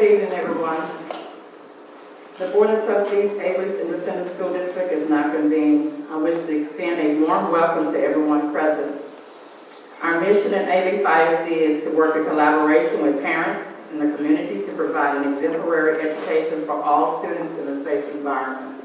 evening, everyone. The Board of Trustees, Alief Independent School District is now convened. I wish to extend a warm welcome to everyone present. Our mission at Alief ISD is to work in collaboration with parents and the community to provide an exemplary education for all students in a safe environment.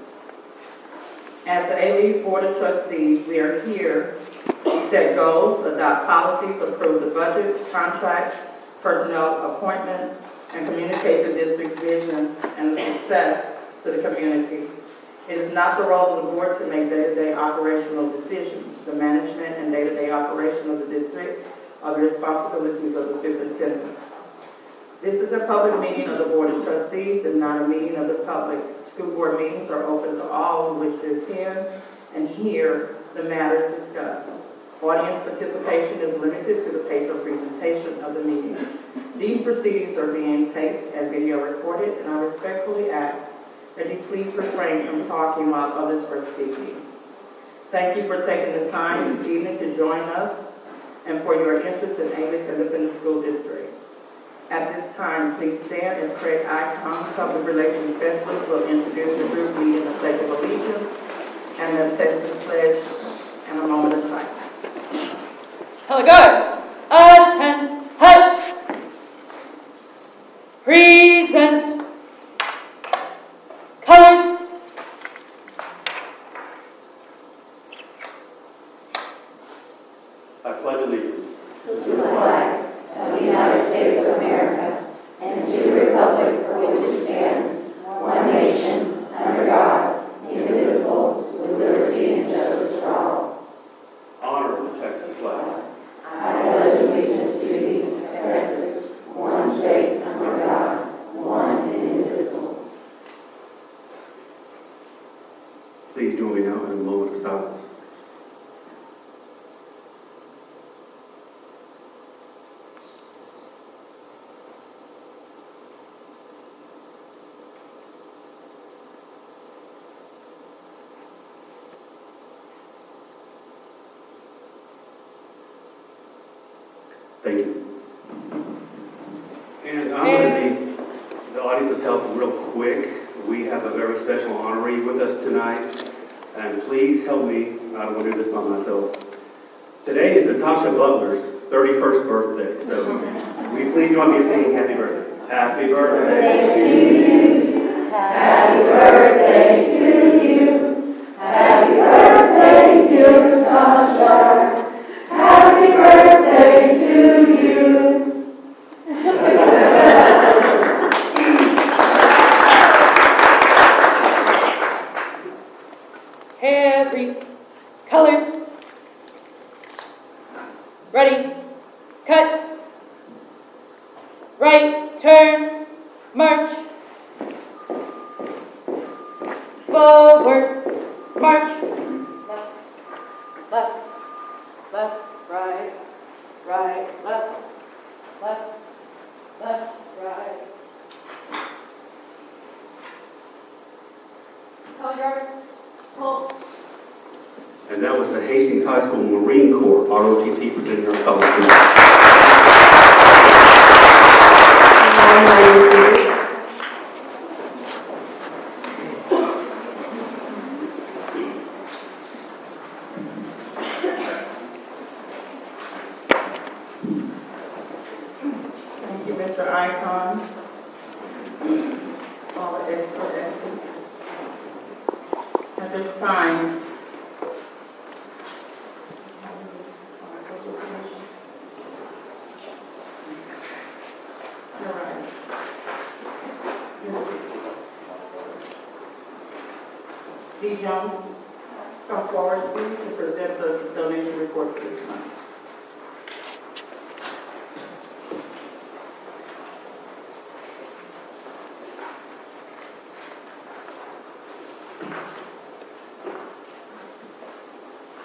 As the Alief Board of Trustees, we are here to set goals, adopt policies, approve the budget, contracts, personnel appointments, and communicate the district's vision and success to the community. It is not the role of the board to make day-to-day operational decisions. The management and day-to-day operation of the district are the responsibilities of the superintendent. This is a public meeting of the Board of Trustees and not a meeting of the public. School board meetings are open to all who wish to attend and hear the matters discussed. Audience participation is limited to the paper presentation of the meeting. These proceedings are being taped and video recorded, and I respectfully ask that you please refrain from talking while others are speaking. Thank you for taking the time this evening to join us and for your interest in Alief Independent School District. At this time, please stand as Craig Icahn, Public Relations Specialist, will introduce the group leading the Pledge of Allegiance and the Texas Pledge and a moment of silence. Color guard, attend, hut. Present. Colors. I pledge allegiance to the flag of the United States of America and to the republic for which it stands, one nation, under God, indivisible, with liberty and justice for all. honor the Texas flag. I pledge allegiance to thee, Texas, one state, under God, one and indivisible. Please join me now in a moment of silence. Thank you. And I'm going to need the audience's help real quick. We have a very special honoree with us tonight. And please help me. I don't want to do this by myself. Today is Natasha Butler's 31st birthday. So will you please join me in singing happy birthday. Happy birthday to you. Happy birthday to you. Happy birthday to Natasha. Happy birthday to you. Every colors. Ready, cut. Right, turn, march. Forward, march. Left, left, left, right, right, left, left, left, right. Color guard, pull. And that was the Hastings High School Marine Corps, ROTC, presenting our scholarship. Thank you, Mr. Icahn. All the extra exits. At this time, all right. D. Jones, come forward, please, and present the donation report for this month.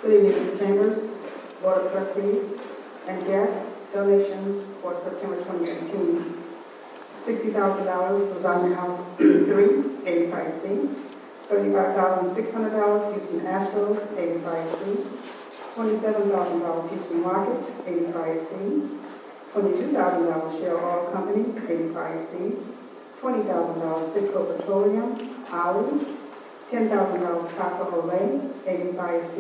Good evening, Mr. Chambers, Board of Trustees, and guests. Donations for September 2018. $60,000 was on the House 3, Alief ISD. $35,600 Houston Astros, Alief ISD. $27,000 Houston Rockets, Alief ISD. $22,000 Shell Oil Company, Alief ISD. $20,000 Citgo Petroleum, Ali, $10,000 Casa Olay, Alief ISD,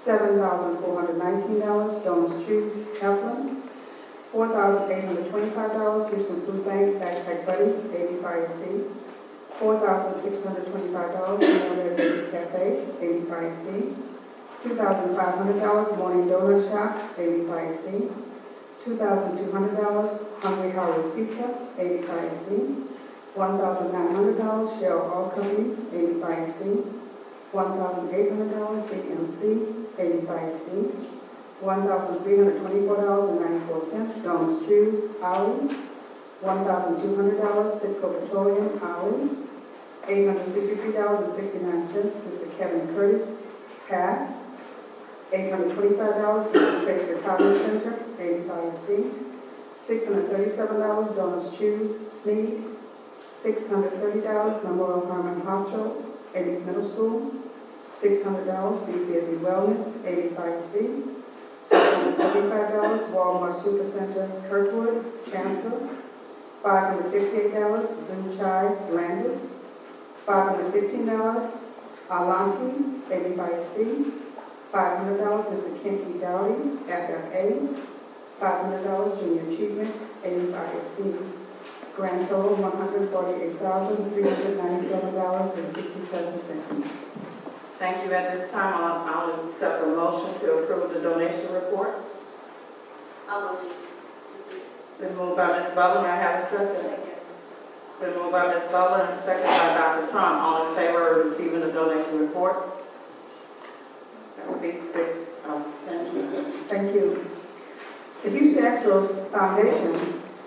$7,419 Domus Choose, Heflin, $4,825 Houston Food Bank, Backpack Buddy, Alief ISD, $4,625 Memorial Baby Cafe, Alief ISD, $2,500 Morning Donut Shop, Alief ISD, $2,200 Hungry Howard's Pizza, Alief ISD, $1,900 Shell Oil Company, Alief ISD, $1,800 BMC, Alief ISD, $1,324.94 Domus Choose, Ali, $1,200 Citgo Petroleum, Ali, $863.69 Mr. Kevin Curtis, Pass, $825 Mr. Trace Retirement Center, Alief ISD, $637 Domus Choose, Sneed, $630 Memorial Hermann Hospital, Alief Middle School, $600 Be Busy Wellness, Alief ISD, $575 Walmart Supercenter, Kirkwood, Chancellor, $558 Zoom Chai, Landis, $515 Alanti, Alief ISD, $500 Mr. Kent E. Dowdy, FFA, $500 Junior Achievement, Alief ISD. Grand total $148,397.67. Thank you. At this time, I'll accept a motion to approve the donation report. I'll motion. It's been moved by Ms. Butler. May I have a second? It's been moved by Ms. Butler and seconded by Dr. Tom. All in favor of receiving the donation report? That would be 6. Thank you. Thank you. The Houston Astros Foundation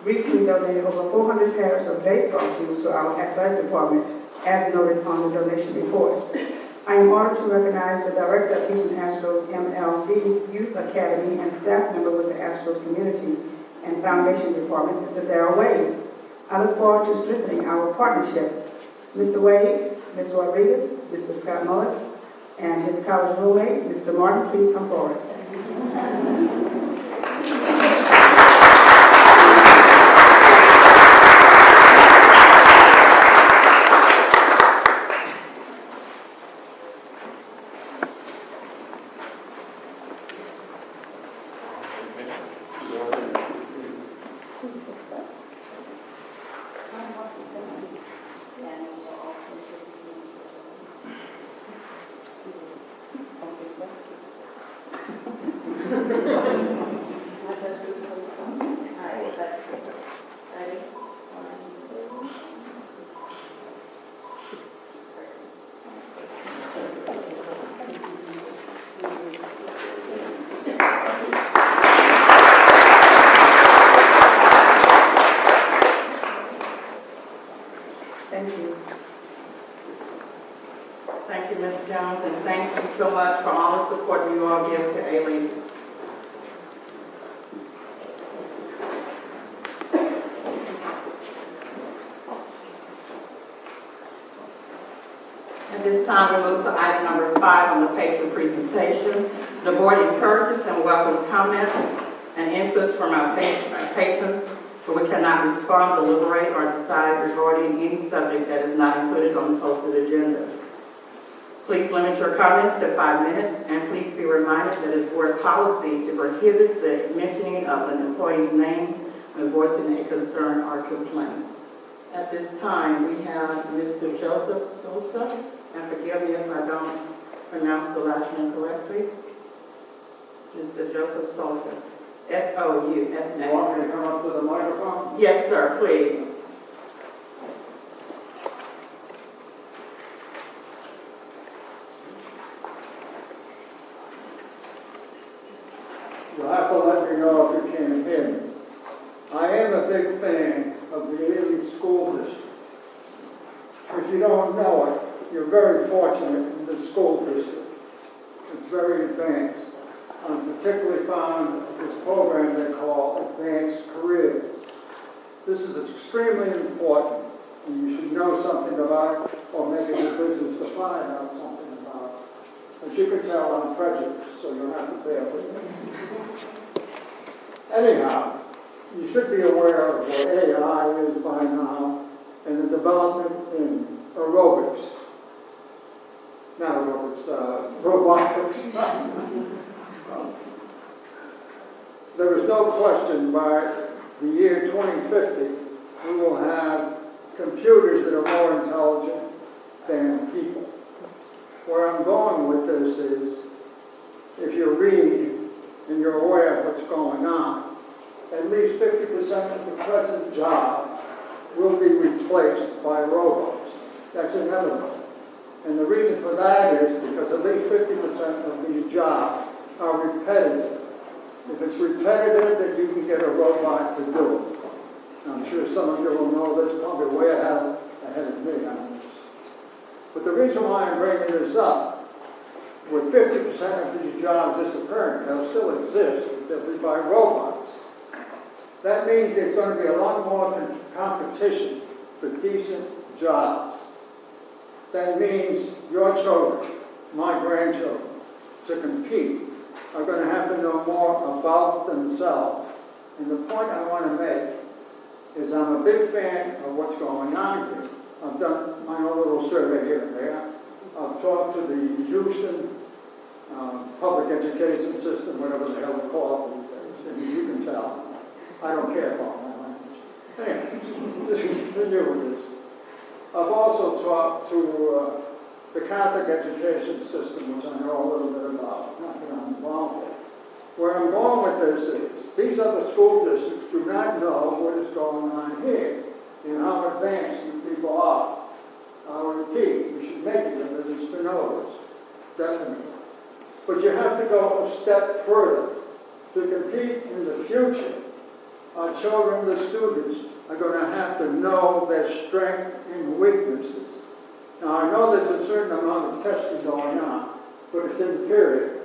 recently donated over 400 pairs of baseball shoes to our athletic department, as noted on the donation report. I am honored to recognize the Director of Houston Astros MLB Youth Academy and staff member with the Astros Community and Foundation Department, Mr. Darrell Wade. I look forward to strengthening our partnership. Mr. Wade, Ms. Rodriguez, Mr. Scott Mullet, and his college roommate, Mr. Martin, please come forward. Thank you. Thank you, Ms. Jones, and thank you so much for all the support you all give to Alief. At this time, we move to item number 5 on the patron presentation. The board encourages and welcomes comments and inputs from our patrons, but we cannot respond, deliberate, or decide regarding any subject that is not included on the posted agenda. Please limit your comments to 5 minutes, and please be reminded that it's board policy to prohibit the mentioning of an employee's name when voicing a concern or complaint. At this time, we have Mr. Joseph Sosa, and forgive me if I don't pronounce the last name correctly. Mr. Joseph Sosa, S-O-U-S-A. You want me to come up to the microphone? Yes, sir, please. You'll have to let me know if you can't hear me. I am a big fan of the Alief School District. If you don't know it, you're very fortunate in the school district. It's very advanced. I'm particularly fond of this program they call Advanced Careers. This is extremely important, and you should know something about it or make it your business to find out something about it. As you can tell, I'm prejudiced, so you'll have to bear with me. Anyhow, you should be aware of what AI is by now, development in aerobics. Not aerobics, robotics. There is no question by the year 2050, we will have computers that are more intelligent than people. Where I'm going with this is, if you read and you're aware of what's going on, at least 50% of the present job will be replaced by robots. That's inevitable. And the reason for that is because at least 50% of these jobs are repetitive. If it's repetitive, then you can get a robot to do it. I'm sure some of you will know this, probably way ahead of me on this. But the reason why I'm bringing this up, with 50% of these jobs disappearing, they'll still exist, but they'll be by robots. That means there's going to be a lot more competition for decent jobs. That means your children, my grandchildren, to compete, are going to have to know more about themselves. And the point I want to make is I'm a big fan of what's going on here. I've done my own little survey here and there. I've talked to the Houston public education system, whatever the hell we call it these days, and you can tell. I don't care about my language. Anyway, this is the new with this. I've also talked to the Catholic education system, which I know a little bit about, not that I'm involved with. Where I'm going with this is, these other school districts do not know what is going on here and how advanced you people are. I'll repeat, we should make it a business to know this, definitely. But you have to go a step further. To compete in the future, our children, the students, are going to have to know their strengths and weaknesses. Now, I know there's a certain amount of testing going on, but it's inferior.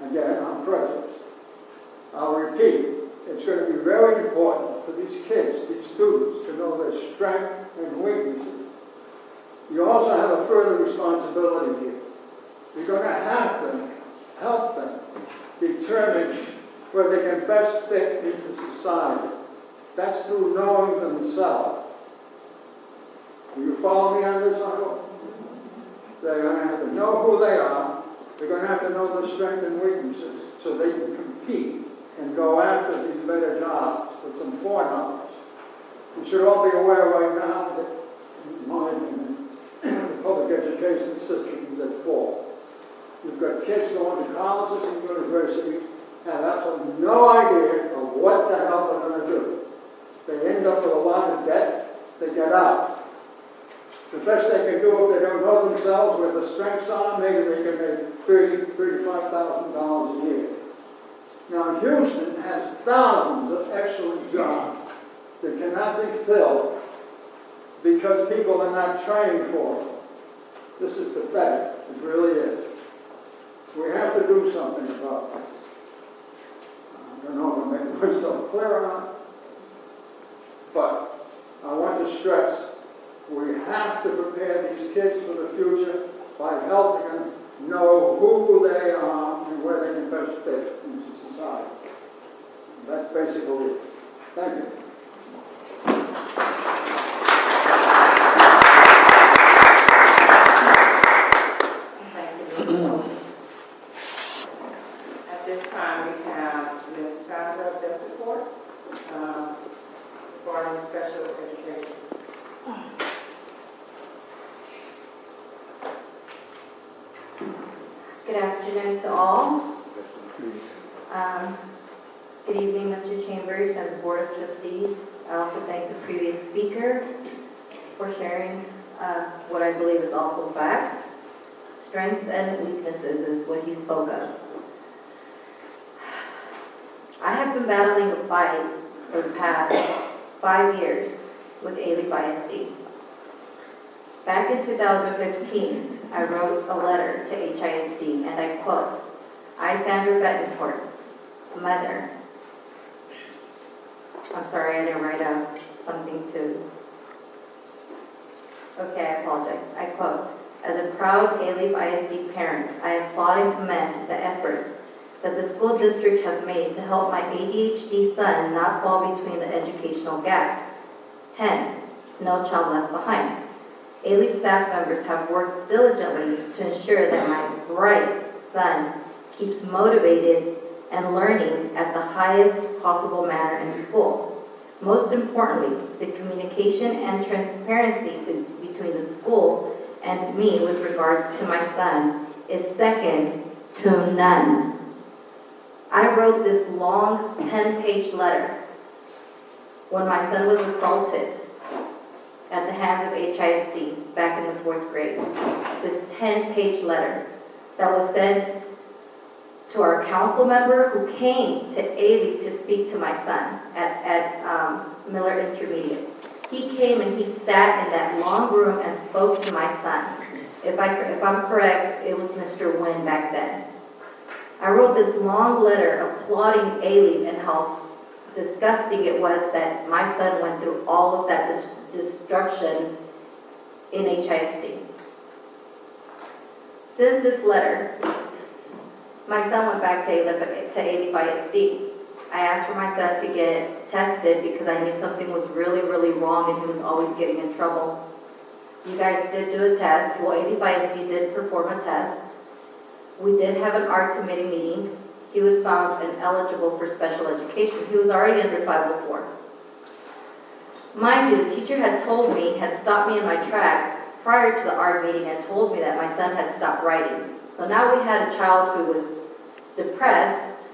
Again, I'm prejudiced. I'll repeat, it's going to be very important for these kids, these students, to know their strengths and weaknesses. You also have a further responsibility here. You're going to have to help them determine where they can best fit into society. That's through knowing themselves. Will you follow me on this, I hope? They're going to have to know who they are. They're going to have to know their strengths and weaknesses so they can compete and go after these better jobs with some foreknowledge. We should all be aware right now that, in my opinion, the public education system is at fault. You've got kids going to colleges and universities have absolutely no idea of what the hell they're going to do. They end up with a lot of debt. They get out. The best they can do if they don't know themselves, with the strengths on, maybe they can make $35,000 a year. Now, Houston has thousands of excellent jobs that cannot be filled because people are not trained for it. This is pathetic. It really is. We have to do something about this. I don't know if I'm making myself clear or not, but I want to stress we have to prepare these kids for the future by helping them know who they are and where they can best fit into society. That's basically it. Thank you. Thank you. At this time, we have Ms. Sandra Betancourt, regarding special education. Good afternoon to all. Good evening, Mr. Chambers and the Board of Trustees. I also thank the previous speaker for sharing what I believe is also facts. Strengths and weaknesses is what he spoke of. I have been battling a fight for the past 5 years with Alief ISD. Back in 2015, I wrote a letter to HISD, and I quote, I, Sandra Betancourt, mother. I'm sorry, I didn't write out something to... Okay, I apologize. I quote, as a proud Alief ISD parent, I applaud and commend the efforts that the school district has made to help my ADHD son not fall between the educational gaps. Hence, no child left behind. Alief staff members have worked diligently to ensure that my bright son keeps motivated and learning at the highest possible manner in school. Most importantly, the communication and transparency between the school and me with regards to my son is second to none. I wrote this long 10-page letter when my son was assaulted at the hands of HISD back in the 4th grade. This 10-page letter that was sent to our council member who came to Alief to speak to my son at Miller Intermediate. He came and he sat in that long room and spoke to my son. If I'm correct, it was Mr. Wynn back then. I wrote this long letter applauding Alief and how disgusting it was that my son went through all of that destruction in HISD. Since this letter, my son went back to Alief ISD. I asked for my son to get tested because I knew something was really, really wrong and he was always getting in trouble. You guys did do a test. Well, Alief ISD did perform a test. We did have an art committee meeting. He was found ineligible for special education. He was already under 504. Mind you, the teacher had stopped me in my tracks prior to the art meeting and told me that my son had stopped writing. So now we had a child who was depressed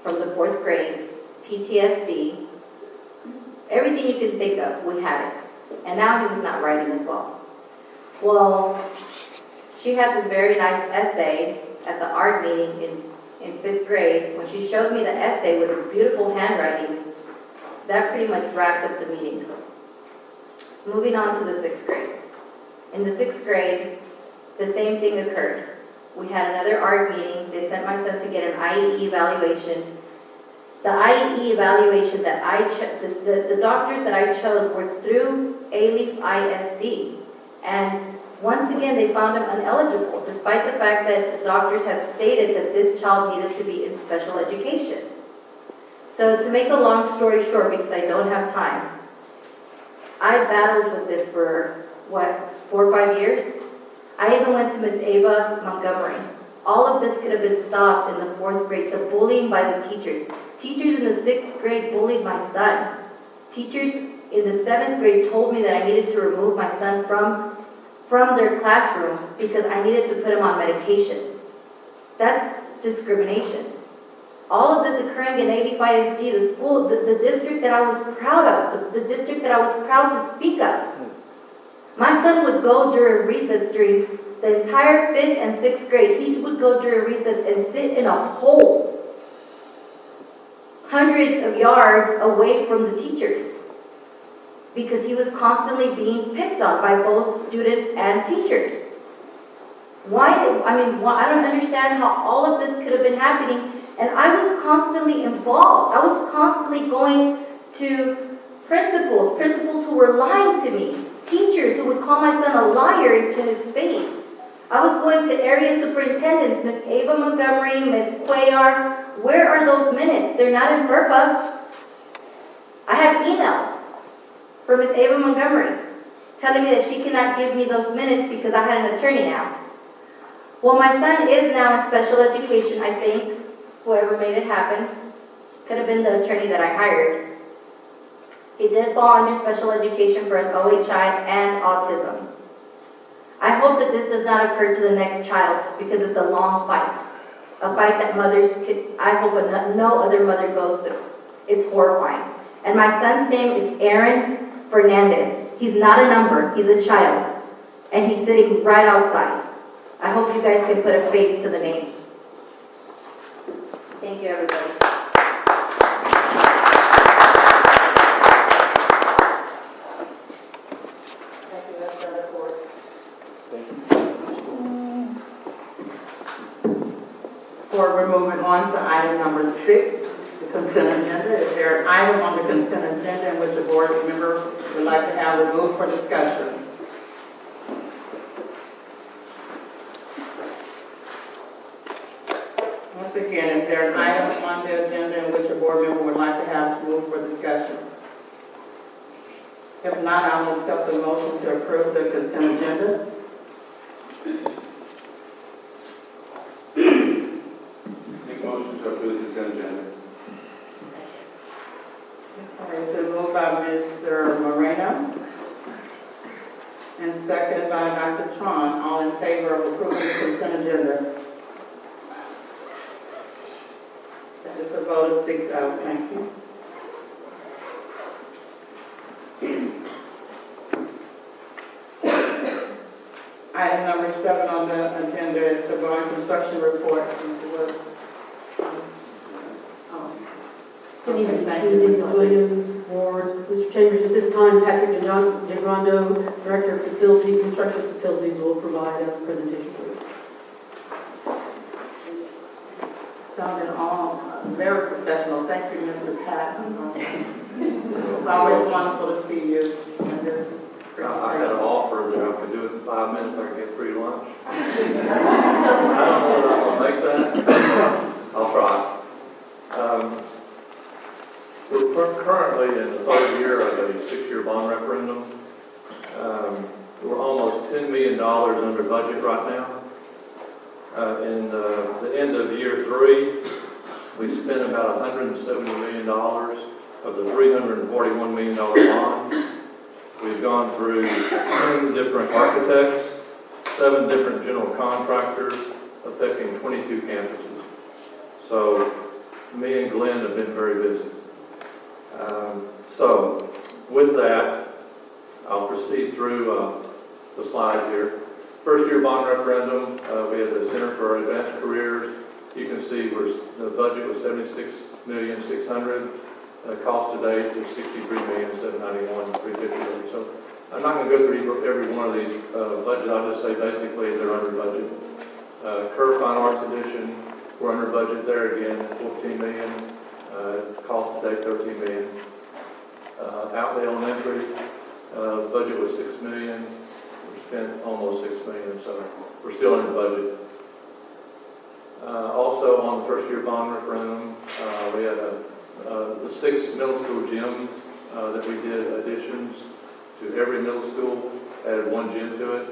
from the 4th grade, PTSD, everything you can think of, we had it. And now he was not writing as well. Well, she had this very nice essay at the art meeting in 5th grade. When she showed me the essay with her beautiful handwriting, that pretty much wrapped up the meeting. Moving on to the 6th grade. In the 6th grade, the same thing occurred. We had another art meeting. They sent my son to get an IEE evaluation. The IEE evaluation that the doctors that I chose were through Alief ISD. And once again, they found him ineligible, despite the fact that the doctors had stated that this child needed to be in special education. So to make a long story short, because I don't have time, I battled with this for, 4 or 5 years? I even went to Ms. Ava Montgomery. All of this could have been stopped in the 4th grade, the bullying by the teachers. Teachers in the 6th grade bullied my son. Teachers in the 7th grade told me that I needed to remove my son from their classroom because I needed to put him on medication. That's discrimination. All of this occurring in Alief ISD, the school, the district that I was proud of, the district that I was proud to speak of. My son would go during recess, during the entire 5th and 6th grade, he would go during recess and sit in a hole, hundreds of yards away from the teachers, because he was constantly being picked on by both students and teachers. I don't understand how all of this could have been happening, and I was constantly involved. I was constantly going to principals who were lying to me, teachers who would call my son a liar into his face. I was going to area superintendents, Ms. Ava Montgomery, Ms. Cuellar. Where are those minutes? They're not in FERPA. I have emails from Ms. Ava Montgomery telling me that she cannot give me those minutes because I had an attorney now. Well, my son is now in special education, I think. Whoever made it happen could have been the attorney that I hired. He did fall under special education for an OHI and autism. I hope that this does not occur to the next child because it's a long fight. A fight that I hope no other mother goes through. It's horrifying. And my son's name is Aaron Fernandez. He's not a number, he's a child. And he's sitting right outside. I hope you guys can put a face to the name. Thank you, everybody. For we're moving on to item number 6, the consent agenda. Is there an item on the consent agenda in which the board member would like to have removed for discussion? Once again, is there an item on the agenda in which a board member would like to have removed for discussion? If not, I will accept the motion to approve the consent agenda. Make motion to approve the consent agenda. Okay, it's been moved by Mr. Moreno and seconded by Dr. Tron. All in favor of approving the consent agenda? That is a vote of 6-0. Thank you. Item number 7 on the agenda is the road construction report. Mr. Woods. Good evening, Thank you, Mrs. Ms. Williams, Board, Mr. Chambers. At this time, Patrick DeGrando, Director of Construction Facilities, will provide a presentation for you. Sounded all very professional. Thank you, Mr. Patton. It's always wonderful to see you in this I had an presentation. offer that I could do it in 5 minutes, I could get free lunch. I don't know that I'm gonna make that. I'll try. We're currently in the 3rd year of a 6-year bond referendum. We're almost $10 million under budget right now. In the end of year 3, we spent about $170 million of the $341 million bond. We've gone through 10 different architects, 7 different general contractors, affecting 22 campuses. So me and Glenn have been very busy. So with that, I'll proceed through the slides here. First year bond referendum, we had the Center for Advanced Careers. You can see the budget was $76,600,000. Cost to date is $63,791,350. So I'm not going to go through every one of these budgets. I'll just say basically they're under budget. Curve Fine Arts Edition, we're under budget there again, $14 million. Cost to date $13 million. Alief Elementary, budget was $6 million. We spent almost $6 million, so we're still under budget. Also on the first year bond referendum, we had the 6 middle school gyms that we did additions to every middle school, added 1 gym to it.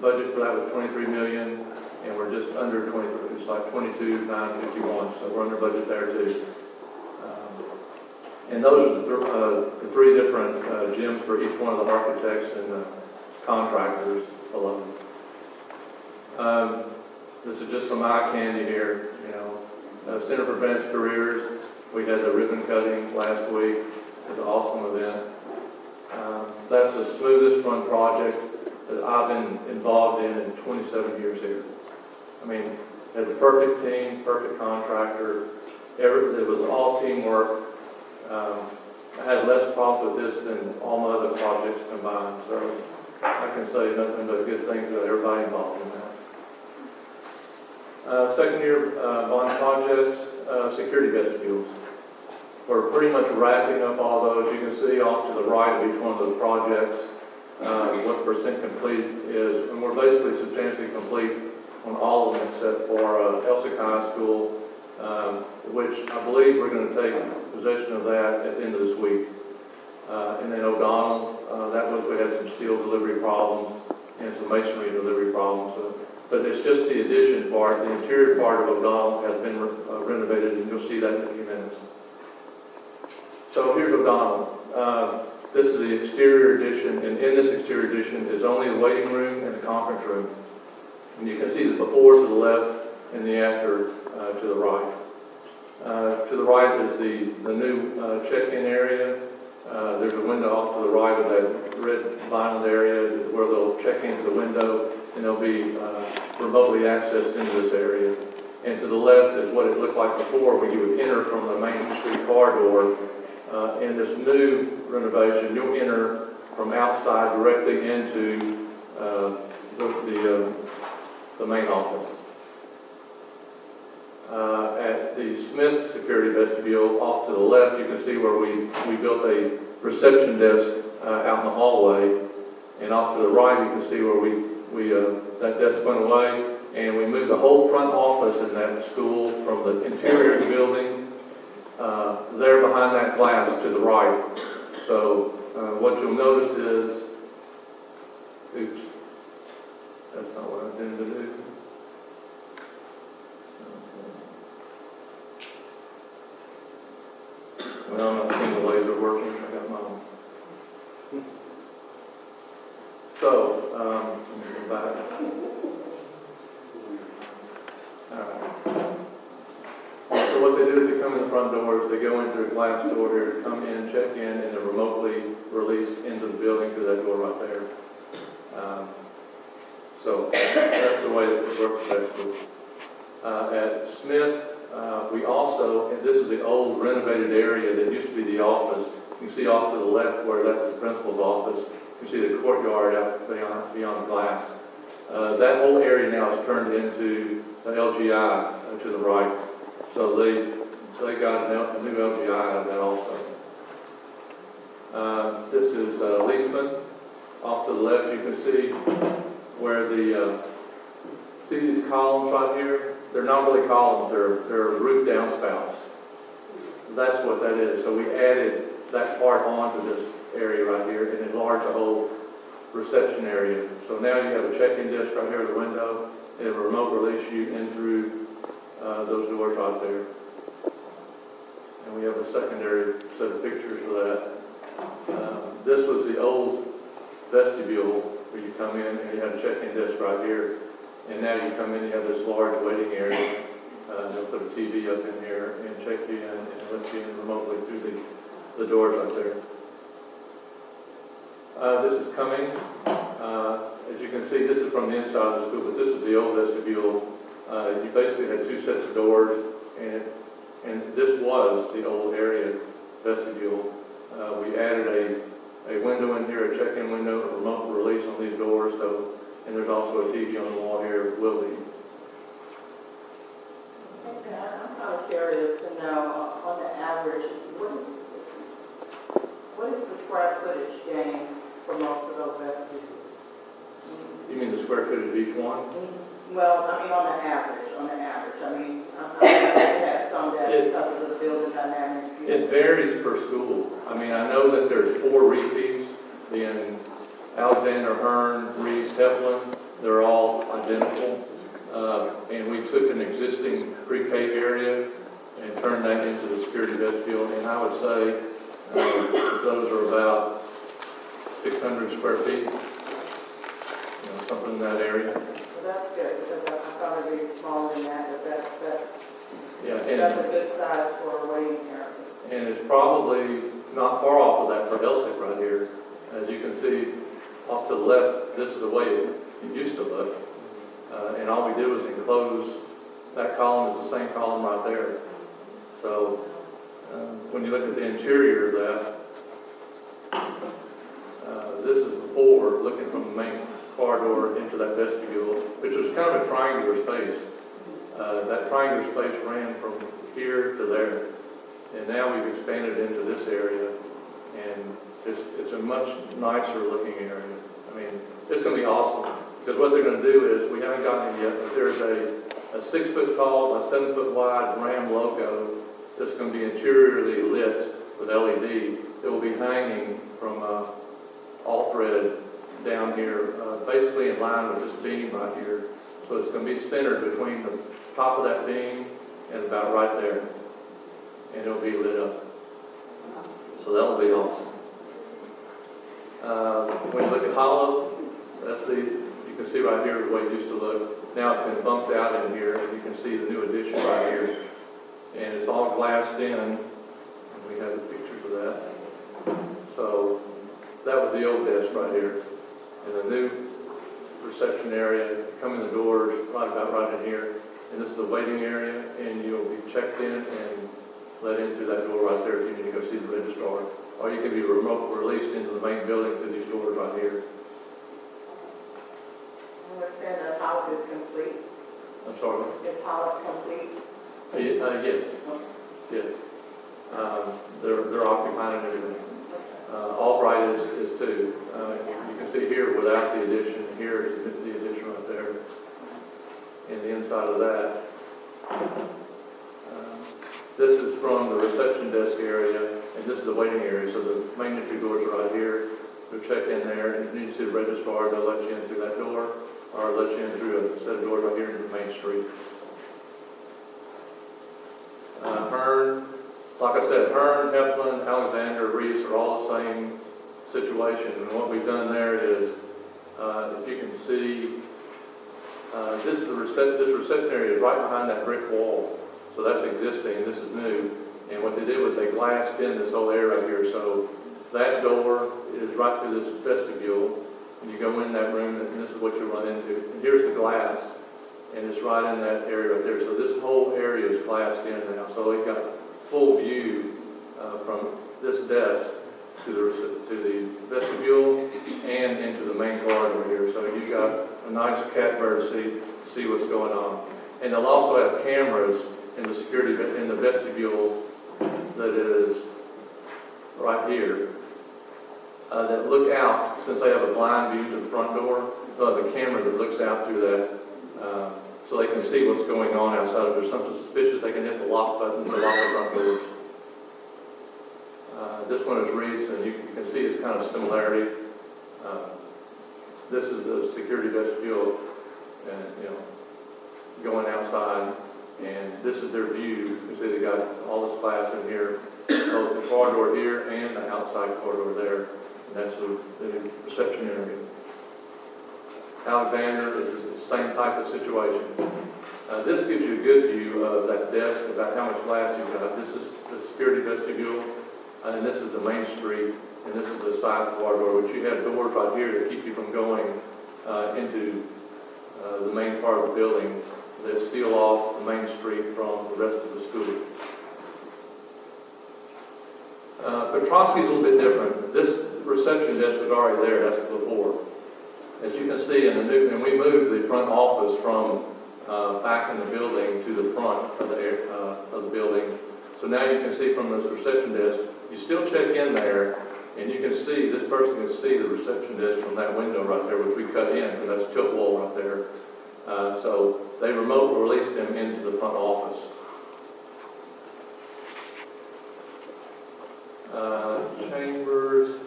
Budget for that was $23 million, and we're just under 23. It's like 22,951, so we're under budget there too. And those are the 3 different gyms for each one of the architects and the contractors below. This is just some eye candy here, you know. Center for Advanced Careers, we had the ribbon cutting last week. It was an awesome event. That's the smoothest run project that I've been involved in 27 years here. I mean, had the perfect team, perfect contractor. It was all teamwork. I had less problems with this than all my other projects combined. So I can say nothing but good things about everybody involved in that. Second year bond projects, security vestibules. We're pretty much wrapping up all those. You can see off to the right of each one of those projects what percent complete is, and we're basically substantially complete on all of them except for Elsick High School, which I believe we're going to take possession of that at the end of this week. And then O'Donnell, that was, we had some steel delivery problems and some masonry delivery problems. But it's just the addition part. The interior part of O'Donnell has been renovated, and you'll see that in a few minutes. So here's O'Donnell. This is the exterior addition, and in this exterior addition is only the waiting room and the conference room. And you can see the before to the left and the after to the right. To the right is the new check-in area. There's a window off to the right of that red vinyl area where they'll check into the window, and they'll be remotely accessed into this area. And to the left is what it looked like before, where you would enter from the main street corridor. In this new renovation, you'll enter from outside directly into the main office. At the Smith Security Vestibule, off to the left, you can see where we built a reception desk out in the hallway. And off to the right, you can see where that desk went away, and we moved the whole front office in that school from the interior of the building there behind that glass to the right. So what you'll notice is So, let me go back. All right. So what they do is they come in the front doors, they go into a glass door here, come in, check in, and they're remotely released into the building through that door right there. So that's the way that it works basically. At Smith, we also, and this is the old renovated area that used to be the office. You can see off to the left where that's the principal's office. You can see the courtyard out beyond the glass. That whole area now is turned into the LGI to the right. So they got a new LGI out of that also. This is Leeseman. Off to the left, you can see where see these columns right here? They're not really columns, they're roof downspouts. That's what that is. So we added that part onto this area right here and enlarged the whole reception area. So now you have a check-in desk right here at the window. It will remote release you in through those doors right there. And we have a secondary set of pictures for that. This was the old vestibule where you come in and you have a check-in desk right here. And now you come in, you have this large waiting area. They'll put a TV up in here and check you in and let you in remotely through the doors right there. This is Cummings. As you can see, this is from the inside of the school, but this is the old vestibule. You basically had two sets of doors, and this was the old area vestibule. We added a window in here, a check-in window, a remote release on these doors, and there's also a TV on the wall here, will be. Okay, I'm kind of curious to know, on the average, what is the square footage gain for most of those vestibules? You mean the square footage of each one? Well, I mean, on the average. I mean, I had some that because of the building dynamics. It varies per school. I mean, I know that there's 4 repeats in Alexander, Hearn, Reeves, Heflin. They're all identical. And we took an existing pre-K area and turned that into the security vestibule. And I would say those are about 600 square feet, something in that area. Well, that's good, because I thought it would be smaller than that, but Yeah, that's a good size for waiting areas. And it's probably not far off of that for Elsick right here. As you can see off to the left, this is the way it used to look. And all we did was enclose that column is the same column right there. So when you look at the interior of that, this is before looking from the main corridor into that vestibule, which was kind of a triangular space. That triangular space ran from here to there. And now we've expanded into this area, and it's a much nicer looking area. I mean, it's going to be awesome, because what they're going to do is, we haven't gotten it yet, but there's a 6 foot tall, a 7 foot wide Ram logo that's going to be interiorly lit with LED. It will be hanging from all thread down here, basically in line with this beam right here. So it's going to be centered between the top of that beam and about right there. And it'll be lit up. So that'll be awesome. When you look at Hollow, you can see right here the way it used to look. Now it's been bumped out in here, and you can see the new addition right here. And it's all glassed in, and we have the pictures of that. So that was the old desk right here. And the new reception area, come in the doors right in here. And this is the waiting area, and you'll be checked in and let in through that door right there if you need to go see the registrar. Or you can be remote released into the main building through these doors right here. I understand that Holland is complete. I'm sorry? Is Holland complete? Yes. Yes. They're occupying and everything. Albright is too. You can see here without the addition. Here is the addition right there. And the inside of that. This is from the reception desk area, and this is the waiting area. So the main entry doors are right here. You'll check in there, and if you need to see the registrar, they'll let you in through that door, or let you in through a set of doors right here into the main street. Hearn, like I said, Hearn, Heflin, Alexander, Reese are all the same situation. And what we've done there is this reception area is right behind that brick wall. So that's existing, this is new. And what they did was they glassed in this whole area right here. So that door is right through this vestibule. And you go in that room, and this is what you run into. And here's the glass, and it's right in that area right there. So this whole area is glassed in now. So we've got full view from this desk to the vestibule and into the main corridor here. So you got a nice catbird seat to see what's going on. And they'll also have cameras in the security in the vestibule that is right here that look out. Since they have a blind view to the front door, they'll have a camera that looks out through that so they can see what's going on outside. If there's something suspicious, they can hit the lock button to lock the front doors. This one is Reese, and you can see it's kind of similarity. This is the security vestibule, and going outside, and this is their view. You see they got all this glass in here, both the corridor here and the outside corridor there. And that's the reception area. Alexander is the same type of situation. This gives you a good view of that desk, about how much glass you've got. This is the security vestibule, and this is the main street, and this is the side corridor, which you have doors right here to keep you from going into the main part of the building that seal off the main street from the rest of the school. Petrosky's a little bit different. This reception desk was already there, that's before. As you can see in the new, and we moved the front office from back in the building to the front of the building. So now you can see from this reception desk, you still check in there, and you can see, this person can see the reception desk from that window right there, which we cut in, because that's tilt wall right there. So they remote released them into the front office. Chambers.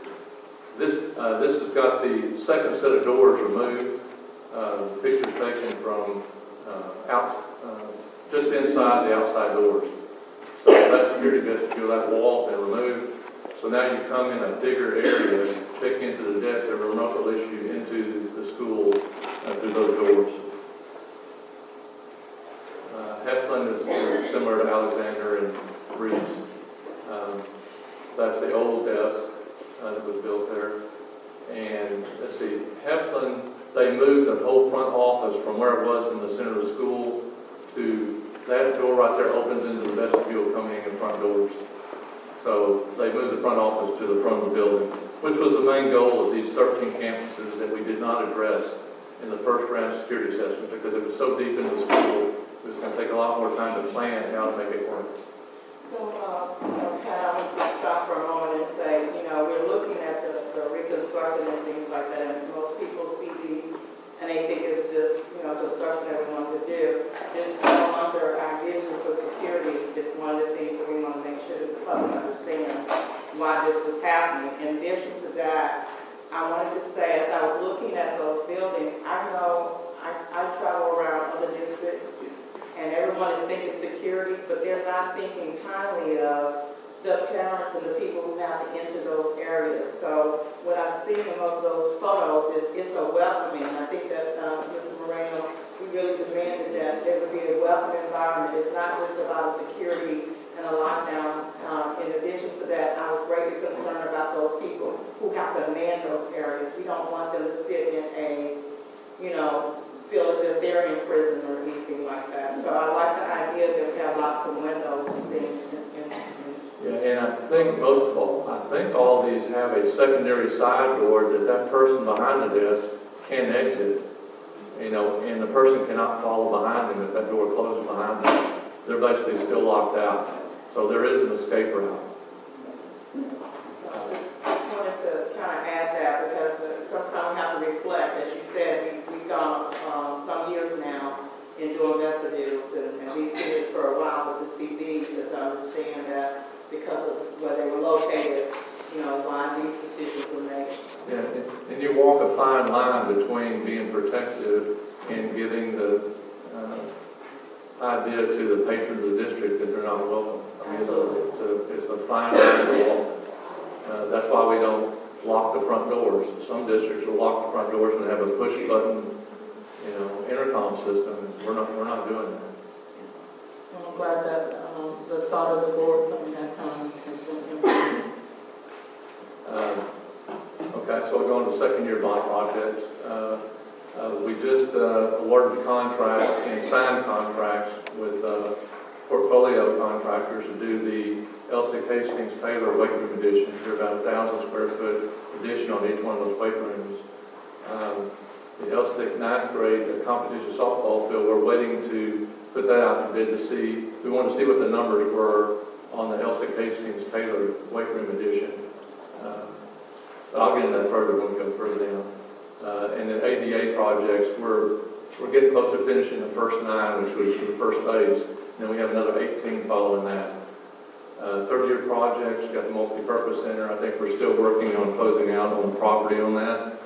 This has got the second set of doors removed. Pictures taken from just inside the outside doors. So that security vestibule, that wall's been removed. So now you come in a bigger area, check into the desk, and remote release you into the school through those doors. Heflin is similar to Alexander and Reese. That's the old desk that was built there. And let's see, Heflin, they moved the whole front office from where it was in the center of the school to that door right there opens into the vestibule coming in front doors. So they moved the front office to the front of the building, which was the main goal of these 13 campuses that we did not address in the first round of security assessment because it was so deep into the school, it was going to take a lot more time to plan how to make it work. So, Pat, I want to stop for a moment and say, we're looking at the reconstruction and things like that, and most people see these and they think it's just, construction that we want to do. Just under our vision for security, it's one of the things that we want to make sure that the public understands why this was happening. In addition to that, I wanted to say, as I was looking at those buildings, I know I travel around other districts, and everyone is thinking security, but they're not thinking kindly of the parents and the people who have to enter those areas. So what I've seen in most of those photos is it's a welcoming. I think that Mr. Moreno, we really demanded that there would be a welcoming environment. It's not just about security and a lockdown. In addition to that, I was greatly concerned about those people who have to man those areas. We don't want them to sit in a, feel as if they're in prison or anything like that. So I like the idea that we have lots of windows and things. Yeah, and I think most of all, all these have a secondary side door that person behind the desk can exit, and the person cannot follow behind them if that door closes behind them. They're basically still locked out. So there is an escape route. So I just wanted to kind of add that because sometimes we have to reflect. As you said, we've gone some years now in doing vestibules, and we've seen it for a while with the CDs to understand that because of where they were located, why these decisions were made. Yeah, and you walk a fine line between being protective and giving the idea to the patrons of the district that they're not welcome. I mean, it's a fine line to walk. That's why we don't lock the front doors. Some districts will lock the front doors and have a push button, intercom intercom system. We're not doing that. Well, I'm glad that the thought of the board from that time has been implemented. Okay, so we're going to the second year bond projects. We just awarded contracts and signed contracts with portfolio contractors to do the Elsick Hastings Taylor weight room addition. They're about 1,000 square foot addition on each one of those weight rooms. The Elsick ninth grade competition softball field, we're waiting to put that out to bid to see. We want to see what the numbers were on the Elsick Hastings Taylor weight room addition. But I'll get into that further when we go further down. And the ADA projects, we're getting close to finishing the first 9, which was the first phase. And then we have another 18 following that. Third-year projects, got the multi-purpose center. I think we're still working on closing out on the property on that.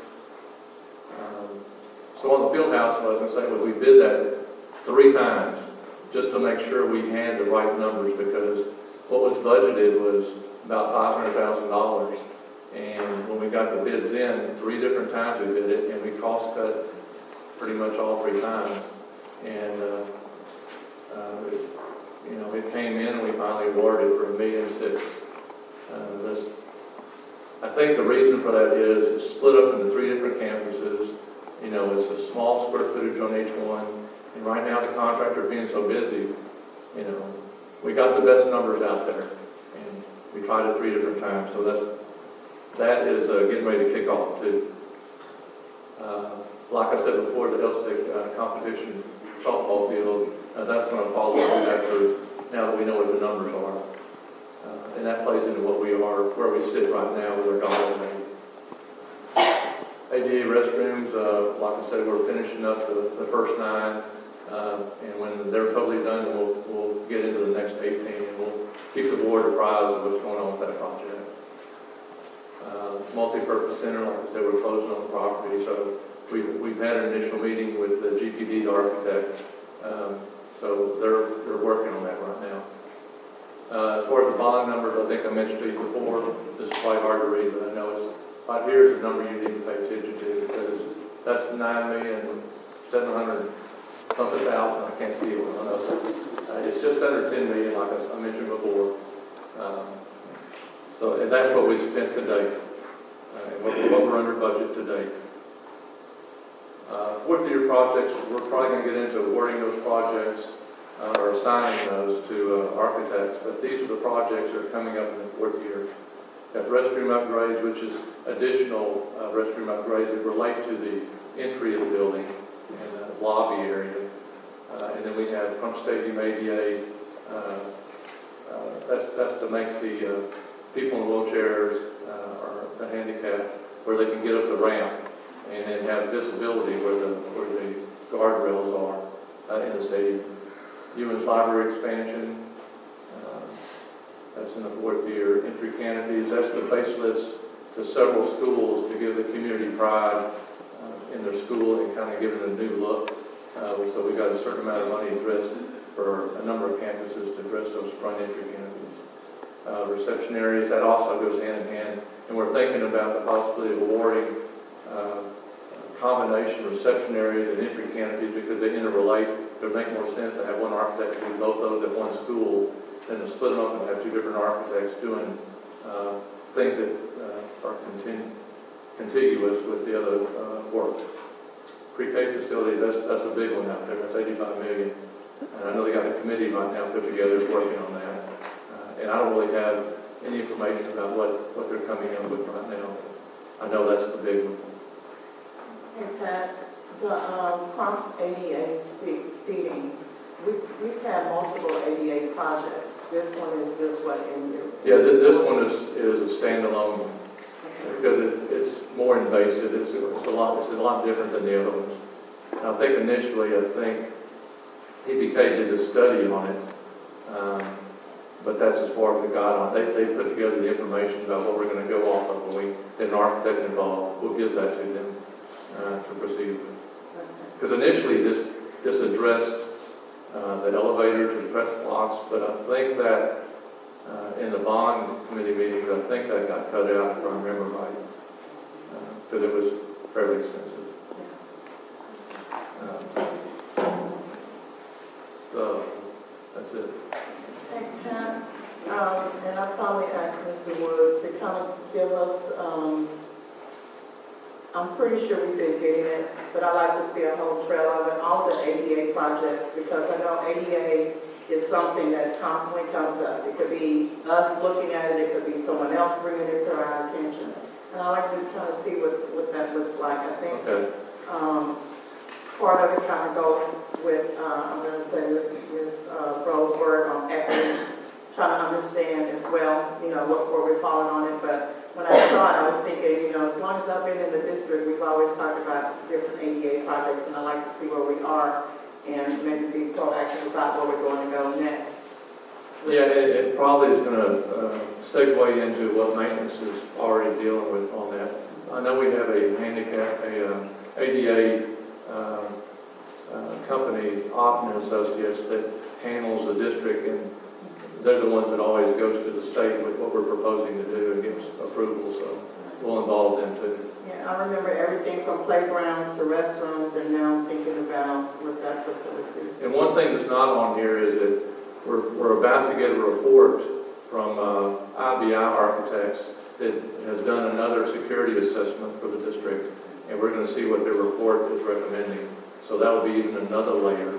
So on the field house, what I was going to say was we bid that 3 times just to make sure we had the right numbers, because what was budgeted was about $500,000. And when we got the bids in, 3 different times we bid it, and we cost cut pretty much all 3 times. And it came in, and we finally awarded it for $1.6 million. I think the reason for that is it's split up into 3 different campuses. It's a small square footage on each one. And right now, the contractor being so busy, we got the best numbers out there, and we tried it 3 different times. So that is getting ready to kick off too. Like I said before, the Elsick competition softball field, that's going to follow through after, now that we know what the numbers are. And that plays into where we sit right now with our dollar value. ADA restrooms, like I said, we're finishing up the first 9. And when they're totally done, we'll get into the next 18, and we'll keep the board apprised of what's going on with that project. Multi-purpose center, like I said, we're closing on the property, so we've had an initial meeting with the GPD, the architect, so they're working on that right now. As far as the bond numbers, I think I mentioned to you before, this is quite hard to read, but I know it's right here is the number you need to pay attention to, because that's $9,700,000 something thousand. I can't see it on those. It's just under $10 million, like I mentioned before. And that's what we spent to date, and what we're under budget to date. Fourth year projects, we're probably going to get into awarding those projects or assigning those to architects, but these are the projects that are coming up in the 4th year. Got restroom upgrades, which is additional restroom upgrades that relate to the entry of the building and the lobby area. And then we have Pump Stadium ADA, that's to make the people in wheelchairs or the handicapped where they can get up the ramp and then have visibility where the guardrails are in the stadium. Human's library expansion, that's in the 4th year. Entry canopies, that's the facelifts to several schools to give the community pride in their school and kind of give it a new look. So we got a certain amount of money addressed for a number of campuses to address those front entry canopies. Reception areas, that also goes hand in hand. And we're thinking about the possibility of awarding combination reception areas and entry canopies because they interrelate. It would make more sense to have one architect do both those at one school than to split them up and have 2 different architects doing things that are contiguous with the other work. Pre-K facility, that's a big one out there. That's $85 million. And I know they got a committee right now put together working on that. And I don't really have any information about what they're coming up with right now. I know that's the big one. In fact, the pump ADA seating, we've had multiple ADA projects. This one is just what in your... Yeah, this one is a standalone one because it's more invasive. It's a lot different than the other ones. And I think initially, EBK did a study on it, but that's as far as we got on. They put together the information about what we're going to go off of when we get an architect involved. We'll give that to them to proceed with. Because initially this addressed the elevators and press blocks, but I think that in the bond committee meetings, I think that got cut out, if I remember right, because it was fairly expensive. That's it. Thank you, John. And I finally asked Mr. Woods to kind of give us, I'm pretty sure we've been getting it, but I like to see a whole trail of it, all the ADA projects, because I know ADA is something that constantly comes up. It could be us looking at it, it could be someone else bringing it to our attention. And I like to kind of see what that looks like. I think Okay. part of it kind of goes with, I'm going to say Ms. Roseberg on equity, trying to understand as well, where we're falling on it. But when I saw it, I was thinking, as long as I've been in the district, we've always talked about different ADA projects, and I like to see where we are and maybe be proactive about where we're going to go next. Yeah, it probably is going to segue into what maintenance is already dealing with on that. I know we have a ADA company, Otten Associates, that handles the district, and they're the ones that always goes to the state with what we're proposing to do and gives approval, so we'll involve them too. Yeah, I remember everything from playgrounds to restrooms, and now I'm thinking about with that facility. And one thing that's not on here is that we're about to get a report from IBI Architects that has done another security assessment for the district, and we're going to see what their report is recommending. So that will be even another layer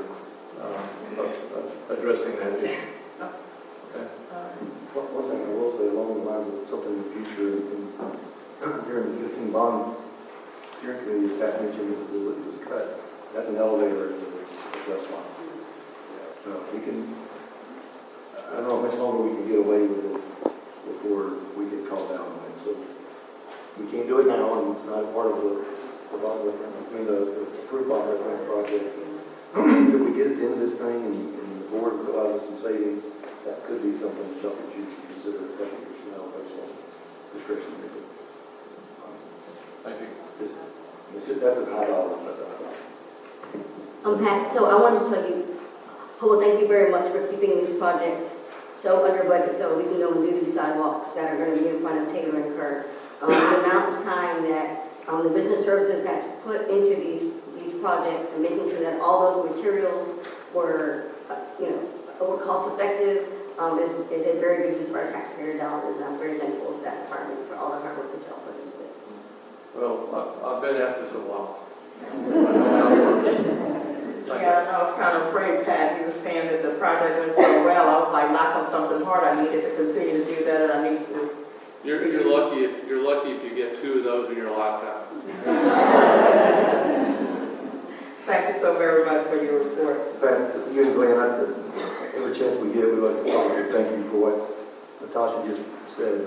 of addressing that issue. Okay. One thing I will say along the lines of something in the future, during the 15 bond steering committee, as Pat mentioned, it was cut. That's an elevator in the restaurant. We can, I don't know how much longer we can get away with it before we get called out on it. So we can't do it now, and it's not a part of the approved bond referendum project. If we get at the end of this thing and the board will go out with some savings, that could be something that you should consider a couple years from now based on discretionary. Thank you. That's a high dollar. Pat, so I wanted to tell you, thank you very much for keeping these projects so under budget so we can go and do these sidewalks that are going to be in front of Taylor and Kerr. The amount of time that the business services has put into these projects and making sure that all those materials were, were cost effective is a very good use of our taxpayer dollars. I'm very thankful to that department for all the hard work that y'all put into this. Well, I've been at this a while. Yeah, I was kind of afraid, Pat, you were saying that the project went so well. I was like knocking something hard. I needed to continue to do that, and I need to. You're lucky if you get 2 of those in your lifetime. Thank you so very much for your report. In fact, you and Glenn, every chance we get, we'd like to thank you for what Natasha just said.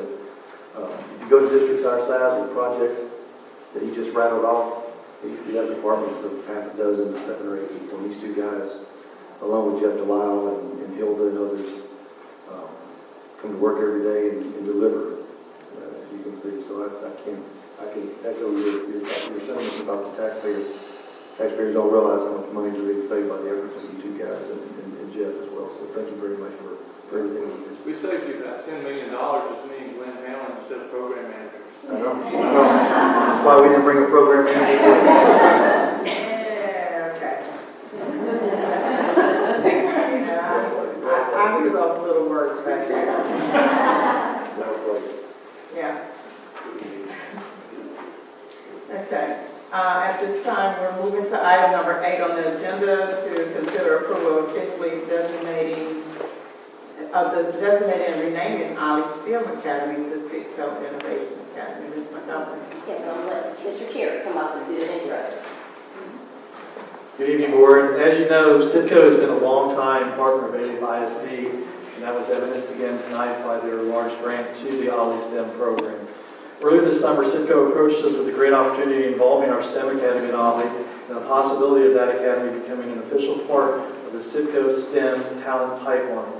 If you go to districts our size with projects that he just rattled off, you have departments of half a dozen to 7 or 8 people. And these 2 guys, along with Jeff Delisle and Hilda and others, come to work every day and deliver, as you can see. So I can echo your sentiments about the taxpayers. Taxpayers don't realize how much money is being saved by the efforts of you 2 guys and Jeff as well. So thank you very much for everything you do. We saved you about $10 million just me and Glenn Allen instead of program managers. I know. That's why we didn't bring a program manager. Yeah, okay. I hear those little words back there. That was like, Yeah. Okay. At this time, we're moving to item number 8 on the agenda to consider approval of officially designating and renaming Alief Academy to Sitco Innovation Academy. Ms. Montgomery. Yes, I'm going to let Mr. Carey come up and do the intros. Good evening, Board. As you know, Sitco has been a long-time partner of Alief ISD, and that was evidenced again tonight by their large grant to the Ollie STEM program. Earlier this summer, Sitco approached us with a great opportunity involving our STEM Academy at Ollie and the possibility of that academy becoming an official part of the Sitco STEM talent pipeline.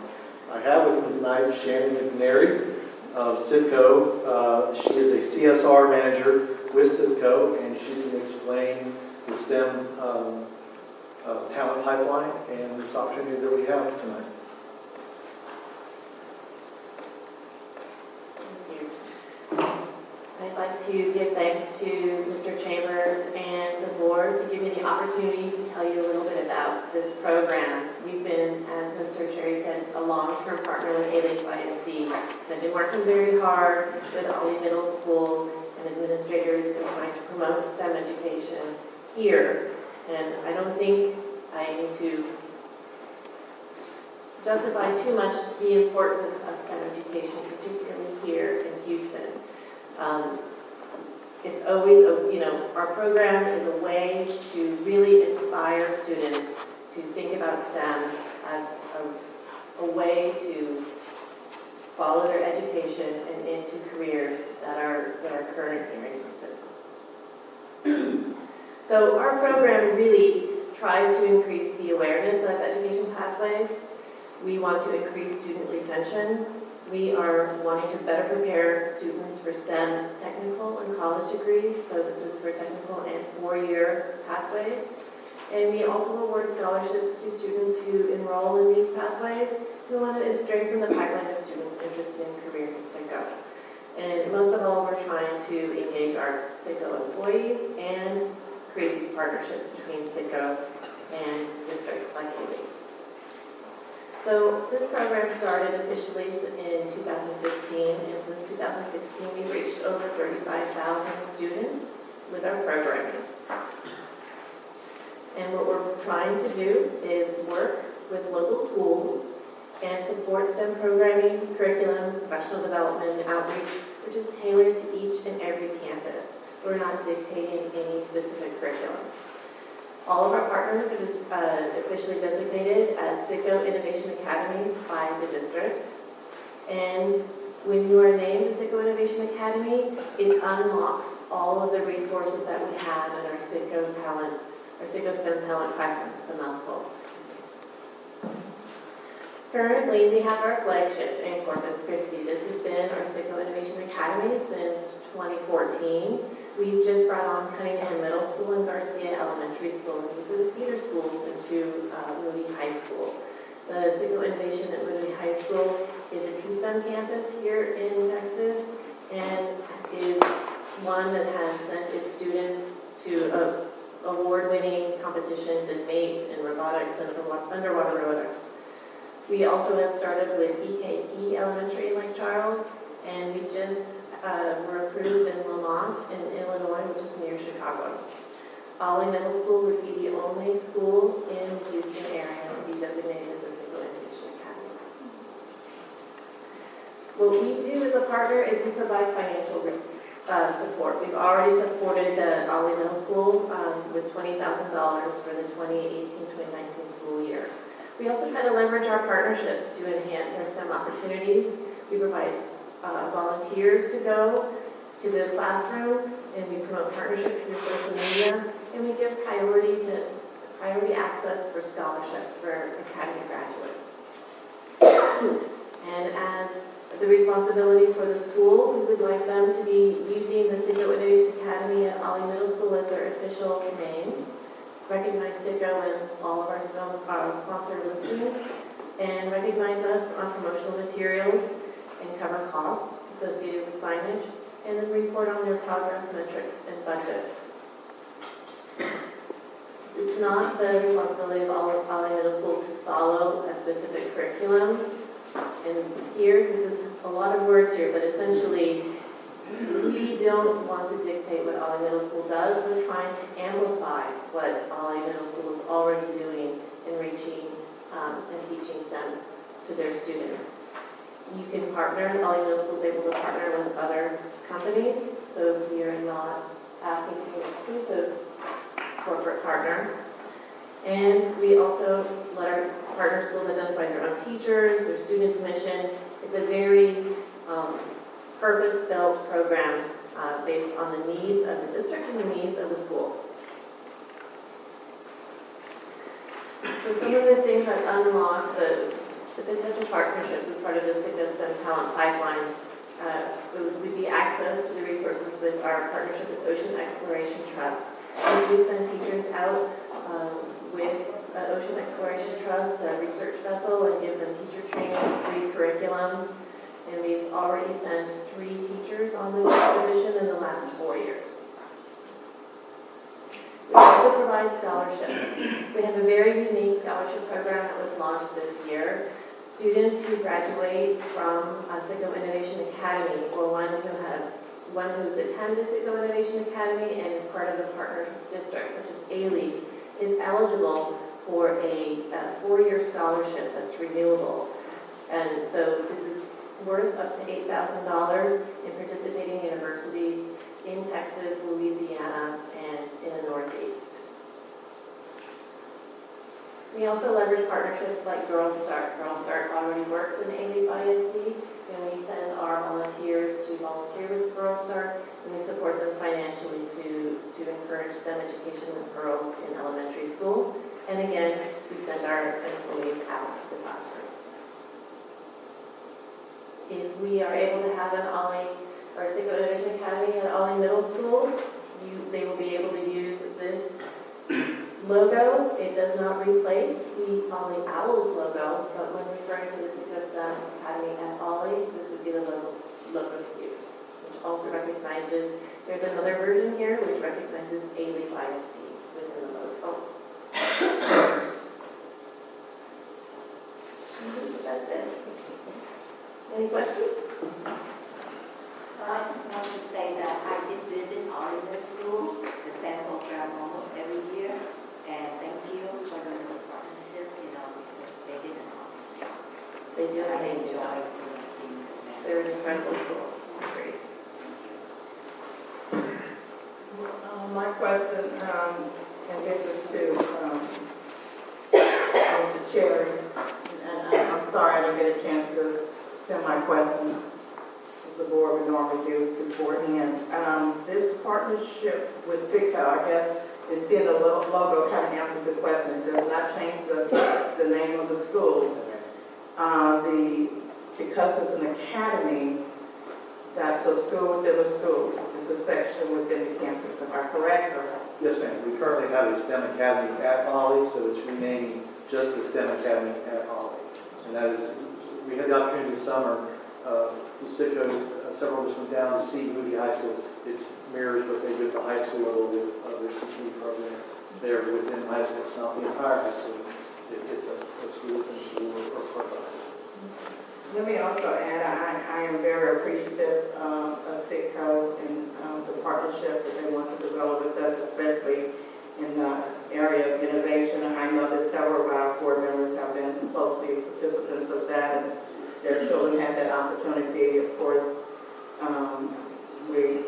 I have with me tonight Shannon McNary of Sitco. She is a CSR manager with Sitco, and she's going to explain the STEM talent pipeline and this opportunity that we have tonight. I'd like to give thanks to Mr. Chambers and the board to give me the opportunity to tell you a little bit about this program. We've been, as Mr. Cherry said, a long-term partner with Alief ISD. They've been working very hard with Ollie Middle School and administrators in trying to promote STEM education here. And I don't think I need to justify too much the importance of STEM education, particularly here in Houston. It's always, our program is a way to really inspire students to think about STEM as a way to follow their education and into careers that are current here in Houston. So our program really tries to increase the awareness of education pathways. We want to increase student retention. We are wanting to better prepare students for STEM technical and college degrees. So this is for technical and four-year pathways. And we also award scholarships to students who enroll in these pathways. We want to strengthen the pipeline of students interested in careers at SICO. And most of all, we're trying to engage our SICO employees and create these partnerships between SICO and districts like Alief. So this program started officially in 2016, and since 2016 we reached over 35,000 students with our programming. And what we're trying to do is work with local schools and support STEM programming, curriculum, professional development, and outreach, which is tailored to each and every campus. We're not dictating any specific curriculum. All of our partners are officially designated as SICO Innovation Academies by the district. And when you are named a SICO Innovation Academy, it unlocks all of the resources that we have in our SICO STEM talent pipeline. It's a mouthful. Currently, we have our flagship in Corpus Christi. This has been our SICO Innovation Academy since 2014. We've just brought on Cunningham Middle School and Garcia Elementary School. These are the feeder schools into Moody High School. The SICO Innovation at Moody High School is a T-STEM campus here in Texas and is one that has sent its students to award-winning competitions in mate and robotics and underwater robotics. We also have started with EKE Elementary in Lake Charles, and we just were approved in Lamont in Illinois, which is near Chicago. Ollie Middle School would be the only school in the Houston area that would be designated as a SICO Innovation Academy. What we do as a partner is we provide financial support. We've already supported the Ollie Middle School with $20,000 for the 2018-2019 school year. We also try to leverage our partnerships to enhance our STEM opportunities. We provide volunteers to go to the classroom, and we promote partnership through social media, and we give priority access for scholarships for academy graduates. And as the responsibility for the school, we would like them to be using the SICO Innovation Academy at Ollie Middle School as their official name, recognize SICO in all of our sponsored listings, and recognize us on promotional materials and cover costs associated with signage, and then report on their progress metrics and budget. It's not the responsibility of Ollie Middle School to follow a specific curriculum. And here, this is a lot of words here, but essentially, we don't want to dictate what Ollie Middle School does. We're trying to amplify what Ollie Middle School is already doing in reaching and teaching STEM to their students. You can partner, Ollie Middle School is able to partner with other companies, so we are not asking for an exclusive corporate partner. And we also let our partner schools identify their own teachers, their student mission. It's a very purpose-built program based on the needs of the district and the needs of the school. So some of the things that unlock the potential partnerships as part of the SICO STEM talent pipeline would be access to the resources with our partnership with Ocean Exploration Trust. We do send teachers out with Ocean Exploration Trust, a research vessel, and give them teacher training, free curriculum. And we've already sent 3 teachers on this expedition in the last 4 years. We also provide scholarships. We have a very unique scholarship program that was launched this year. Students who graduate from Sicko Innovation Academy, or one who's attended Sicko Innovation Academy and is part of the partner district, such as Alief, is eligible for a 4-year scholarship that's renewable. And so this is worth up to $8,000 in participating universities in Texas, Louisiana, and in the Northeast. We also leverage partnerships like Girl Start. Girl Start already works in Alief ISD, and we send our volunteers to volunteer with Girl Start, and we support them financially to encourage STEM education with girls in elementary school. And again, we send our employees out to the classrooms. If we are able to have an Ollie or Sicko Innovation Academy at Ollie Middle School, they will be able to use this logo. It does not replace the Ollie Owls logo, but when referring to the Sicko STEM Academy at Ollie, this would be the logo to use, which also recognizes, there's another version here which recognizes Alief ISD within the logo. That's it. Any questions? Well, I just want to say that I did visit Oliver School, the same program almost every year, and thank you for the partnership, because they did an awesome job. They do an I amazing enjoyed job. seeing them. They're an incredible school. Great. My question, and this is to Mr. Cherry, and I'm sorry I didn't get a chance to send my questions, as the board would normally do beforehand. This partnership with Sicko, I guess, is seeing the logo kind of answers the question. It does not change the name of the school. Because it's an academy, that's a school within a school. It's a section within the campus. Am I correct? Or? Yes, ma'am. We currently have a STEM Academy at Ollie, so it's renaming just the STEM Academy at Ollie. And that is, we had the opportunity this summer, Sicko, several of us went down to see Moody High School. It mirrors what they do at the high school level with their CTE program there within high school. It's not the entire high school. It's a school within school or part of the high school. Let me also add, I am very appreciative of Sicko and the partnership that they want to develop with us, especially in the area of innovation. I know that several of our board members have been closely participants of that, and their children had that opportunity. Of course, we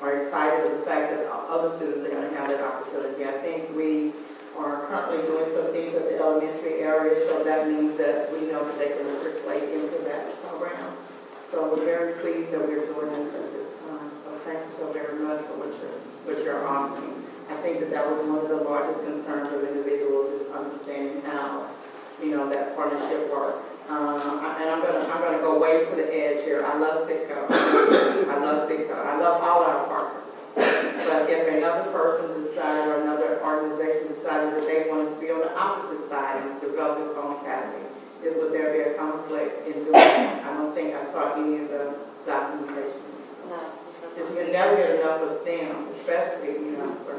are excited of the fact that other students are going to have that opportunity. I think we are currently doing some things at the elementary area, so that means that we know that they can matriculate into that program. So we're very pleased that we're doing this at this time. So thank you so very much for what you're offering. I think that was one of the largest concerns of individuals is understanding how, that partnership works. And I'm gonna go way to the edge here. I love Sicko. I love all our partners. But if another person decided or another organization decided that they wanted to be on the opposite side and develop its own academy, would there be a conflict in doing that? I don't think I saw any of the documentation. No. Because you never get enough of STEM, especially, for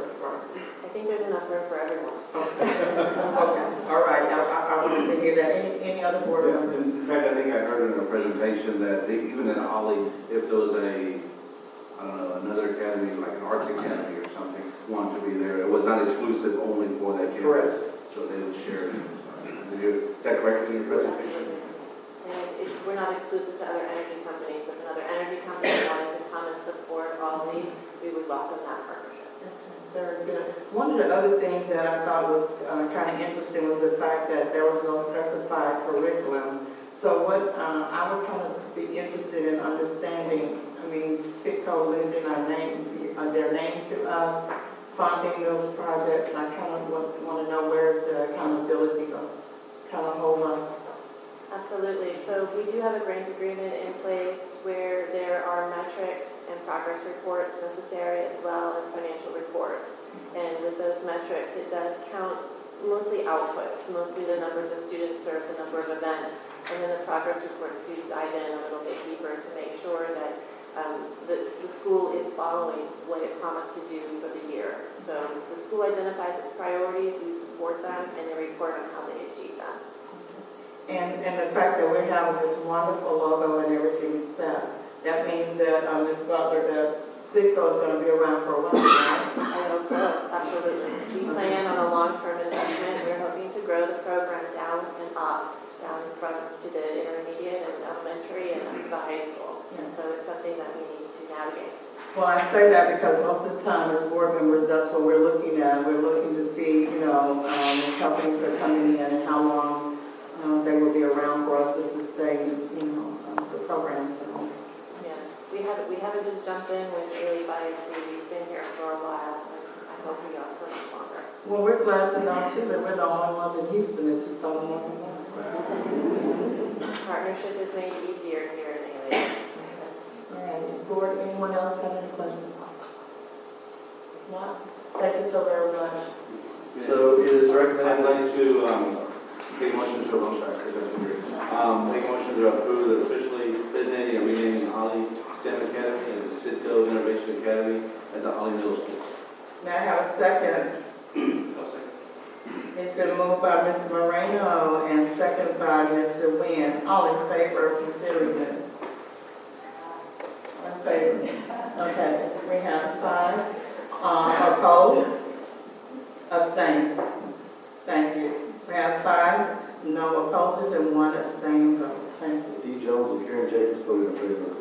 I think there's enough room for everyone. Okay, all right. I wanted to hear that. Any other board members? In fact, I think I heard in a presentation that even in Ollie, if there was another academy, like an arts academy or something, wanted to be there, it was not exclusive only for that campus. Correct. So they would share it. Is that correct in your presentation? And we're not exclusive to other energy companies. If another energy company wanted to come and support Ollie, we would welcome that partnership. Very good. One of the other things that I thought was kind of interesting was the fact that there was no specified curriculum. So what I would kind of be interested in understanding, Sicko lending their name to us, funding those projects. I kind of want to know where's the accountability to kind of hold us. Absolutely. So we do have a grant agreement in place where there are metrics and progress reports necessary as well as financial reports. And with those metrics, it does count mostly outputs, mostly the numbers of students served, the number of events, and then the progress reports do dive in a little bit deeper to make sure that the school is following what it promised to do for the year. So the school identifies its priorities, we support them, and they report on how they achieve them. And the fact that we're having this wonderful logo and everything set, that means that, Ms. Butler, that Citgo is going to be around for a while, right? I hope so, absolutely. We plan on a long-term investment. We're hoping to grow the program down and up, down from to the intermediate and elementary and up to the high school. And so it's something that we need to navigate. Well, I say that because most of the time as board members, that's what we're looking at. We're looking to see, you know, when companies are coming in and how long they will be around for us to sustain, you know, the program. So, Yeah, we haven't just jumped in with Alief ISD. We've been here for a while, and I hope we are for much longer. well, we're glad to know too that we're the only ones in Houston that you thought of nothing else. Partnership is made easier here in Alief. All right, board, anyone else have any questions? If not, thank you so very much. So it is recommended, I'd like to make a motion to, I'm sorry, make a motion to approve the officially designating and renaming Alief STEM Academy as the Citgo Innovation Academy at the Alief Middle School. May I have a second? It's been moved by Mr. Moreno and seconded by Mr. Nguyen. All in favor of considering this? In favor? Okay, we have 5. Opposed? Abstain? Thank you. We have 5 no opposes and 1 abstaining vote. Thank you. D. Jones and Karen Jacobs voted in favor.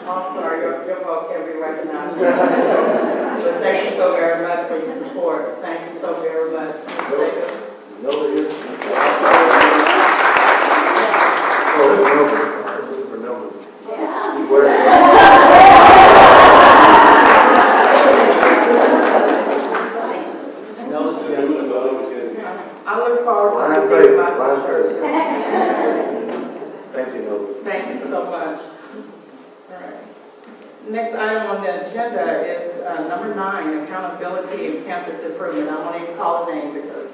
I'm sorry, your vote can be recognized. But thank you so very much for your support. Thank you so very much, Ms. Jacobs. No, here. Oh, this is for numbers. I look forward to Line receiving my first. t-shirt. Thank you, Noble. Thank you so much. All right. Next item on the agenda is number 9, accountability and campus improvement. I won't even call the name because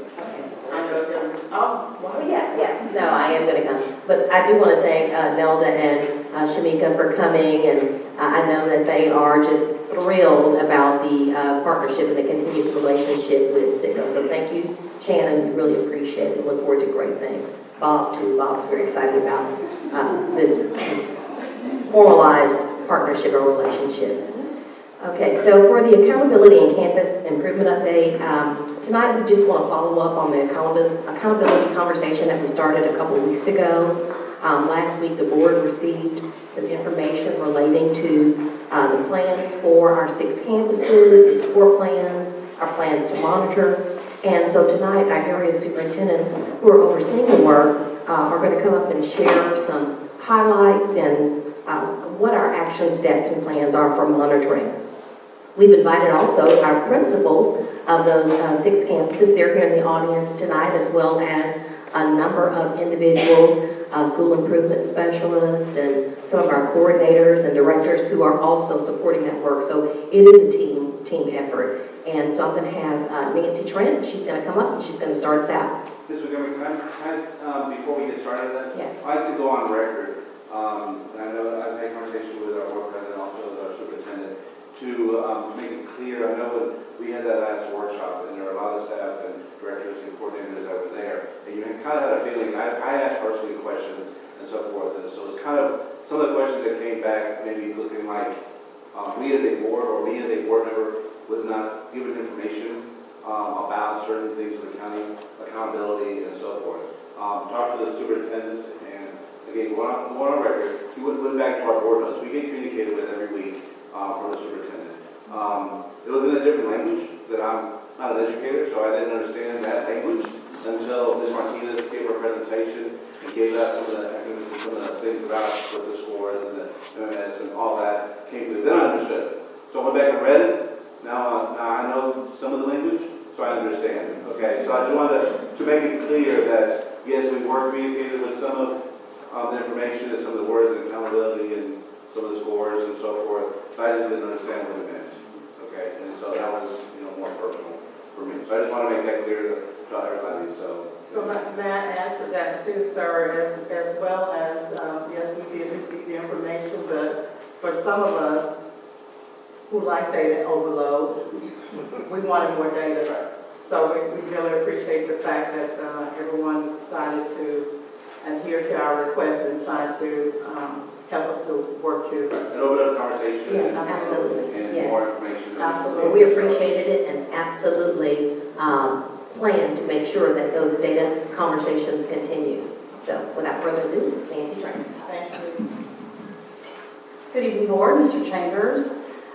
I know it's wow. Yes. No, I am going to come. But I do want to thank Nelda and Shamika for coming, and I know that they are just thrilled about the partnership and the continued relationship with Citgo. So thank you, Shannon. We really appreciate it. Look forward to great things. Bob, too. Bob's very excited about this formalized partnership or relationship. Okay, so for the accountability and campus improvement update, tonight we just want to follow up on the accountability conversation that we started a couple weeks ago. Last week the board received some information relating to the plans for our 6 campuses, the support plans, our plans to monitor. And so tonight our area superintendents who are overseeing the work are going to come up and share some highlights and what our action steps and plans are for monitoring. We've invited also our principals of those 6 campuses. They're here in the audience tonight, as well as a number of individuals, school improvement specialists, and some of our coordinators and directors who are also supporting that work. So it is a team effort. And so I'm going to have Nancy Trent. She's going to come up and she's going to start us out. Ms. Montgomery, can I before we get started then? Yes. I'd like to go on record, and I know I've had conversation with our board president, also with our superintendent, to make it clear. I know when we had that last workshop, and there were a lot of staff and directors and coordinators that were there, and you kind of had a feeling, I asked personally questions and so forth, and so it's kind of, some of the questions that came back maybe looking like me as a board or me as a board member was not given information about certain things of the county, accountability and so forth. Talked to the superintendent, and again, going on record, he went back to our board notes. We get communicated with every week from the superintendent. It was in a different language that I'm not an educator, so I didn't understand that language until Ms. Martinez gave her presentation and gave out some of the things about what the scores and the MMS and all that came through. Then I understood. So I went back and read it. Now I know some of the language, so I understand. Okay, so I just wanted to make it clear that yes, we were communicated with some of the information and some of the words and accountability and some of the scores and so forth, but I just didn't understand what it meant. Okay, and so that was more personal for me. So I just want to make that clear to everybody. So may I add to that too, sir, as well as yes, we did receive the information, but for some of us who like data overload, we wanted more data. So we really appreciate the fact that everyone decided to adhere to our requests and try to help us to work to. An open up conversation. Yes, and, absolutely, And yes. more information. Absolutely. We appreciated it and absolutely plan to make sure that those data conversations continue. So without further ado, Nancy Trainer. Thank you. Good evening, Board, Mr. Chambers.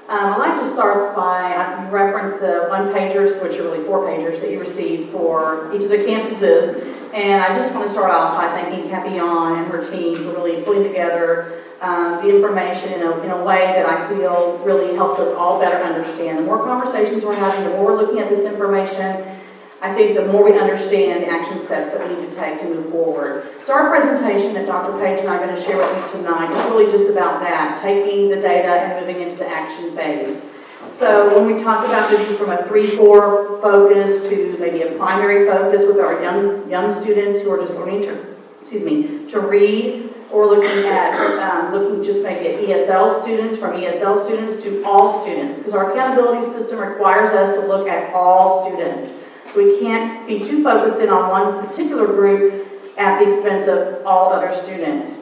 I'd like to start by, I referenced the one-pagers, which are really four-pagers that you received for each of the campuses. And I just want to start off by thanking Kathy Yon and her team for really putting together the information in a way that I feel really helps us all better understand. The more conversations we're having, the more we're looking at this information, I think the more we understand the action steps that we need to take to move forward. So our presentation that Dr. Page and I are going to share with you tonight is really just about that, taking the data and moving into the action phase. So when we talk about moving from a 3-4 focus to maybe a primary focus with our young students who are just learning to read, or looking at looking just maybe at ESL students, from ESL students to all students, because our accountability system requires us to look at all students. So we can't be too focused in on one particular group at the expense of all other students.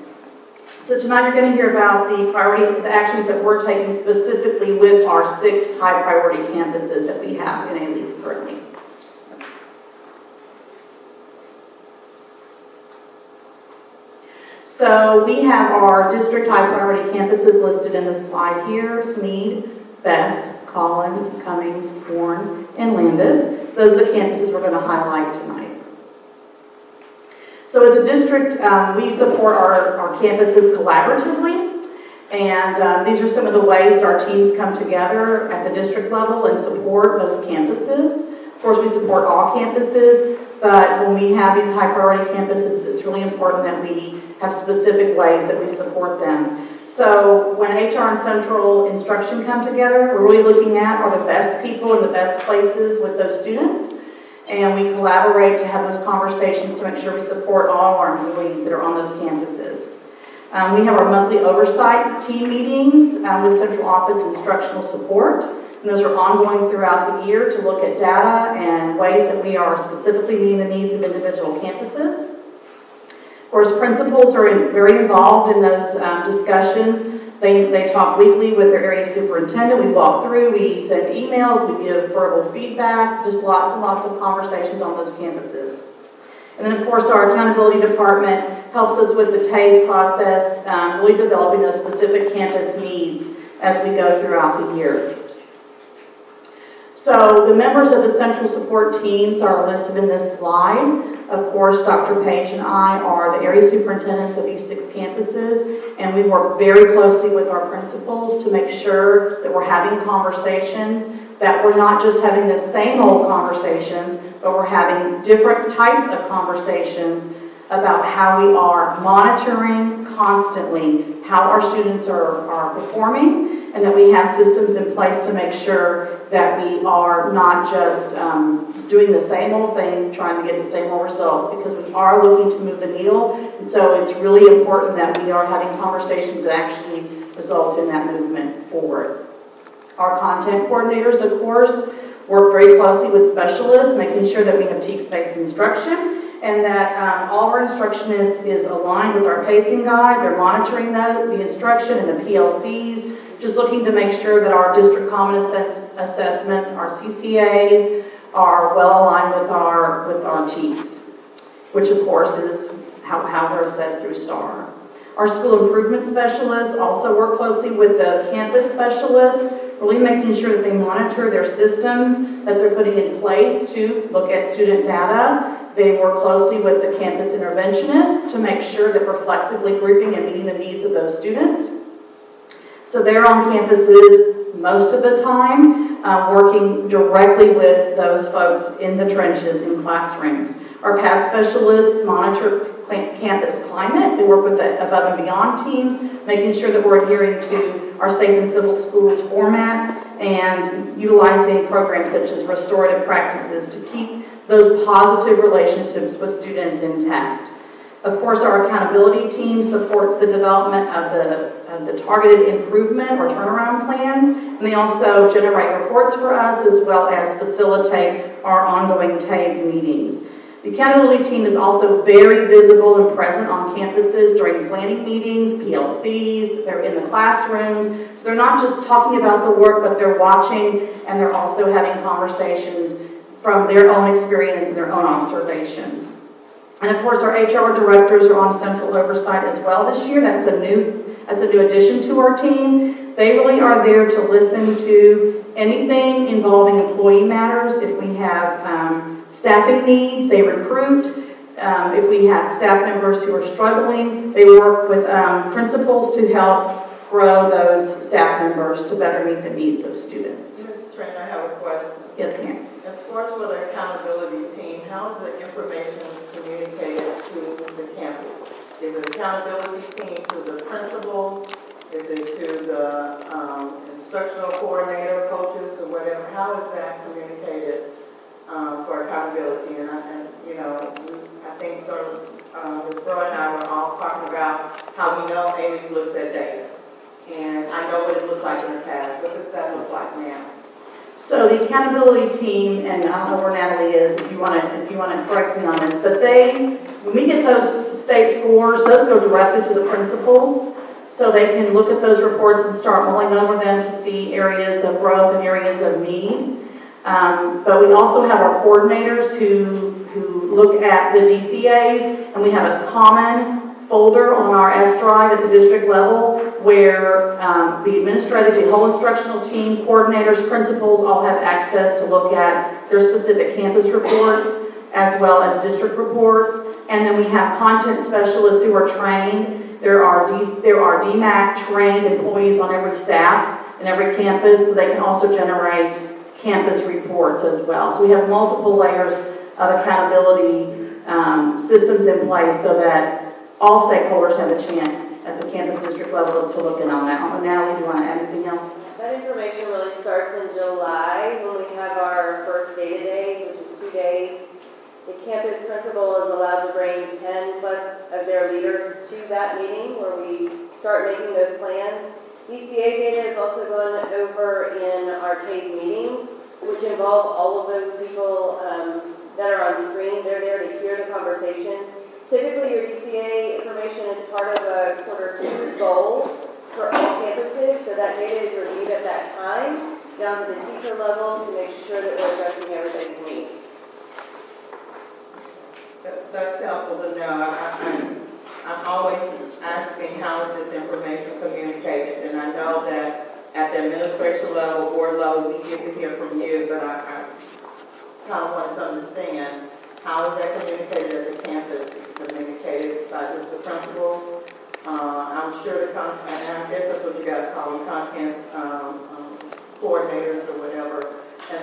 So tonight you're going to hear about the actions that we're taking specifically with our 6 high priority campuses that we have in Alief currently. So we have our district high priority campuses listed in the slide here: Smead, Best, Collins, Cummings, Warren, and Landis. So those are the campuses we're going to highlight tonight. So as a district, we support our campuses collaboratively, and these are some of the ways that our teams come together at the district level and support those campuses. Of course, we support all campuses, but when we have these high priority campuses, it's really important that we have specific ways that we support them. So when HR and central instruction come together, we're really looking at are the best people in the best places with those students. And we collaborate to have those conversations to make sure we support all our employees that are on those campuses. We have our monthly oversight team meetings with central office instructional support. And those are ongoing throughout the year to look at data and ways that we are specifically meeting the needs of individual campuses. Of course, principals are very involved in those discussions. They talk weekly with their area superintendent. We walk through, we send emails, we give verbal feedback, just lots and lots of conversations on those campuses. And then, of course, our accountability department helps us with the TASE process, really developing those specific campus needs as we go throughout the year. So the members of the central support teams are listed in this slide. Of course, Dr. Page and I are the area superintendents of these 6 campuses, and we work very closely with our principals to make sure that we're having conversations, that we're not just having the same old conversations, but we're having different types of conversations about how we are monitoring constantly how our students are performing, and that we have systems in place to make sure that we are not just doing the same old thing, trying to get the same old results, because we are looking to move the needle. And so it's really important that we are having conversations that actually result in that movement forward. Our content coordinators, of course, work very closely with specialists, making sure that we have TEKS-based instruction, and that all of our instruction is aligned with our pacing guide. They're monitoring the instruction and the PLCs, just looking to make sure that our district common assessments, our CCAs, are well aligned with our TEKS, which of course is how they're assessed through STAR. Our school improvement specialists also work closely with the campus specialists, really making sure that they monitor their systems that they're putting in place to look at student data. They work closely with the campus interventionists to make sure that we're flexibly grouping and meeting the needs of those students. So they're on campuses most of the time, working directly with those folks in the trenches in classrooms. Our PAS specialists monitor campus climate. They work with the above and beyond teams, making sure that we're adhering to our Safe and Civil Schools format and utilizing programs such as restorative practices to keep those positive relationships with students intact. Of course, our accountability team supports the development of the targeted improvement or turnaround plans, and they also generate reports for us as well as facilitate our ongoing TASE meetings. The accountability team is also very visible and present on campuses during planning meetings, PLCs, they're in the classrooms, so they're not just talking about the work, but they're watching and they're also having conversations from their own experience and their own observations. And of course, our HR directors are on central oversight as well this year. That's a new addition to our team. They really are there to listen to anything involving employee matters. If we have staffing needs, they recruit. If we have staff members who are struggling, they work with principals to help grow those staff members to better meet the needs of students. Ms. Trent, I have a question. Yes, ma'am. As far as with the accountability team, how is the information communicated to the campus? Is it accountability team to the principals? Is it to the instructional coordinator, coaches, or whatever? How is that communicated for accountability? And I think Ms. Broad and I were all talking about how we know Alief looks at data. And I know what it looked like in the past. What does that look like now? So the accountability team, and I don't know where Natalie is, if you want to correct me on this, but when we get those state scores, those go directly to the principals, so they can look at those reports and start mulling over them to see areas of growth and areas of need. But we also have our coordinators who look at the DCAs, and we have a common folder on our S drive at the district level where the administrative, the whole instructional team, coordinators, principals all have access to look at their specific campus reports as well as district reports. And then we have content specialists who are trained. There are DMAC trained employees on every staff and every campus, so they can also generate campus reports as well. So we have multiple layers of accountability systems in place so that all stakeholders have a chance at the campus district level to look in on that. Natalie, do you want to add anything else? That information really starts in July when we have our first data days, which is 2 days. The campus principal is allowed to bring 10 plus of their leaders to that meeting where we start making those plans. DCA data is also going over in our TASE meetings, which involve all of those people that are on screen. They're there to hear the conversation. Typically, your DCA information is part of a Q2 goal for all campuses, so that data is reviewed at that time, down to the teacher level to make sure that we're addressing everybody's needs. That's helpful to know. I'm always asking how is this information communicated, and I know that at the administration level, board level, we get to hear from you, but I kind of want to understand how is that communicated at the campus? Is it communicated by just the principal? I'm sure the content, and I guess that's what you guys call them, content coordinators or whatever. And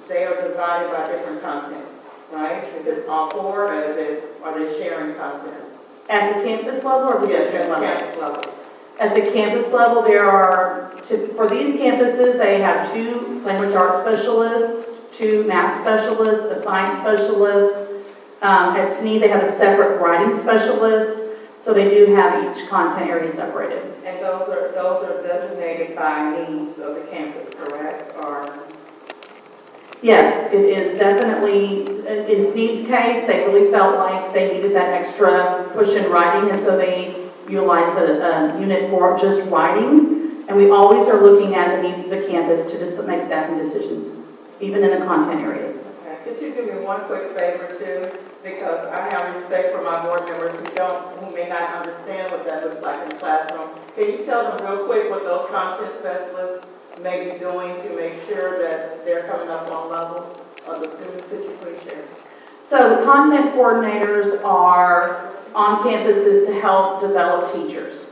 they are divided by different contents, right? Is it all four, or are they sharing content? At the campus level or the district level? Campus level. At the campus level, there are, for these campuses, they have 2 language arts specialists, 2 math specialists, a science specialist. At SNE, they have a separate writing specialist, so they do have each content area separated. And those are designated by needs of the campus, correct? Or Yes, it is definitely, in SNE's case, they really felt like they needed that extra push in writing, and so they utilized a unit for just writing. And we always are looking at the needs of the campus to just make staffing decisions, even in the content areas. okay. Could you do me one quick favor too? Because I have respect for my board members who may not understand what that looks like in the classroom. Can you tell them real quick what those content specialists may be doing to make sure that they're coming up on level of the students? Could you please share? So the content coordinators are on campuses to help develop teachers.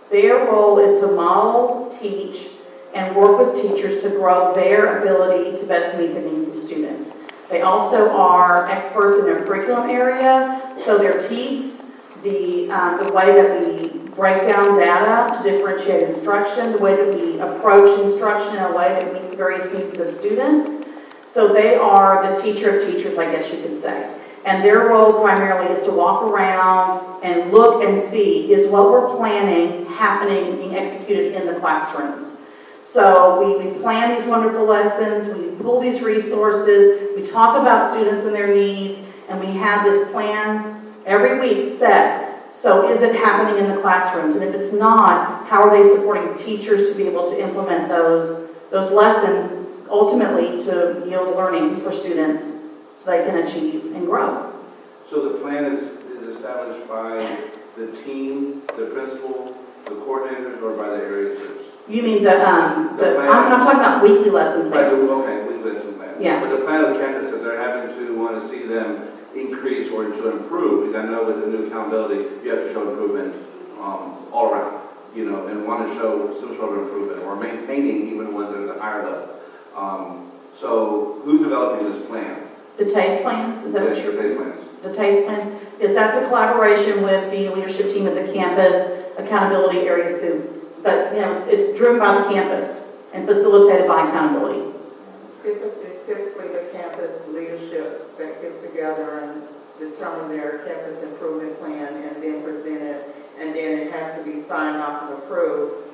Their role is to model, teach, and work with teachers to grow their ability to best meet the needs of students. They also are experts in their curriculum area, so their TEKS, the way that we break down data to differentiate instruction, the way that we approach instruction in a way that meets various needs of students. So they are the teacher of teachers, I guess you could say. And their role primarily is to walk around and look and see, is what we're planning happening, being executed in the classrooms. So we plan these wonderful lessons, we pull these resources, we talk about students and their needs, and we have this plan every week set. So is it happening in the classrooms? And if it's not, how are they supporting teachers to be able to implement those lessons ultimately to yield learning for students so they can achieve and grow? So the plan is established by the team, the principal, the coordinators, or by the area teachers? You mean I'm talking about weekly lesson plans. Okay, weekly lesson plans. Yeah. But the plan of campus, if they're having to want to see them increase or to improve, because I know with the new accountability, you have to show improvement all around, and want to show some sort of improvement, or maintaining even the ones that are at the higher level. So who's developing this plan? The TASE plans, is that what you're? TASE plans. The TASE plans, yes, that's a collaboration with the leadership team at the campus, accountability area soup. But, it's driven by the campus and facilitated by accountability. It's typically the campus leadership that gets together and determine their campus improvement plan and then present it, and then it has to be signed off and approved.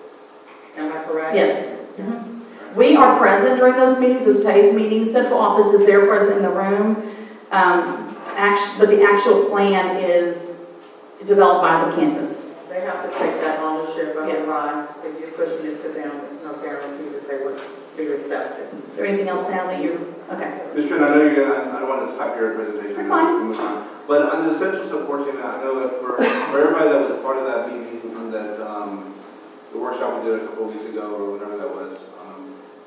Am I correct? Yes. We are present during those meetings, those TASE meetings. Central office is there present in the room. But the actual plan is developed by the campus. They have to take that ownership, Yes. otherwise, if you're pushing it to them, there's no guarantee that they would be receptive. Is there anything else now that you're, okay. Ms. Trin, I know I don't want to stop your presentation. You're fine. But on the central support team, I know that for everybody that was part of that meeting, that the workshop we did a couple of weeks ago, or whatever that was,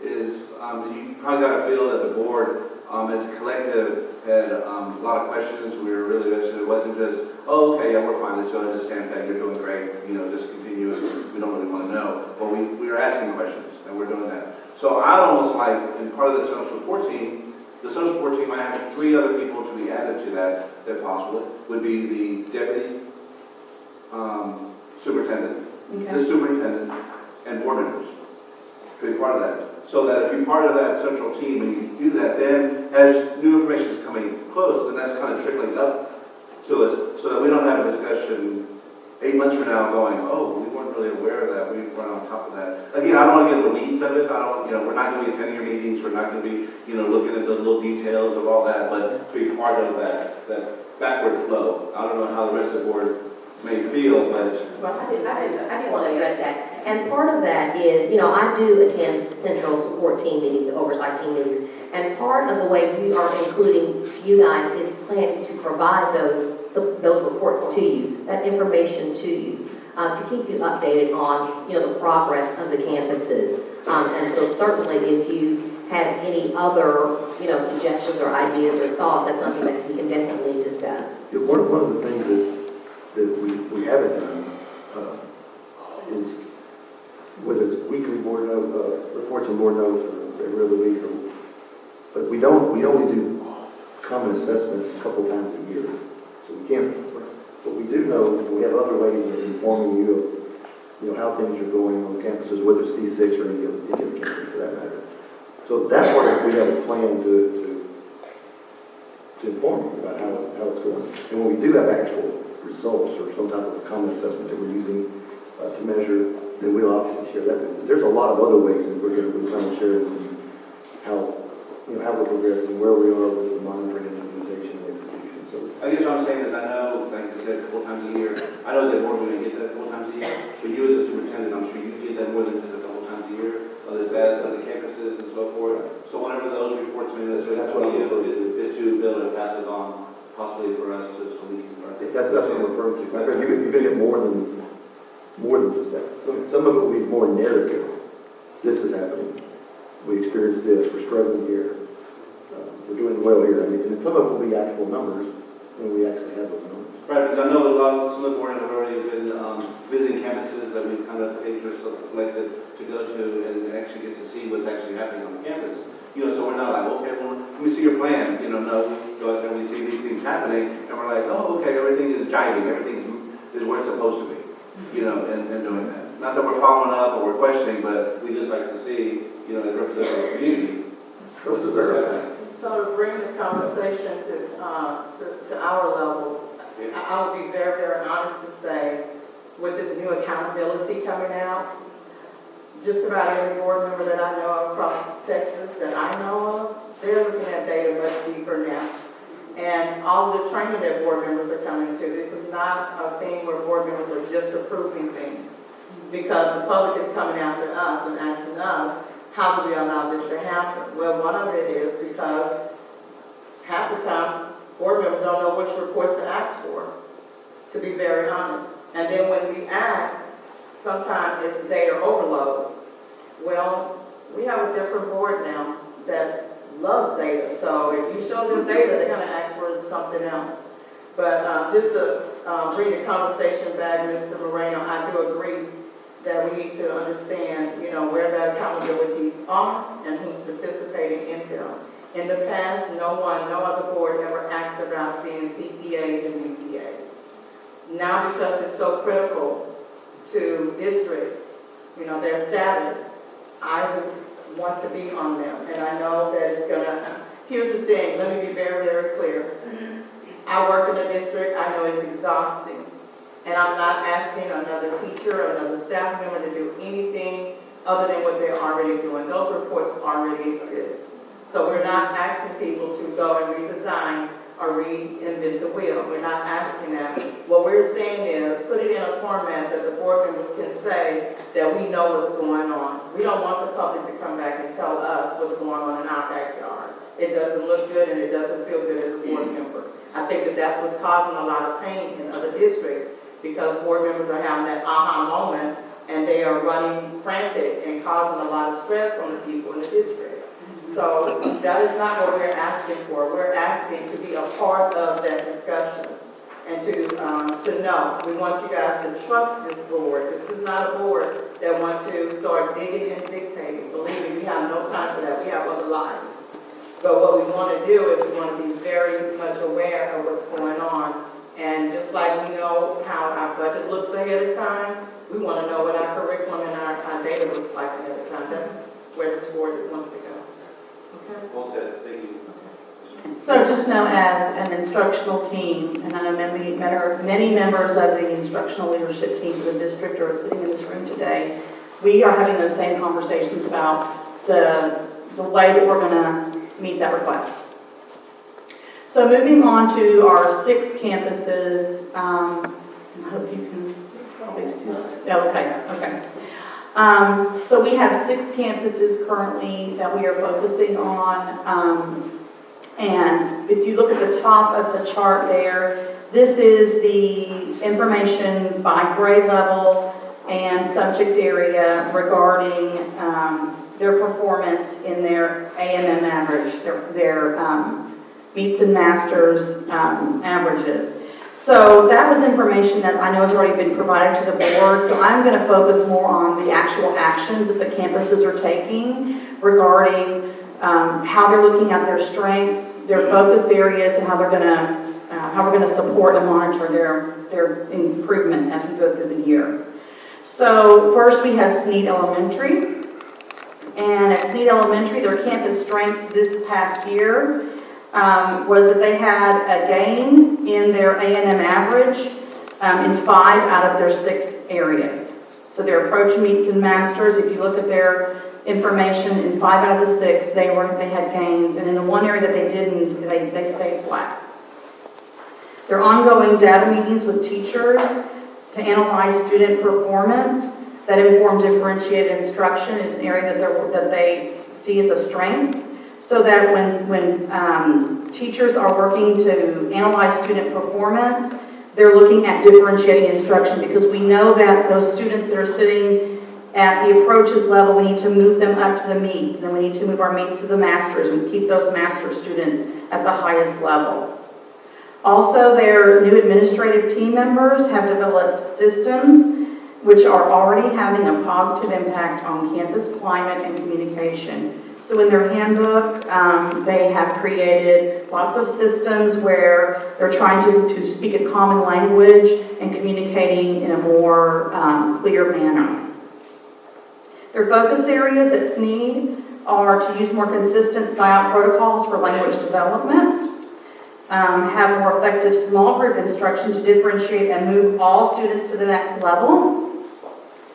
you probably got a feel that the board, as a collective, had a lot of questions. We were really interested. It wasn't just, oh, okay, yeah, we're fine. Let's go ahead and just stand back. You're doing great. Just continue. We don't really want to know. But we were asking questions, and we're doing that. So I almost like, in part of the social support team, I have 3 other people to be added to that, if possible, would be the deputy superintendent, the superintendent, and board members to be part of that. So that if you're part of that central team and you do that, then as new information is coming close, then that's kind of trickling up to us, so that we don't have a discussion 8 months from now going, oh, we weren't really aware of that, we weren't on top of that. Again, I don't want to get in the weeds of it. We're not going to be attending your meetings. We're not going to be, looking at the little details of all that, but to be part of that backward flow. I don't know how the rest of the board may feel, but. Well, I do want to address that. And part of that is, I do attend central support team meetings, oversight team meetings, and part of the way we are including you guys is planning to provide those reports to you, that information to you, to keep you updated on, the progress of the campuses. And so certainly if you have any other, suggestions or ideas or thoughts, that's something that we can definitely discuss. Yeah, one of the things that we haven't done is, whether it's weekly board note, reports and board notes, or every other week, but we only do common assessments a couple times a year. So we can't, but we do know we have other ways of informing you of, how things are going on campuses, whether it's D6 or any other campus for that matter. So that's where we have a plan to inform you about how it's going. And when we do have actual results or some type of common assessment that we're using to measure, then we'll obviously share that with you. There's a lot of other ways that we're going to share with you how we're progressing, where we are with the monitoring and implementation and execution. So I guess what I'm saying is, I know, like I said, 4 times a year. I know that board meeting gets that 4 times a year, but you as a superintendent, I'm sure you get that more than just a couple times a year, of the status of the campuses and so forth. So whenever those reports are made, that's what you is to build and pass it on, possibly for us so we can. that's what I'm referring to. You're going to get more than just that. Some of it will be more narrative. This is happening. We experienced this. We're struggling here. We're doing well here. And some of it will be actual numbers when we actually have those numbers. Right, because I know some of the board have already been visiting campuses that we've kind of picked or selected to go to and actually get to see what's actually happening on the campus. So we're not like, okay, well, let me see your plan. No, we go out there and we see these things happening, and we're like, oh, okay, everything is jiving, everything is where it's supposed to be. And doing that. Not that we're following up or we're questioning, but we just like to see, as representatives of the community. So to bring the conversation to our level, I would be very, very honest to say, with this new accountability coming out, just about every board member that I know of across Texas that I know of, they're looking at data much deeper now. And all the training that board members are coming to, this is not a thing where board members are just approving things. Because the public is coming after us and asking us, how do we allow this to happen? Well, one of it is because half the time, board members don't know which reports to ask for, to be very honest. And then when we ask, sometimes it's data overload. Well, we have a different board now that loves data. So if you show them data, they're going to ask for something else. But just to bring the conversation back, Mr. Moreno, I do agree that we need to understand, where the accountabilities are and who's participating in them. In the past, no other board ever asked about seeing CCAs and BCAs. Now, because it's so critical to districts, their status, I want to be on them. And I know that it's here's the thing, let me be very, very clear. I work in a district, I know it's exhausting. And I'm not asking another teacher or another staff member to do anything other than what they're already doing. Those reports already exist. So we're not asking people to go and redesign or reinvent the wheel. We're not asking that. What we're saying is put it in a format that the board members can say that we know what's going on. We don't want the public to come back and tell us what's going on in our backyard. It doesn't look good and it doesn't feel good as a board member. I think that that's what's causing a lot of pain in other districts, because board members are having that aha moment and they are running frantic and causing a lot of stress on the people in the district. So that is not what we're asking for. We're asking to be a part of that discussion and to know. We want you guys to trust this board. This is not a board that wants to start digging and dictating. Believe me, we have no time for that. We have other lives. But what we want to do is we want to be very much aware of what's going on. And just like we know how our budget looks ahead of time, we want to know what our curriculum and our data looks like ahead of time. That's where this board wants to go. Okay? Well said, thank you. So just know, as an instructional team, and I know many members of the instructional leadership team for the district are sitting in this room today, we are having those same conversations about the way that we're going to meet that request. So moving on to our 6 campuses, I hope you can, all these two, okay. So we have 6 campuses currently that we are focusing on, and if you look at the top of the chart there, this is the information by grade level and subject area regarding their performance in their A&M average, their meets and masters averages. So that was information that I know has already been provided to the board, so I'm going to focus more on the actual actions that the campuses are taking regarding how they're looking at their strengths, their focus areas, and how we're going to support and monitor their improvement as we go through the year. So first we have Snead Elementary, and at Snead Elementary, their campus strengths this past year was that they had a gain in their A&M average in 5 out of their 6 areas. So their approach meets and masters, if you look at their information, in 5 out of the 6, they had gains, and in the one area that they didn't, they stayed flat. Their ongoing data meetings with teachers to analyze student performance that inform differentiated instruction is an area that they see as a strength. So that when teachers are working to analyze student performance, they're looking at differentiating instruction, because we know that those students that are sitting at the approaches level, we need to move them up to the meets, and then we need to move our meets to the masters and keep those master students at the highest level. Also, their new administrative team members have developed systems which are already having a positive impact on campus climate and communication. So in their handbook, they have created lots of systems where they're trying to speak a common language and communicating in a more clear manner. Their focus areas at Snead are to use more consistent SIOP protocols for language development, have more effective small group instruction to differentiate and move all students to the next level,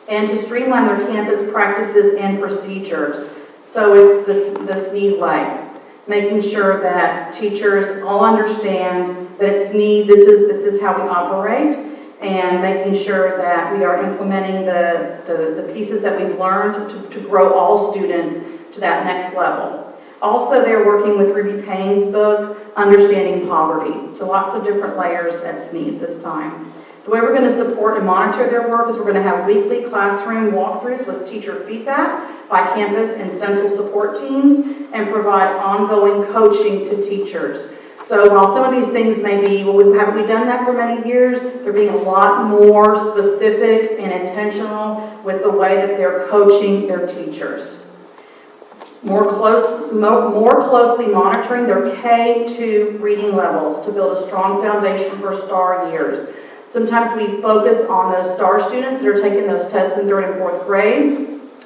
and to streamline their campus practices and procedures. So it's this SNEED way, making sure that teachers all understand that it's SNEED, this is how we operate, and making sure that we are implementing the pieces that we've learned to grow all students to that next level. Also, they're working with Ruby Payne's book, Understanding Poverty. So lots of different layers at SNEED this time. The way we're going to support and monitor their work is we're going to have weekly classroom walkthroughs with teacher feedback by campus and central support teams, and provide ongoing coaching to teachers. So while some of these things may be, well, haven't we done that for many years? They're being a lot more specific and intentional with the way that they're coaching their teachers. More closely monitoring their K-2 reading levels to build a strong foundation for STAR years. Sometimes we focus on those STAR students that are taking those tests in 3rd and 4th grade,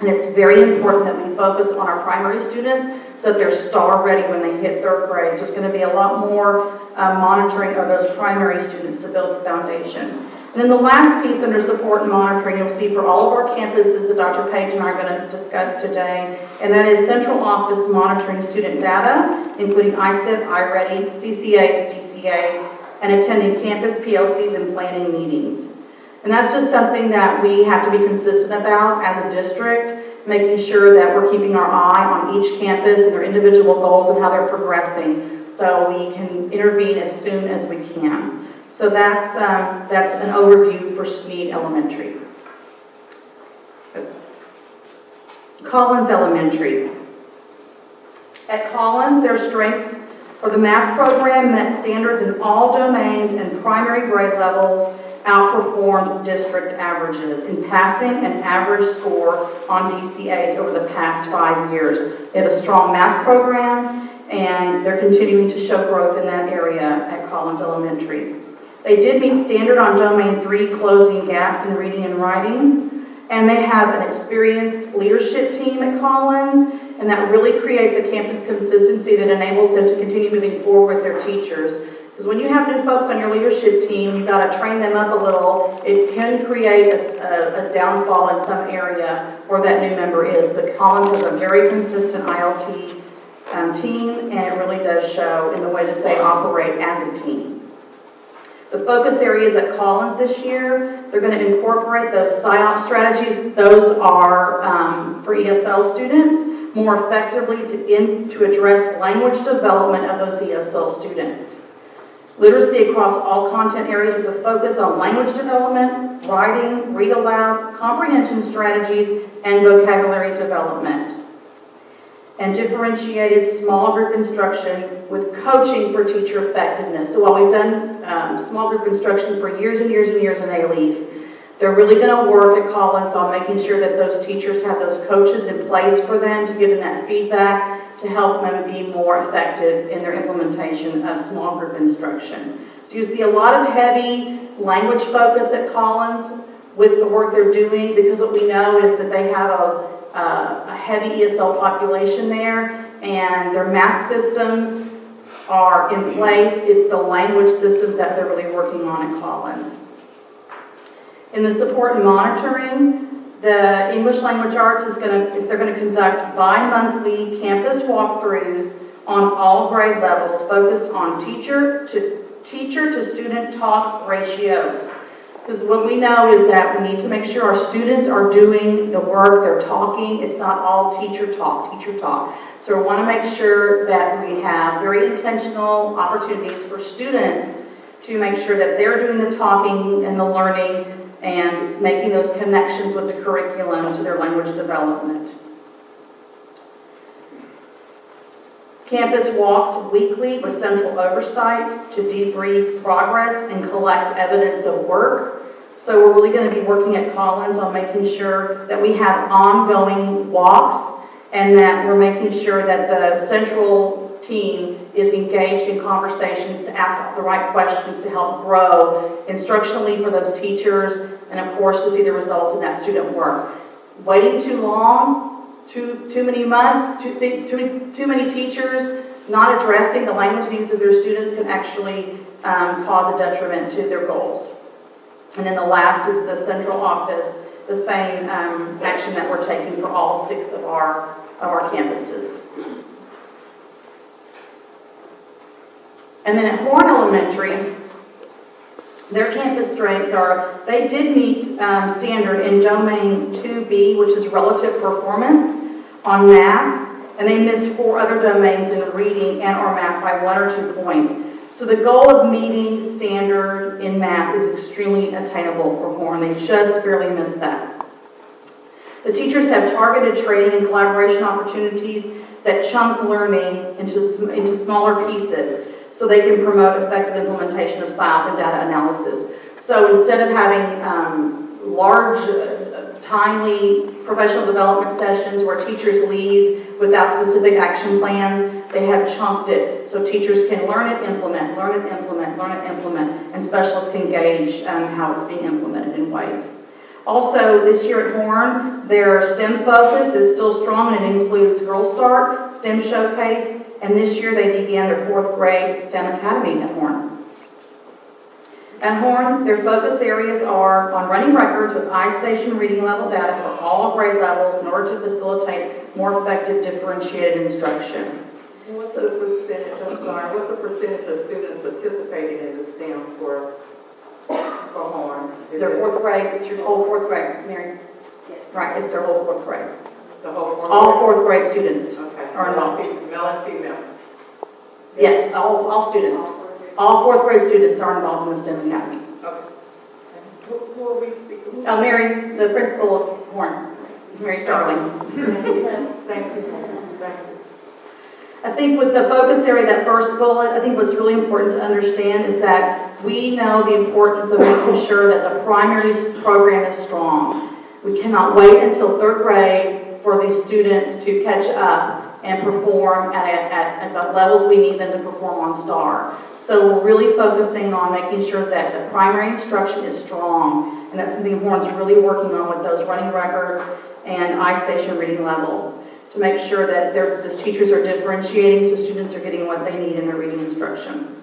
and it's very important that we focus on our primary students so that they're STAR ready when they hit 3rd grade. So there's going to be a lot more monitoring of those primary students to build the foundation. And then the last piece under support and monitoring you'll see for all of our campuses that Dr. Page and I are going to discuss today, and that is central office monitoring student data, including ISIP, iReady, CCAs, DCAs, and attending campus PLCs and planning meetings. And that's just something that we have to be consistent about as a district, making sure that we're keeping our eye on each campus and their individual goals and how they're progressing, so we can intervene as soon as we can. So that's an overview for Smead Elementary. Collins Elementary. At Collins, their strengths for the math program met standards in all domains and primary grade levels, outperformed district averages in passing an average score on DCAs over the past 5 years. They have a strong math program, and they're continuing to show growth in that area at Collins Elementary. They did meet standard on Domain 3, closing gaps in reading and writing, and they have an experienced leadership team at Collins, and that really creates a campus consistency that enables them to continue moving forward with their teachers. Because when you have new folks on your leadership team, you've got to train them up a little. It can create a downfall in some area where that new member is. But Collins has a very consistent ILT team, and it really does show in the way that they operate as a team. The focus areas at Collins this year, they're going to incorporate those SIOP strategies. Those are for ESL students, more effectively to address language development of those ESL students. Literacy across all content areas with a focus on language development, writing, read aloud, comprehension strategies, and vocabulary development. And differentiated small group instruction with coaching for teacher effectiveness. So while we've done small group instruction for years and years and years in Alief, they're really going to work at Collins on making sure that those teachers have those coaches in place for them to give them that feedback to help them be more effective in their implementation of small group instruction. So you see a lot of heavy language focus at Collins with the work they're doing, because what we know is that they have a heavy ESL population there, and their math systems are in place. It's the language systems that they're really working on at Collins. In the support and monitoring, the English Language Arts they're going to conduct bi-monthly campus walkthroughs on all grade levels, focused on teacher to student talk ratios. Because what we know is that we need to make sure our students are doing the work, they're talking. It's not all teacher talk. So we want to make sure that we have very intentional opportunities for students to make sure that they're doing the talking and the learning and making those connections with the curriculum to their language development. Campus walks weekly with central oversight to debrief progress and collect evidence of work. So we're really going to be working at Collins on making sure that we have ongoing walks, and that we're making sure that the central team is engaged in conversations to ask the right questions to help grow instructionally for those teachers, and of course to see the results in that student work. Waiting too long too many months, too many teachers not addressing the language needs of their students can actually cause a detriment to their goals. And then the last is the central office, the same action that we're taking for all 6 of our campuses. And then at Horn Elementary, their campus strengths are, they did meet standard in domain 2B, which is relative performance on math, and they missed 4 other domains in reading and or math by 1 or 2 points. So the goal of meeting standard in math is extremely attainable for Horn. They just barely missed that. The teachers have targeted training and collaboration opportunities that chunk learning into smaller pieces so they can promote effective implementation of SIOP and data analysis. So instead of having large, timely professional development sessions where teachers leave without specific action plans, they have chunked it. So teachers can learn it, implement, learn it, implement, learn it, implement, and specialists can gauge how it's being implemented in ways. Also, this year at Horn, their STEM focus is still strong, and it includes Girl Start, STEM Showcase, and this year they began their 4th grade STEM Academy at Horn. At Horn, their focus areas are on running records with iStation reading level data for all grade levels in order to facilitate more effective differentiated instruction. What's the percentage, what's the percentage of students participating in the STEM for Horn? Their 4th grade, it's your whole 4th grade, Mary? Yes. Right, it's their whole 4th grade. The whole 4th grade? All 4th grade students Okay. are involved. Male and female? Yes, all students. All 4th grade students are involved in the STEM Academy. Okay. Who are we speaking? Mary, the principal of Horn, Mary Starling. Thank you. Thank you. I think with the focus area, that first bullet, I think what's really important to understand is that we know the importance of making sure that the primary program is strong. We cannot wait until 3rd grade for these students to catch up and perform at the levels we need them to perform on STAR. So we're really focusing on making sure that the primary instruction is strong, and that's something Horn's really working on with those running records and iStation reading levels, to make sure that the teachers are differentiating so students are getting what they need in their reading instruction.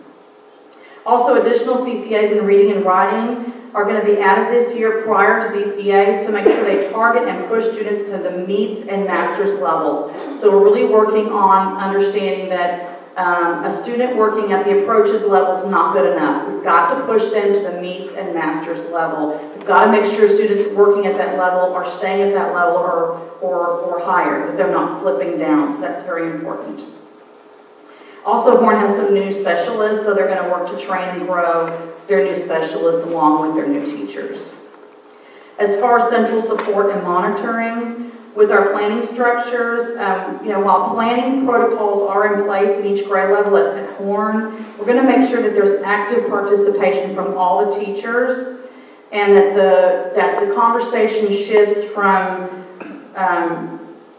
Also, additional CCAs in reading and writing are going to be added this year prior to DCAs to make sure they target and push students to the meets and master's level. So we're really working on understanding that a student working at the approaches level is not good enough. We've got to push them to the meets and master's level. We've got to make sure students working at that level are staying at that level or higher, that they're not slipping down. So that's very important. Also, Horn has some new specialists, so they're going to work to train and grow their new specialists along with their new teachers. As far as central support and monitoring, with our planning structures, while planning protocols are in place at each grade level at Horn, we're going to make sure that there's active participation from all the teachers, and that the conversation shifts from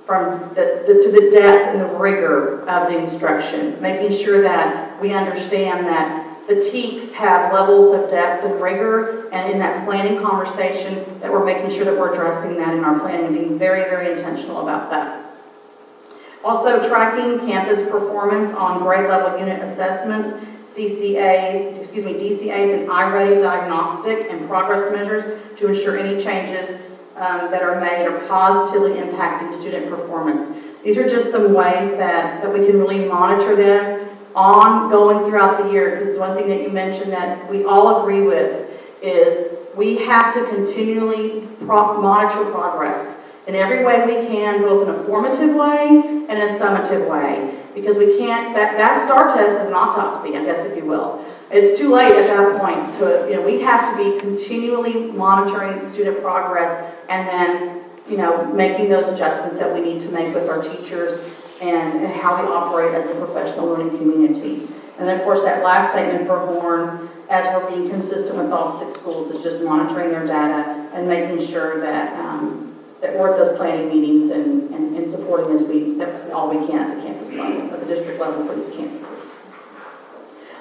the depth and the rigor of the instruction, making sure that we understand that the TEKs have levels of depth and rigor, and in that planning conversation that we're making sure that we're addressing that in our planning and being very, very intentional about that. Also, tracking campus performance on grade level unit assessments, DCAs and iReady diagnostic and progress measures to ensure any changes that are made are positively impacting student performance. These are just some ways that we can really monitor them ongoing throughout the year, because one thing that you mentioned that we all agree with is we have to continually monitor progress in every way we can, both in a formative way and in a summative way, because we can't, that STAR test is an autopsy, I guess, if you will. It's too late at that point to, we have to be continually monitoring student progress and then, making those adjustments that we need to make with our teachers and how we operate as a professional learning community. And then, of course, that last statement for Horn, as we're being consistent with all 6 schools, is just monitoring their data and making sure that that we're at those planning meetings and supporting all we can at the campus level, at the district level for these campuses.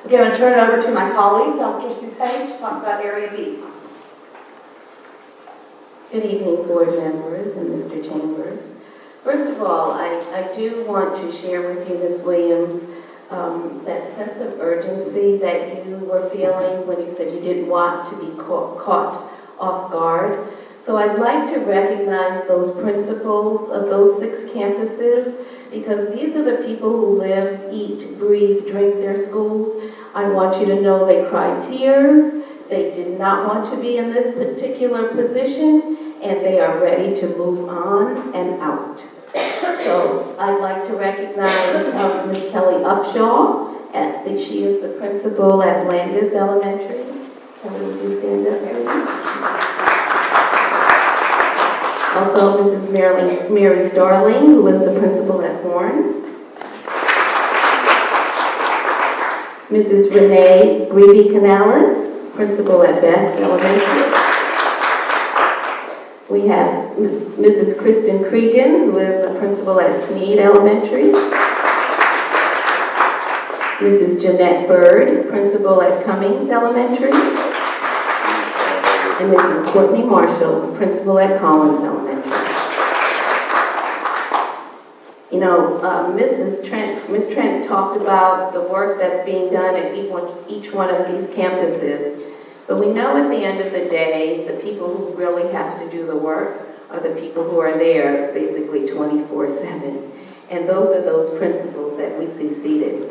Okay, I'm going to turn it over to my colleague, Dr. Sue Page, to talk about Area B. Good evening, board members and Mr. Chambers. First of all, I do want to share with you, Ms. Williams, that sense of urgency that you were feeling when you said you didn't want to be caught off guard. So I'd like to recognize those principals of those 6 campuses, because these are the people who live, eat, breathe, drink their schools. I want you to know they cried tears. They did not want to be in this particular position, and they are ready to move on and out. So I'd like to recognize Ms. Kelly Upshaw. She is the principal at Landis Elementary. Kelly, would you stand up, everyone? Also, Mrs. Mary Starling, who is the principal at Horn. Mrs. Renee Greevy-Canales, principal at Best Elementary. We have Mrs. Kristen Cregan, who is the principal at Smead Elementary. Mrs. Jeanette Bird, principal at Cummings Elementary. And Mrs. Courtney Marshall, principal at Collins Elementary. You know, Miss Trent talked about the work that's being done at each one of these campuses. But we know at the end of the day, the people who really have to do the work are the people who are there basically 24/7. And those are those principals that we see seated.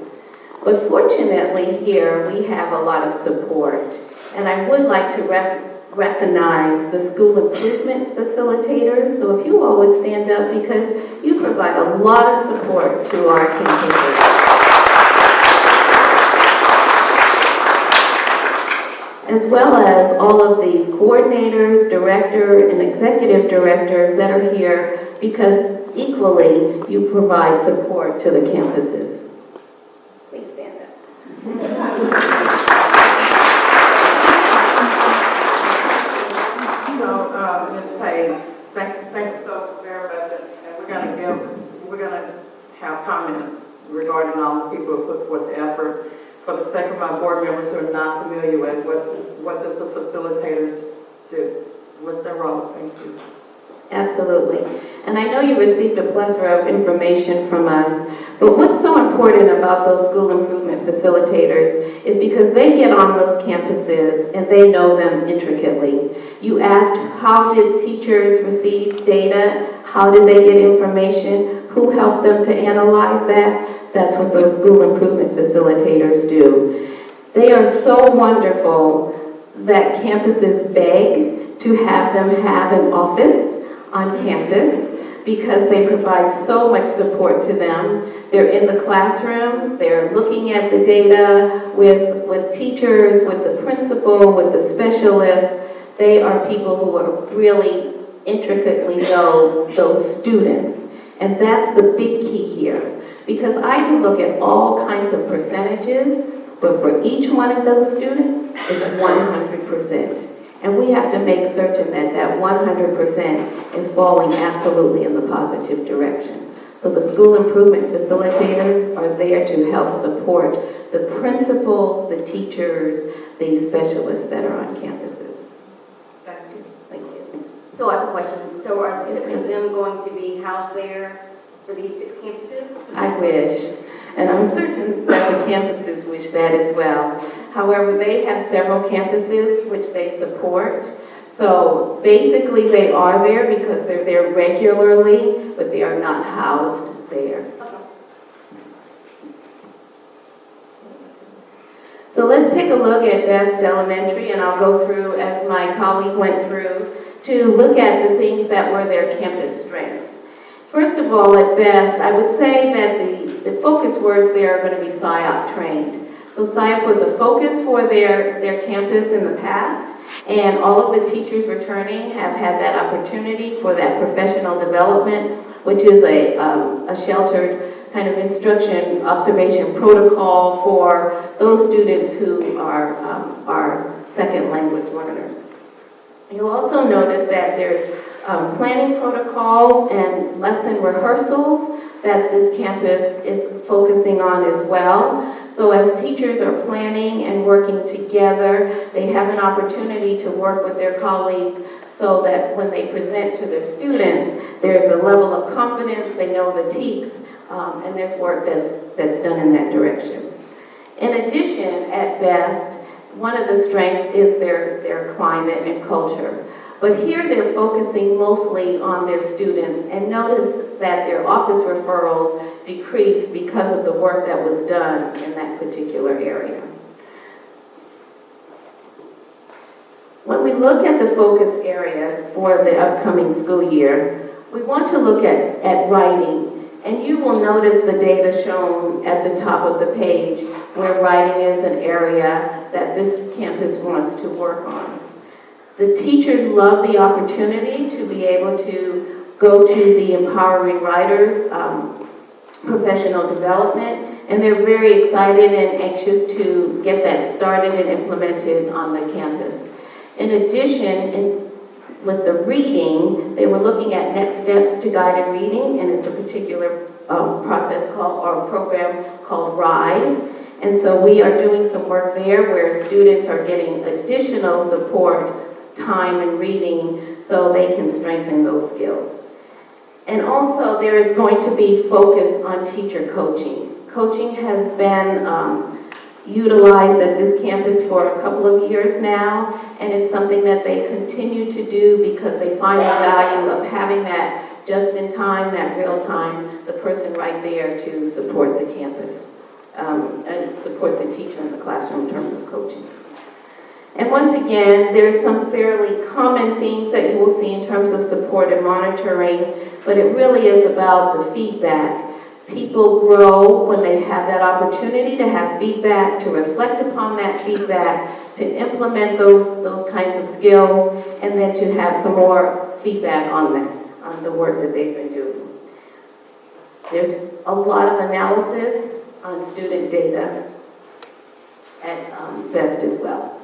But fortunately here, we have a lot of support. And I would like to recognize the school improvement facilitators. So if you all would stand up, because you provide a lot of support to our campuses. As well as all of the coordinators, director, and executive directors that are here, because equally you provide support to the campuses. Please stand up. So, Ms. Page, thank you so very much, and we're gonna have comments regarding all the people who put forth the effort. For the sake of my board members who are not familiar with what does the facilitators do? What's their role? Thank you. Absolutely. And I know you received a plethora of information from us, but what's so important about those school improvement facilitators is because they get on those campuses and they know them intricately. You asked, how did teachers receive data? How did they get information? Who helped them to analyze that? That's what those school improvement facilitators do. They are so wonderful that campuses beg to have them have an office on campus because they provide so much support to them. They're in the classrooms, they're looking at the data with teachers, with the principal, with the specialists. They are people who are really intricately know those students. And that's the big key here. Because I can look at all kinds of percentages, but for each one of those students, it's 100%. And we have to make certain that that 100% is falling absolutely in the positive direction. So the school improvement facilitators are there to help support the principals, the teachers, the specialists that are on campuses. Thank you. So I have a question. So are 6 of them going to be housed there for these 6 campuses? I wish, and I'm certain that the campuses wish that as well. However, they have several campuses which they support. So basically they are there because they're there regularly, but they are not housed there. So let's take a look at Best Elementary, and I'll go through, as my colleague went through, to look at the things that were their campus strengths. First of all, at Best, I would say that the focus words there are going to be SIOP trained. So SIOP was a focus for their campus in the past, and all of the teachers returning have had that opportunity for that professional development, which is a sheltered kind of instruction observation protocol for those students who are second language learners. You'll also notice that there's planning protocols and lesson rehearsals that this campus is focusing on as well. So as teachers are planning and working together, they have an opportunity to work with their colleagues so that when they present to their students, there's a level of confidence, they know the TEKs, and there's work that's done in that direction. In addition, at Best, one of the strengths is their climate and culture. But here they're focusing mostly on their students, and notice that their office referrals decreased because of the work that was done in that particular area. When we look at the focus areas for the upcoming school year, we want to look at writing, and you will notice the data shown at the top of the page where writing is an area that this campus wants to work on. The teachers love the opportunity to be able to go to the Empowering Writers professional development, and they're very excited and anxious to get that started and implemented on the campus. In addition, with the reading, they were looking at next steps to guided reading, and it's a particular process called, or program called RISE. And so we are doing some work there where students are getting additional support, time in reading, so they can strengthen those skills. And also there is going to be focus on teacher coaching. Coaching has been utilized at this campus for a couple of years now, and it's something that they continue to do because they find the value of having that just in time, that real time, the person right there to support the campus and support the teacher in the classroom in terms of coaching. And once again, there's some fairly common themes that you will see in terms of support and monitoring, but it really is about the feedback. People grow when they have that opportunity to have feedback, to reflect upon that feedback, to implement those kinds of skills, and then to have some more feedback on the work that they've been doing. There's a lot of analysis on student data at Best as well.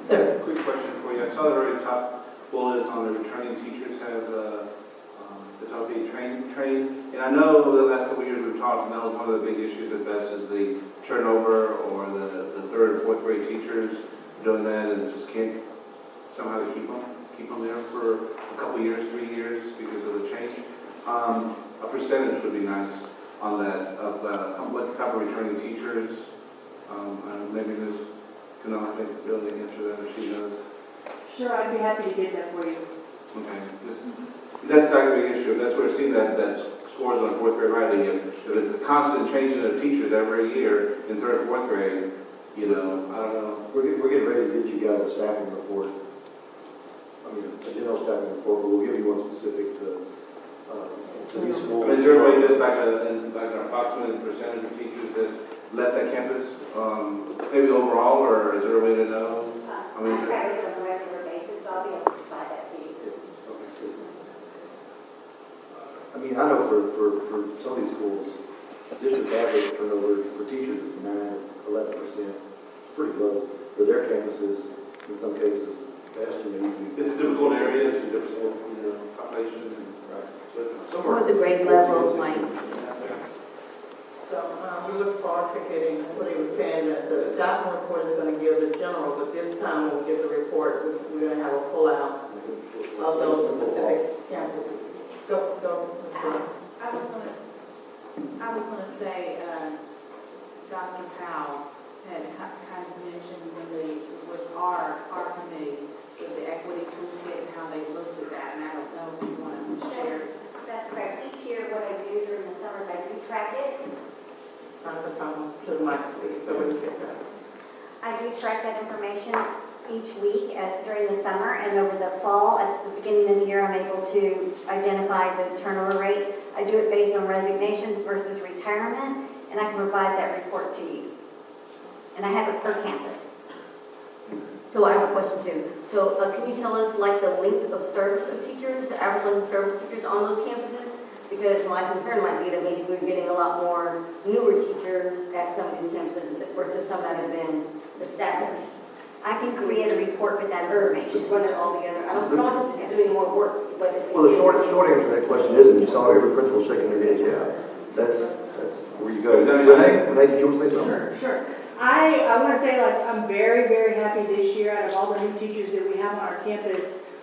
Sir. Quick question for you. I saw the very top bullets on the returning teachers have the top being trained. And I know over the last couple of years we've talked, and that was one of the big issues at Best is the turnover or the third and fourth grade teachers doing that and just can't somehow to keep them there for a couple of years, 3 years because of the change. A percentage would be nice on that of what type of returning teachers. Maybe Ms. Canal, I think Bill can answer that if she knows. Sure, I'd be happy to get that for you. Okay. That's not a big issue. That's where I've seen that scores on fourth grade writing. If it's a constant changing of teachers every year in third and fourth grade, I don't know. We're getting ready to get you guys a staffing report. I mean, a general staffing report, but we'll give you one specific to these schools. Is there a way just like an approximate percentage of teachers that left that campus, maybe overall, or is there a way to know? I track it on a regular basis, so I'll be able to provide that to you. I mean, I know for some of these schools, district average turnover for teachers is 9 or 11%. It's pretty low. For their campuses, in some cases, it's a difficult area, it's a difficult population. Right. So What the grade levels like. So we look forward to getting, that's what he was saying, that the staffing report is going to give the general, but this time we'll give the report, we're going to have a pull-out of those specific campuses. Go, Ms. I was going to say, Dr. Powell had kind of mentioned with our committee, with the equity toolkit and how they looked at that, and I don't know if you want to share. That's correct. Each year, what I do during the summers, I do track it. Come to the mic, please, so we can get that. I do track that information each week during the summer, and over the fall, at the beginning of the year, I'm able to identify the turnover rate. I do it based on resignations versus retirement, and I can provide that report to you. And I have it per campus. So I have a question too. So can you tell us like the length of service of teachers, the average length of service of teachers on those campuses? Because my concern might be that maybe we're getting a lot more newer teachers at some of these campuses versus some that have been established. I can create a report with that information. Run it all together. I don't want to do any more work, but if Well, the short answer to that question is, and you saw every principal shaking their head, yeah. That's where you go. Renee, did you want to say something? Sure. I want to say, like, I'm very, very happy this year out of all the new teachers that we have on our campus.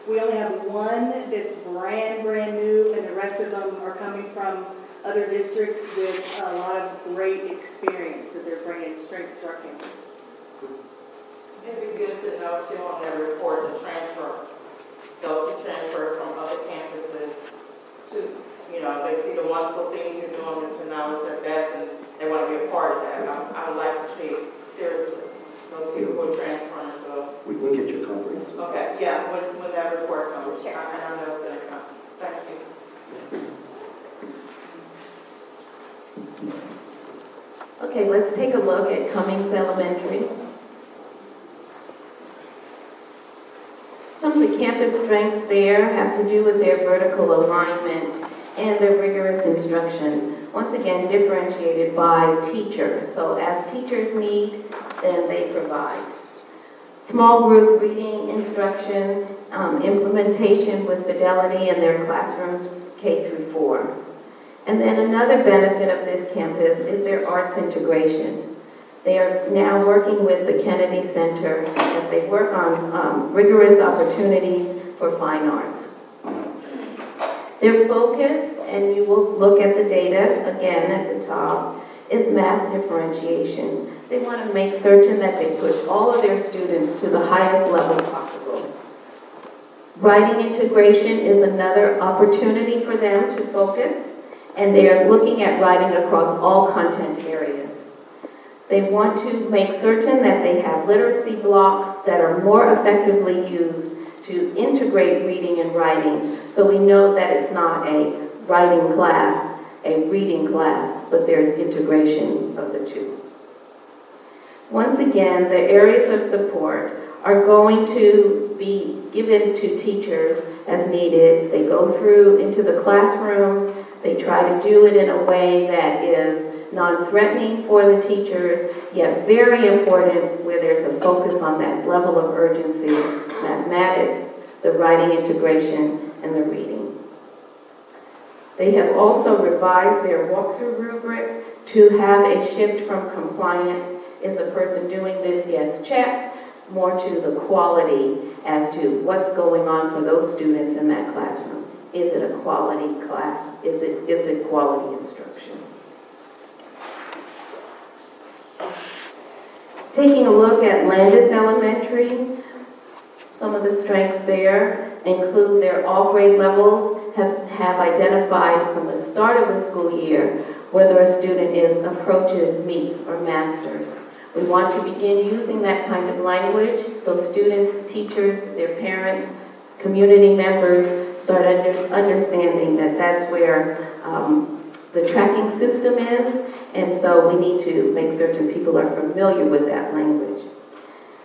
We only have one that's brand new, and the rest of them are coming from other districts with a lot of great experience that they're bringing straight to our campus. It'd be good to know too on their report, the transfer, those who transfer from other campuses to, you know, if they see the wonderful things you're doing, Mr. Knowles, at best, and they want to be a part of that. I would like to see, seriously, those people who are transferring to us. We can get you a comprehensive. Okay, yeah, when that report comes, and I know it's going to come. Thank you. Okay, let's take a look at Cummings Elementary. Some of the campus strengths there have to do with their vertical alignment and their rigorous instruction. Once again, differentiated by teachers. So as teachers need, then they provide. Small group reading instruction, implementation with fidelity in their classrooms K through 4. And then another benefit of this campus is their arts integration. They are now working with the Kennedy Center as they work on rigorous opportunities for fine arts. Their focus, and you will look at the data again at the top, is math differentiation. They want to make certain that they push all of their students to the highest level possible. Writing integration is another opportunity for them to focus, and they are looking at writing across all content areas. They want to make certain that they have literacy blocks that are more effectively used to integrate reading and writing, so we know that it's not a writing class, a reading class, but there's integration of the two. Once again, the areas of support are going to be given to teachers as needed. They go through into the classrooms. They try to do it in a way that is non-threatening for the teachers, yet very important where there's a focus on that level of urgency, mathematics, the writing integration, and the reading. They have also revised their walkthrough rubric to have a shift from compliance, is a person doing this, yes, check, more to the quality as to what's going on for those students in that classroom. Is it a quality class? Is it quality instruction? Taking a look at Landis Elementary, some of the strengths there include their all grade levels have identified from the start of the school year whether a student approaches, meets, or masters. We want to begin using that kind of language so students, teachers, their parents, community members start understanding that that's where the tracking system is, and so we need to make certain people are familiar with that language.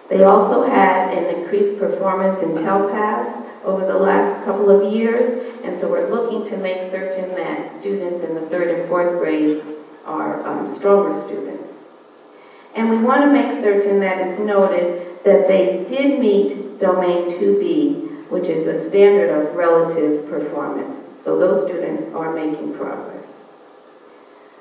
They also had an increased performance in TELPAS over the last couple of years, and so we're looking to make certain that students in the 3rd and 4th grades are stronger students. And we want to make certain that it's noted that they did meet Domain 2B, which is a standard of relative performance. So those students are making progress.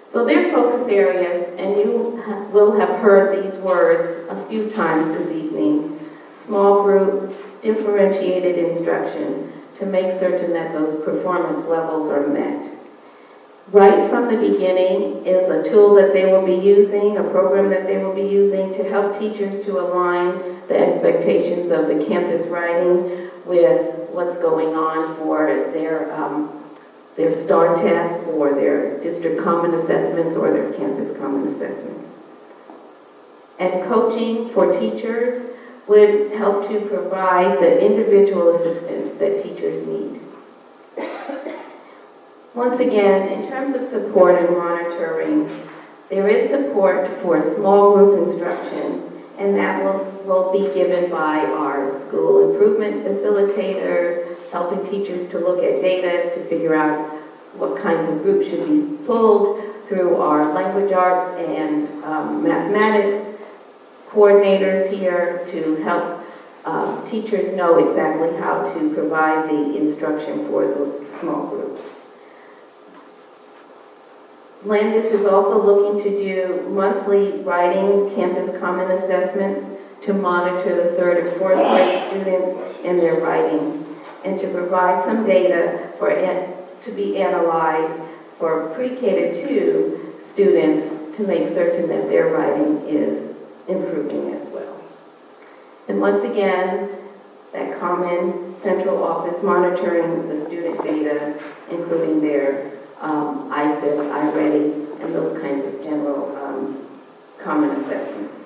So their focus areas, and you will have heard these words a few times this evening, small group, differentiated instruction, to make certain that those performance levels are met. Right from the beginning is a tool that they will be using, a program that they will be using to help teachers to align the expectations of the campus writing with what's going on for their STAR tests or their district common assessments or their campus common assessments. And coaching for teachers would help to provide the individual assistance that teachers need. Once again, in terms of support and monitoring, there is support for small group instruction, and that will be given by our school improvement facilitators, helping teachers to look at data to figure out what kinds of groups should be pulled through our language arts and mathematics coordinators here to help teachers know exactly how to provide the instruction for those small groups. Landis is also looking to do monthly writing campus common assessments to monitor the 3rd and 4th grade students in their writing. and to provide some data to be analyzed for pre-K to 2 students to make certain that their writing is improving as well. And once again, that common central office monitoring the student data, including their ISIP, iReady, and those kinds of general common assessments.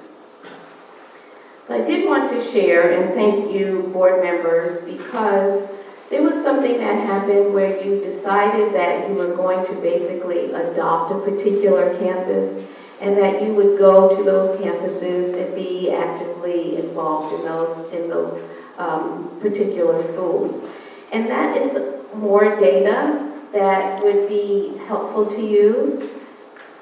I did want to share and thank you, board members, because there was something that happened where you decided that you were going to basically adopt a particular campus and that you would go to those campuses and be actively involved in those particular schools. And that is more data that would be helpful to you,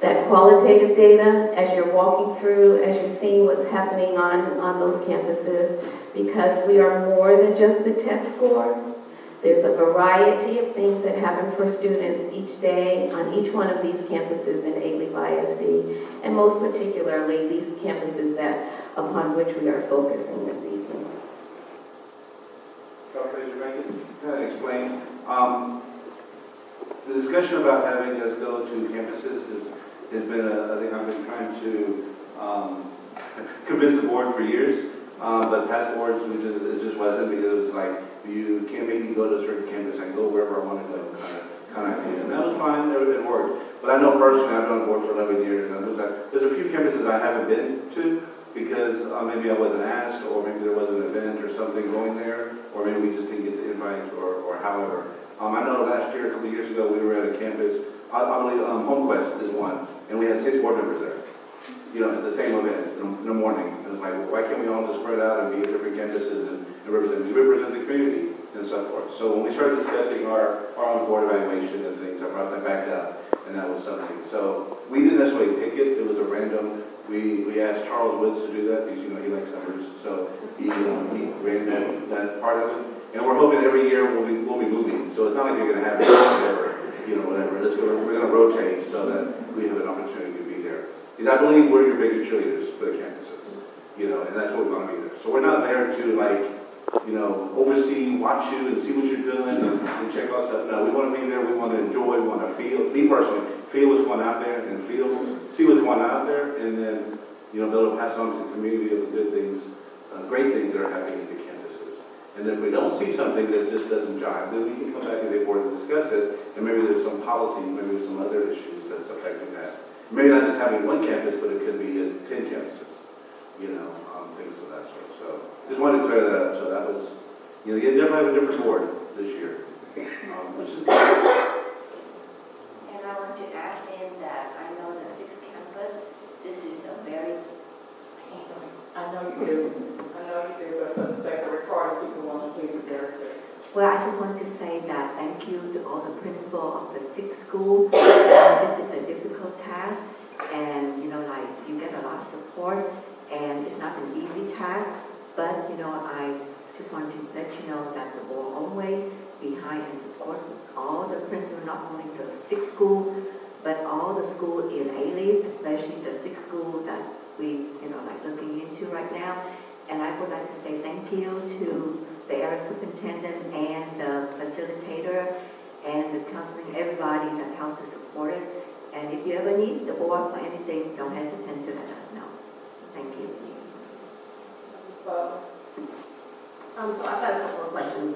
that qualitative data as you're walking through, as you're seeing what's happening on those campuses, because we are more than just a test score. There's a variety of things that happen for students each day on each one of these campuses in Alief ISD, and most particularly these campuses upon which we are focusing this evening. Dr. Page, can I explain? The discussion about having us go to campuses has been I think I've been trying to convince the board for years, but past boards, it just wasn't, because it was like, you can't make me go to a certain campus, I can go wherever I want to go, kind of thing. And that was fine, it worked. But I know personally, I've done board for 11 years, and there's a few campuses I haven't been to, because maybe I wasn't asked, or maybe there was an event or something going there, or maybe we just didn't get the invite, or however. I know last year, a couple of years ago, we were at a campus, I believe HomeQuest is one, and we had 6 board members there, at the same event in the morning. And it's like, well, why can't we all just spread out and be at different campuses and represent the community and so forth? So when we started discussing our own board evaluation and things, I brought that back up, and that was something. So we didn't necessarily pick it, it was a random. We asked Charles Woods to do that, because he likes numbers, so he ran that part of it. And we're hoping every year we'll be moving. So it's not like you're going to have whatever. We're going to rotate so that we have an opportunity to be there. Because I believe we're your biggest cheerleaders for the campuses, and that's what we want to be there. So we're not there to oversee, watch you and see what you're doing and check out stuff. No, we want to be there. We want to enjoy. We want to feel. Me personally, feel what's going out there and see what's going out there, and then be able to pass on to the community of the good things, great things that are happening at the campuses. And if we don't see something that just doesn't jive, then we can come back to the board and discuss it. And maybe there's some policy, maybe there's some other issues that's affecting that. Maybe not just having one campus, but it could be 10 campuses. Things of that sort. So just wanted to clear that up. So that was, you definitely have a different board this year, which is good. And I want to add in that I know the 6th campus, this is a very, I know you do, but for the sake of recording, people want to please the director. Well, I just want to say that thank you to all the principal of the 6th school. This is a difficult task, and you get a lot of support, and it's not an easy task. But I just want to let you know that we're always behind and support all the principals, not only the 6th school, but all the schools in Alief, especially the 6th school that we looking into right now. And I would like to say thank you to the area superintendent and the facilitator and the counseling, everybody that helped to support it. And if you ever need the board for anything, don't hesitate to let us know. Thank you. So I've got a couple of questions.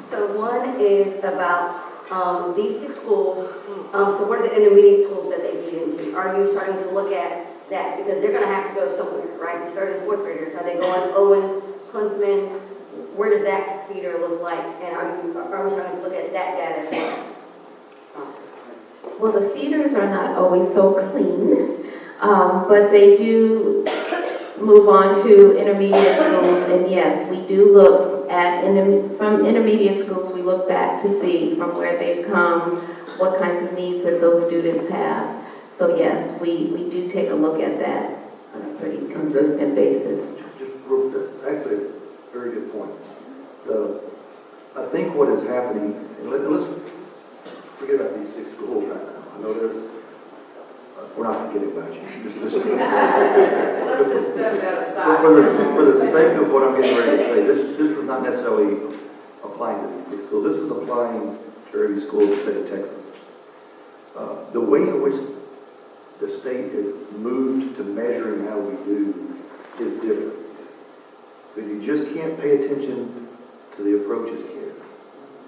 So one is about these 6 schools. So what are the intermediate schools that they feed into? Are you starting to look at that? Because they're going to have to go somewhere, right? You started 4th graders. Are they going Owens, Klinsman? Where does that feeder look like? And are we starting to look at that data as well? Well, the feeders are not always so clean, but they do move on to intermediate schools, and yes, we do look at, from intermediate schools, we look back to see from where they've come, what kinds of needs that those students have. So yes, we do take a look at that on a pretty consistent basis. Actually, a very good point. I think what is happening, and let's forget about these 6 schools right now. I know we're not forgetting about you. Let's just set that aside. For the sake of what I'm getting ready to say, this is not necessarily applying to these six schools. This is applying to every school in the state of Texas. The way in which the state has moved to measuring how we do is different. So you just can't pay attention to the approaches kids,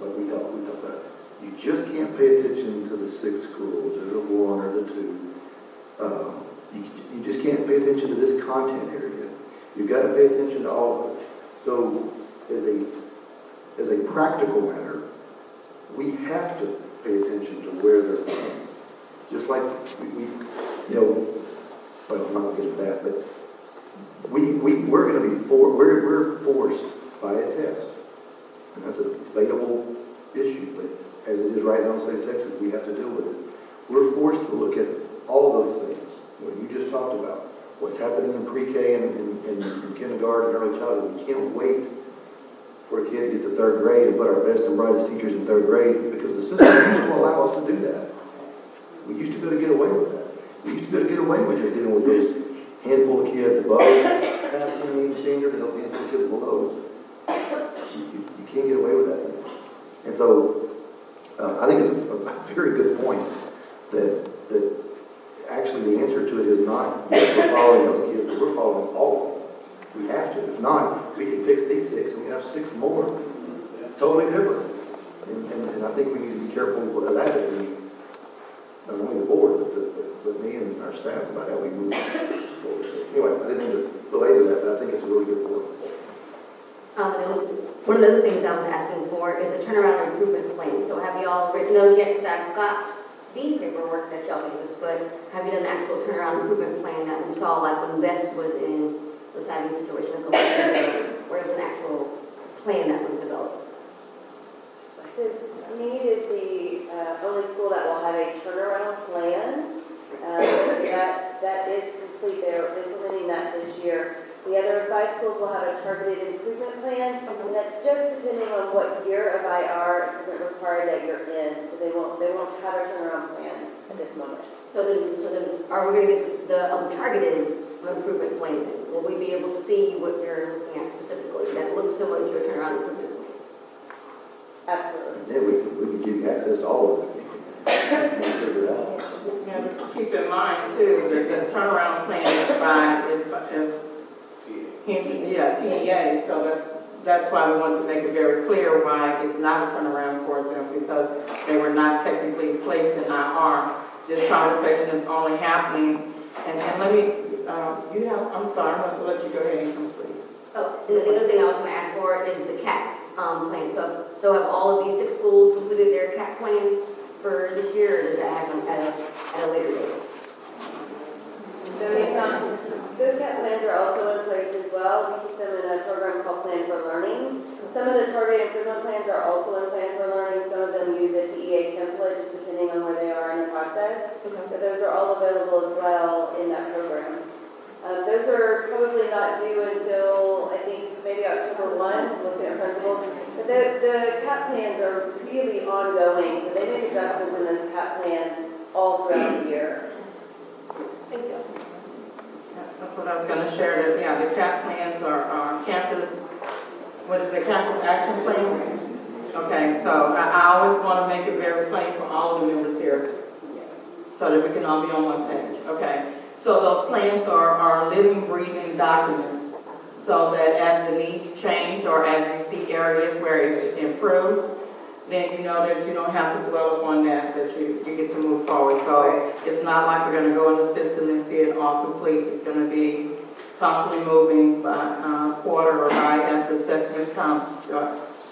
like we talked about. You just can't pay attention to the six schools, or the one or the two. You just can't pay attention to this content area. You've got to pay attention to all of it. So as a practical matter, we have to pay attention to where they're from. Just like we well, I'm not going to get into that, but we're going to be we're forced by a test. And that's a debatable issue, but as it is right now in the state of Texas, we have to deal with it. We're forced to look at all of those things, what you just talked about, what's happening in pre-K and in kindergarten and early childhood. We can't wait for a kid to get to third grade and put our best and brightest teachers in third grade, because the system used to allow us to do that. We used to be able to get away with that. We used to be able to get away with just dealing with those handful of kids above passing the standard and those handful of kids below. You can't get away with that anymore. And so I think it's a very good point that actually the answer to it is not yes, we're following those kids, but we're following all of them. We have to. If not, we can fix these six and we have six more. Totally different. And I think we need to be careful of that as we, not only the board, but me and our staff about how we move forward. Anyway, I didn't mean to belabor that, but I think it's a really good point. One of the other things I was asking for is a turnaround improvement plan. So have you all written those yet? Because I've got these paperwork that y'all gave us, but have you done an actual turnaround improvement plan that we saw like when Best was in the saving situation a couple of years ago, where it was an actual plan that was developed? Mead is the only school that will have a turnaround plan. That is complete. They're implementing that this year. The other 5 schools will have a targeted improvement plan, and that's just depending on what year of IR improvement required that you're in. So they won't have a turnaround plan at this moment. So then are we going to get the targeted improvement plan? Will we be able to see what you're looking at specifically that looks similar to a turnaround improvement plan? Absolutely. Yeah, we can give you access to all of it. Figure it out. Yeah, just keep in mind too, that the turnaround plan is TEA, so that's why we want to make it very clear why it's not a turnaround for them, because they were not technically placed in IR. This conversation is only happening, and let me, I'm sorry, I'm going to let you go ahead and complete. Oh, and the other thing I was going to ask for is the CAP plan. So have all of these 6 schools completed their CAP plan for this year, or does that happen at a later date? Those CAP plans are also in place as well. We keep them in a program called Plan for Learning. Some of the targeted improvement plans are also in Plan for Learning. Some of them use a TEA template, just depending on where they are in the process. But those are all available as well in that program. Those are probably not due until, I think, maybe October 1, looking at principals. But the CAP plans are really ongoing, so they make adjustments in those CAP plans all throughout the year. Thank you. That's what I was going to share, that, yeah, the CAP plans are campus, what is it, campus action plans? Okay, so I always want to make it very plain for all the members here, so that we can all be on one page, okay? So those plans are living, breathing documents, so that as the needs change or as you see areas where it improves, then you know that you don't have to dwell upon that you get to move forward. So it's not like we're going to go in the system and see it all complete. It's going to be constantly moving by quarter or by as the assessment comes.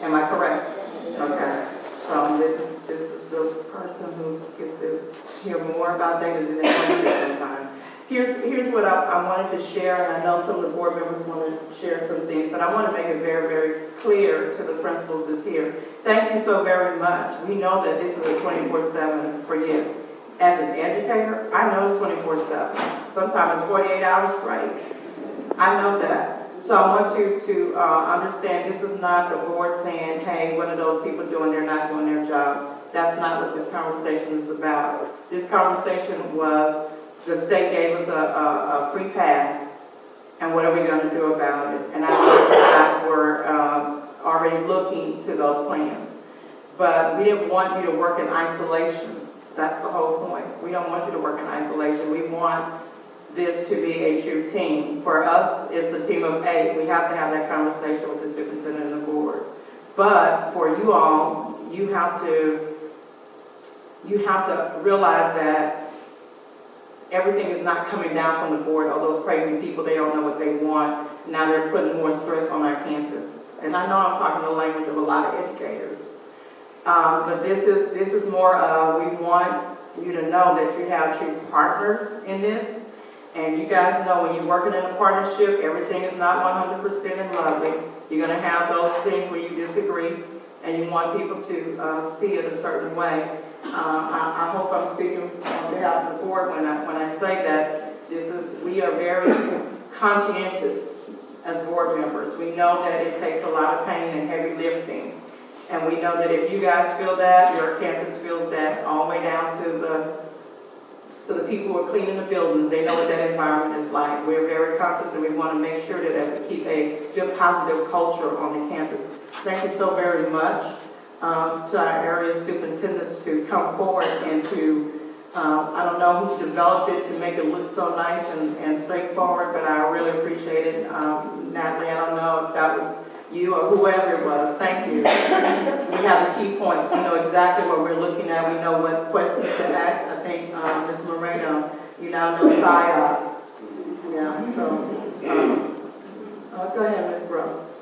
Am I correct? Okay. So this is the person who gets to hear more about data than they want to sometimes. Here's what I wanted to share, and I know some of the board members want to share some things, but I want to make it very, very clear to the principals that's here. Thank you so very much. We know that this is a 24/7 for you. As an educator, I know it's 24/7. Sometimes it's 48 hours straight. I know that. So I want you to understand this is not the board saying, hey, what are those people doing? They're not doing their job. That's not what this conversation is about. This conversation was, the state gave us a free pass, and what are we going to do about it? And I know you guys are already looking to those plans. But we didn't want you to work in isolation. That's the whole point. We don't want you to work in isolation. We want this to be a true team. For us, it's a team of 8. We have to have that conversation with the superintendent and the board. But for you all, you have to realize that everything is not coming down from the board. All those crazy people, they don't know what they want. Now they're putting more stress on our campus. And I know I'm talking the language of a lot of educators. But this is more we want you to know that you have true partners in this. And you guys know when you're working in a partnership, everything is not 100% and lovely. You're going to have those things where you disagree, and you want people to see it a certain way. I hope I'm speaking on behalf of the board when I say that we are very conscientious as board members. We know that it takes a lot of pain and heavy lifting. And we know that if you guys feel that, your campus feels that, all the way down to the people who are cleaning the buildings, they know what that environment is like. We're very conscious, and we want to make sure that we keep a good positive culture on the campus. Thank you so very much to our area superintendents to come forward and to, I don't know who developed it to make it look so nice and straightforward, but I really appreciate it. Natalie, I don't know if that was you or whoever it was. Thank you. We have the key points. We know exactly what we're looking at. We know what questions to ask. I think Ms. Moreno, you now know PSYOP. Yeah, so go ahead, Ms. Brooks.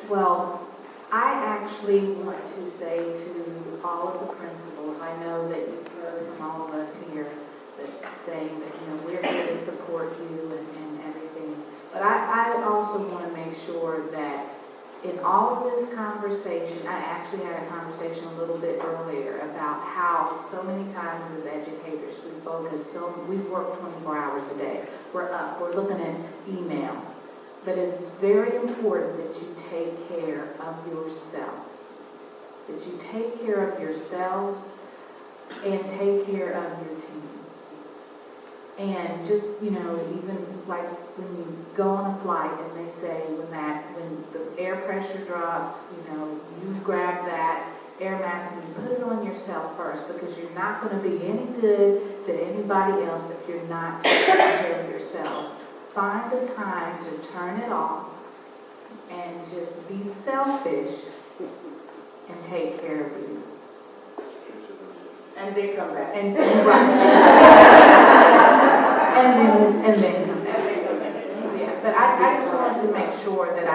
Well, I actually want to say to all of the principals, I know that you've heard from all of us here that saying that, we're here to support you and everything. But I also want to make sure that in all of this conversation, I actually had a conversation a little bit earlier about how so many times as educators we work 24 hours a day. We're up, we're looking at email. But it's very important that you take care of yourselves. That you take care of yourselves and take care of your team. And just, even like when you go on a flight and they say when the air pressure drops, you grab that air mask and you put it on yourself first, because you're not going to be any good to anybody else if you're not taking care of yourself. Find the time to turn it off and just be selfish and take care of you. And then come back. And then come back. Yeah, but I just wanted to make sure that I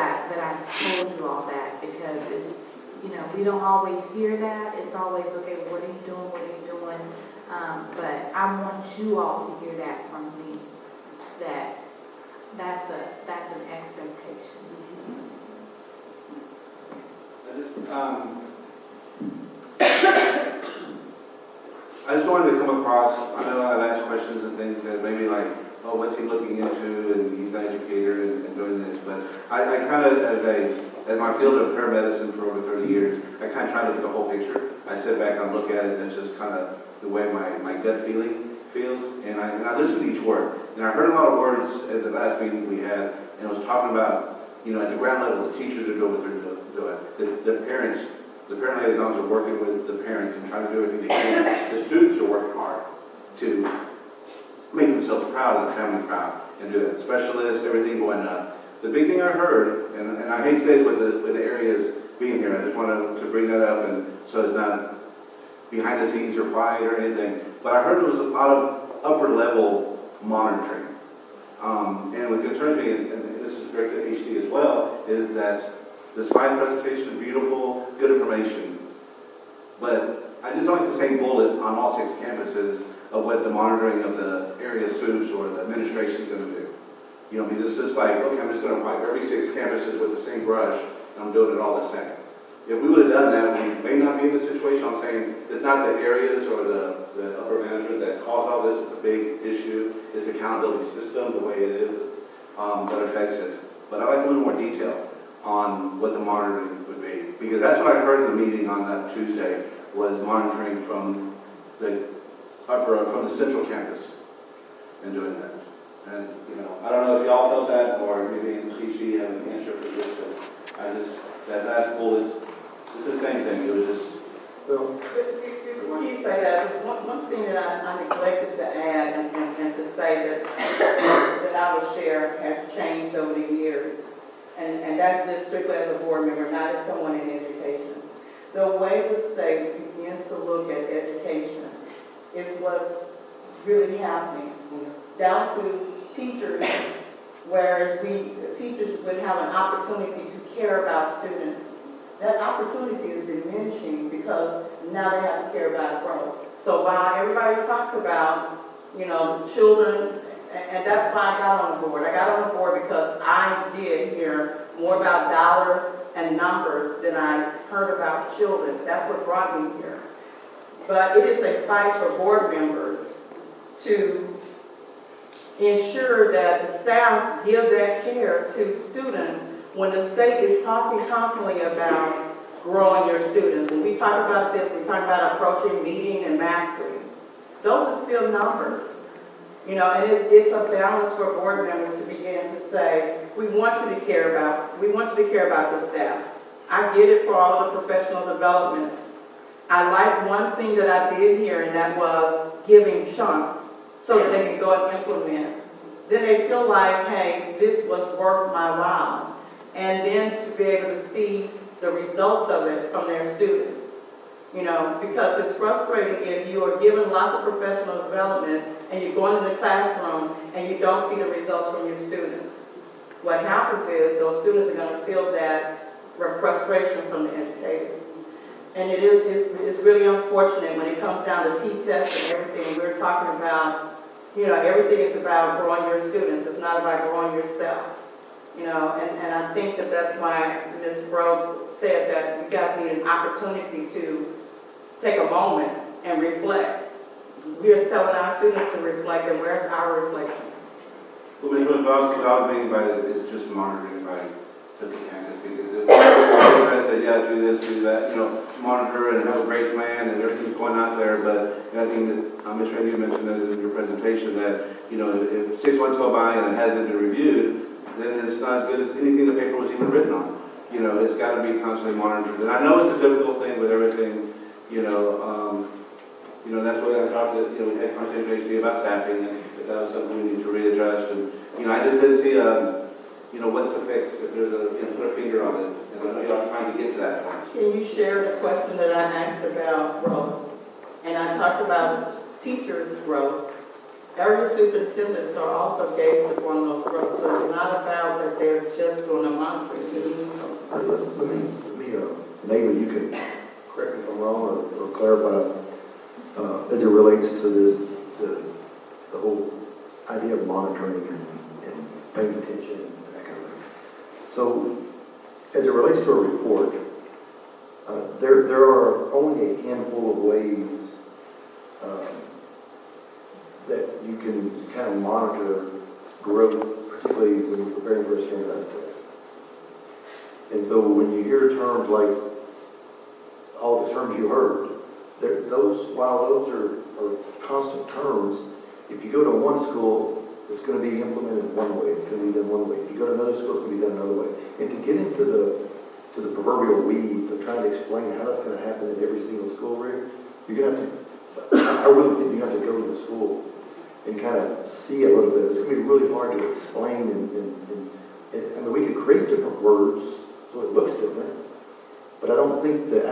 told you all that, because it's, we don't always hear that. It's always, okay, what are you doing? What are you doing? But I want you all to hear that from me, that's an expectation. I just wanted to come across, I know I've asked questions and things that maybe like, oh, what's he looking into, and he's an educator and doing this, but I kind of, as my field of paramedicine for over 30 years, I kind of try to look at the whole picture. I sit back and look at it, and it's just kind of the way my gut feeling feels, and I listen to each word. And I heard a lot of words at the last meeting we had, and it was talking about, at the ground level, the teachers are doing what they're doing. The parent liaisons are working with the parents and trying to do everything they can. The students are working hard to make themselves proud and the family proud and do it. Specialists, everything going up. The big thing I heard, and I hate to say it with the areas being here, I just wanted to bring that up, and so it's not behind the scenes or quiet or anything, but I heard there was a lot of upper level monitoring. And what concerns me, and this is directed at HD as well, is that the slide presentation is beautiful, good information, but I just don't like the same bullet on all 6 campuses of what the monitoring of the area soups or the administration is going to do. Because it's just like, okay, I'm just going to wipe every 6 campuses with the same brush, and I'm doing it all the same. If we would have done that, we may not be in this situation. I'm saying it's not the areas or the upper management that cause all this. It's a big issue. It's the accountability system, the way it is, that affects it. But I'd like a little more detail on what the monitoring would be. Because that's what I heard in the meeting on that Tuesday, was monitoring from the central campus and doing that. And, I don't know know if y'all felt that, or maybe in cliche, having an answer for this, but I just, that last bullet, it's the same thing, it was just, Well, Before you say that, one thing that I neglected to add and to say that I will share has changed over the years, and that's just strictly as a board member, not as someone in education. The way the state begins to look at education is what's really happening, down to teachers, whereas teachers would have an opportunity to care about students. That opportunity is diminishing because now they have to care about growth. So while everybody talks about, children, and that's why I got on the board. I got on the board because I did hear more about dollars and numbers than I heard about children. That's what brought me here. But it is a fight for board members to ensure that the staff give that care to students when the state is talking constantly about growing your students. When we talk about this, we talk about approaching meeting and mastery. Those are still numbers. And it's a balance for board members to begin to say, we want you to care about the staff. I get it for all of the professional developments. I like one thing that I did here, and that was giving chunks so that they can go and implement. Then they feel like, hey, this was worth my while. And then to be able to see the results of it from their students. Because it's frustrating if you are given lots of professional developments and you're going to the classroom and you don't see the results from your students. What happens is those students are going to feel that frustration from the educators. And it's really unfortunate when it comes down to T-tests and everything. We're talking about, everything is about growing your students. It's not about growing yourself. And I think that's why Ms. Brogue said that you guys need an opportunity to take a moment and reflect. We are telling our students to reflect, and where's our reflection? well, Ms. Rosbowski, what I was thinking about is just monitoring by central campus, because if everybody said, yeah, do this, do that, monitor and have a great plan and everything's going out there, but I think that, Ms. Randy, you mentioned that in your presentation, that, if 6 months go by and it hasn't been reviewed, then it's not as good as anything the paper was even written on. It's got to be constantly monitored. And I know it's a difficult thing with everything, that's why I talked to, we had conversation recently about staffing, and if that was something we need to readjust. And, I just didn't see, what's the fix, if there's put a finger on it. And I know y'all trying to get to that point. Can you share the question that I asked about growth? And I talked about teachers' growth. Area superintendents are also gauged upon those growths, so it's not about that they're just doing a monitoring, they're doing something. let me, Nate, you can correct me if I'm wrong or clarify, as it relates to the whole idea of monitoring and paying attention and that kind of thing. So, as it relates to a report, there are only a handful of ways that you can kind of monitor growth, particularly when you're preparing for a standardized test. And so when you hear terms like all the terms you heard, while those are constant terms, if you go to one school, it's going to be implemented one way, it's going to be done one way. If you go to another school, it's going to be done another way. And to get into the proverbial weeds of trying to explain how that's going to happen in every single school, Rick, you're going to have to, I really think you have to go to the school and kind of see a little bit. It's going to be really hard to explain, and I mean, we can create different words so it looks different, but I don't think the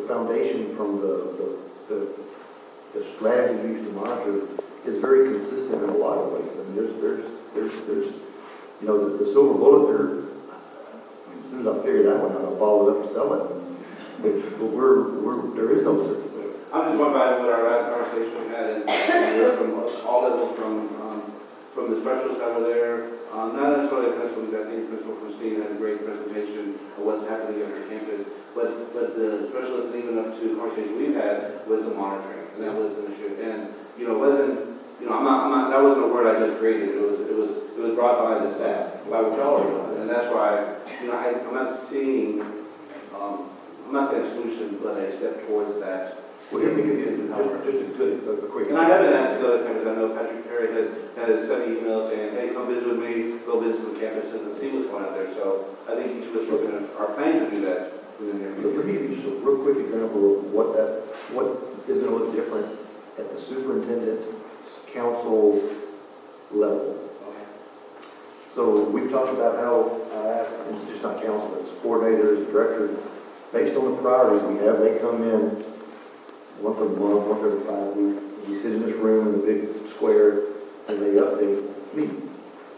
foundation from the strategy used to monitor is very consistent in a lot of ways. I mean, there's the silver bullet there. As soon as I figure that one out, I'll follow it up and sell it. But there is no silver bullet. I'm just going back to what our last conversation we had, and we heard from all levels, from the specialists that were there, not necessarily the principal, because I think Principal Christine had a great presentation of what's happening at her campus, but the specialists leading up to the conversation we've had was the monitoring, and that was an issue. And it wasn't, that wasn't a word I just created. It was brought by the staff, by what y'all are doing, and that's why I'm not seeing, I'm not saying a solution, but a step towards that. Well, here we give you just a quick. And I haven't asked the other campus. I know Patrick Perry has sent emails saying, hey, come visit visit some campuses and see what's going on there. So I think each of us are planning to do that within the near But future. let me give you just a real quick example of what is going to look different at the superintendent council level. So we've talked about how I ask, it's just not council, it's coordinators, directors, based on the priorities we have, they come in once a month, once every 5 weeks. We sit in this room in the big square and they update me.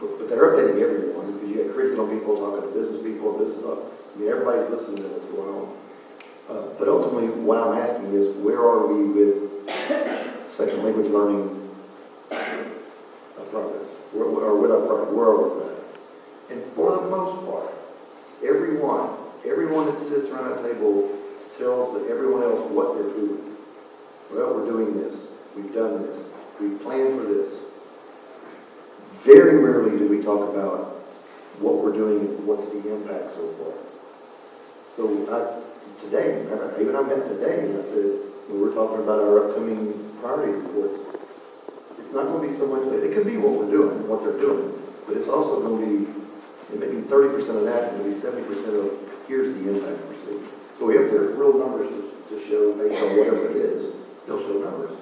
But they're updating everyone because you have curriculum people talking to business people, I mean, everybody's listening to what's going on. But ultimately, what I'm asking is, where are we with second language learning progress? Or with our progress? Where are we with that? And for the most part, everyone that sits around that table tells everyone else what they're doing. Well, we're doing this. We've done this. We've planned for this. Very rarely do we talk about what we're doing and what's the impact so far. So today, even I met today, and I said, when we're talking about our upcoming priority reports, it's not going to be so much, it could be what we're doing, what they're doing, but it's also going to be, maybe 30% of that, and maybe 70% of here's the impact we're seeing. So if there are real numbers to show based on whatever it is, they'll show numbers.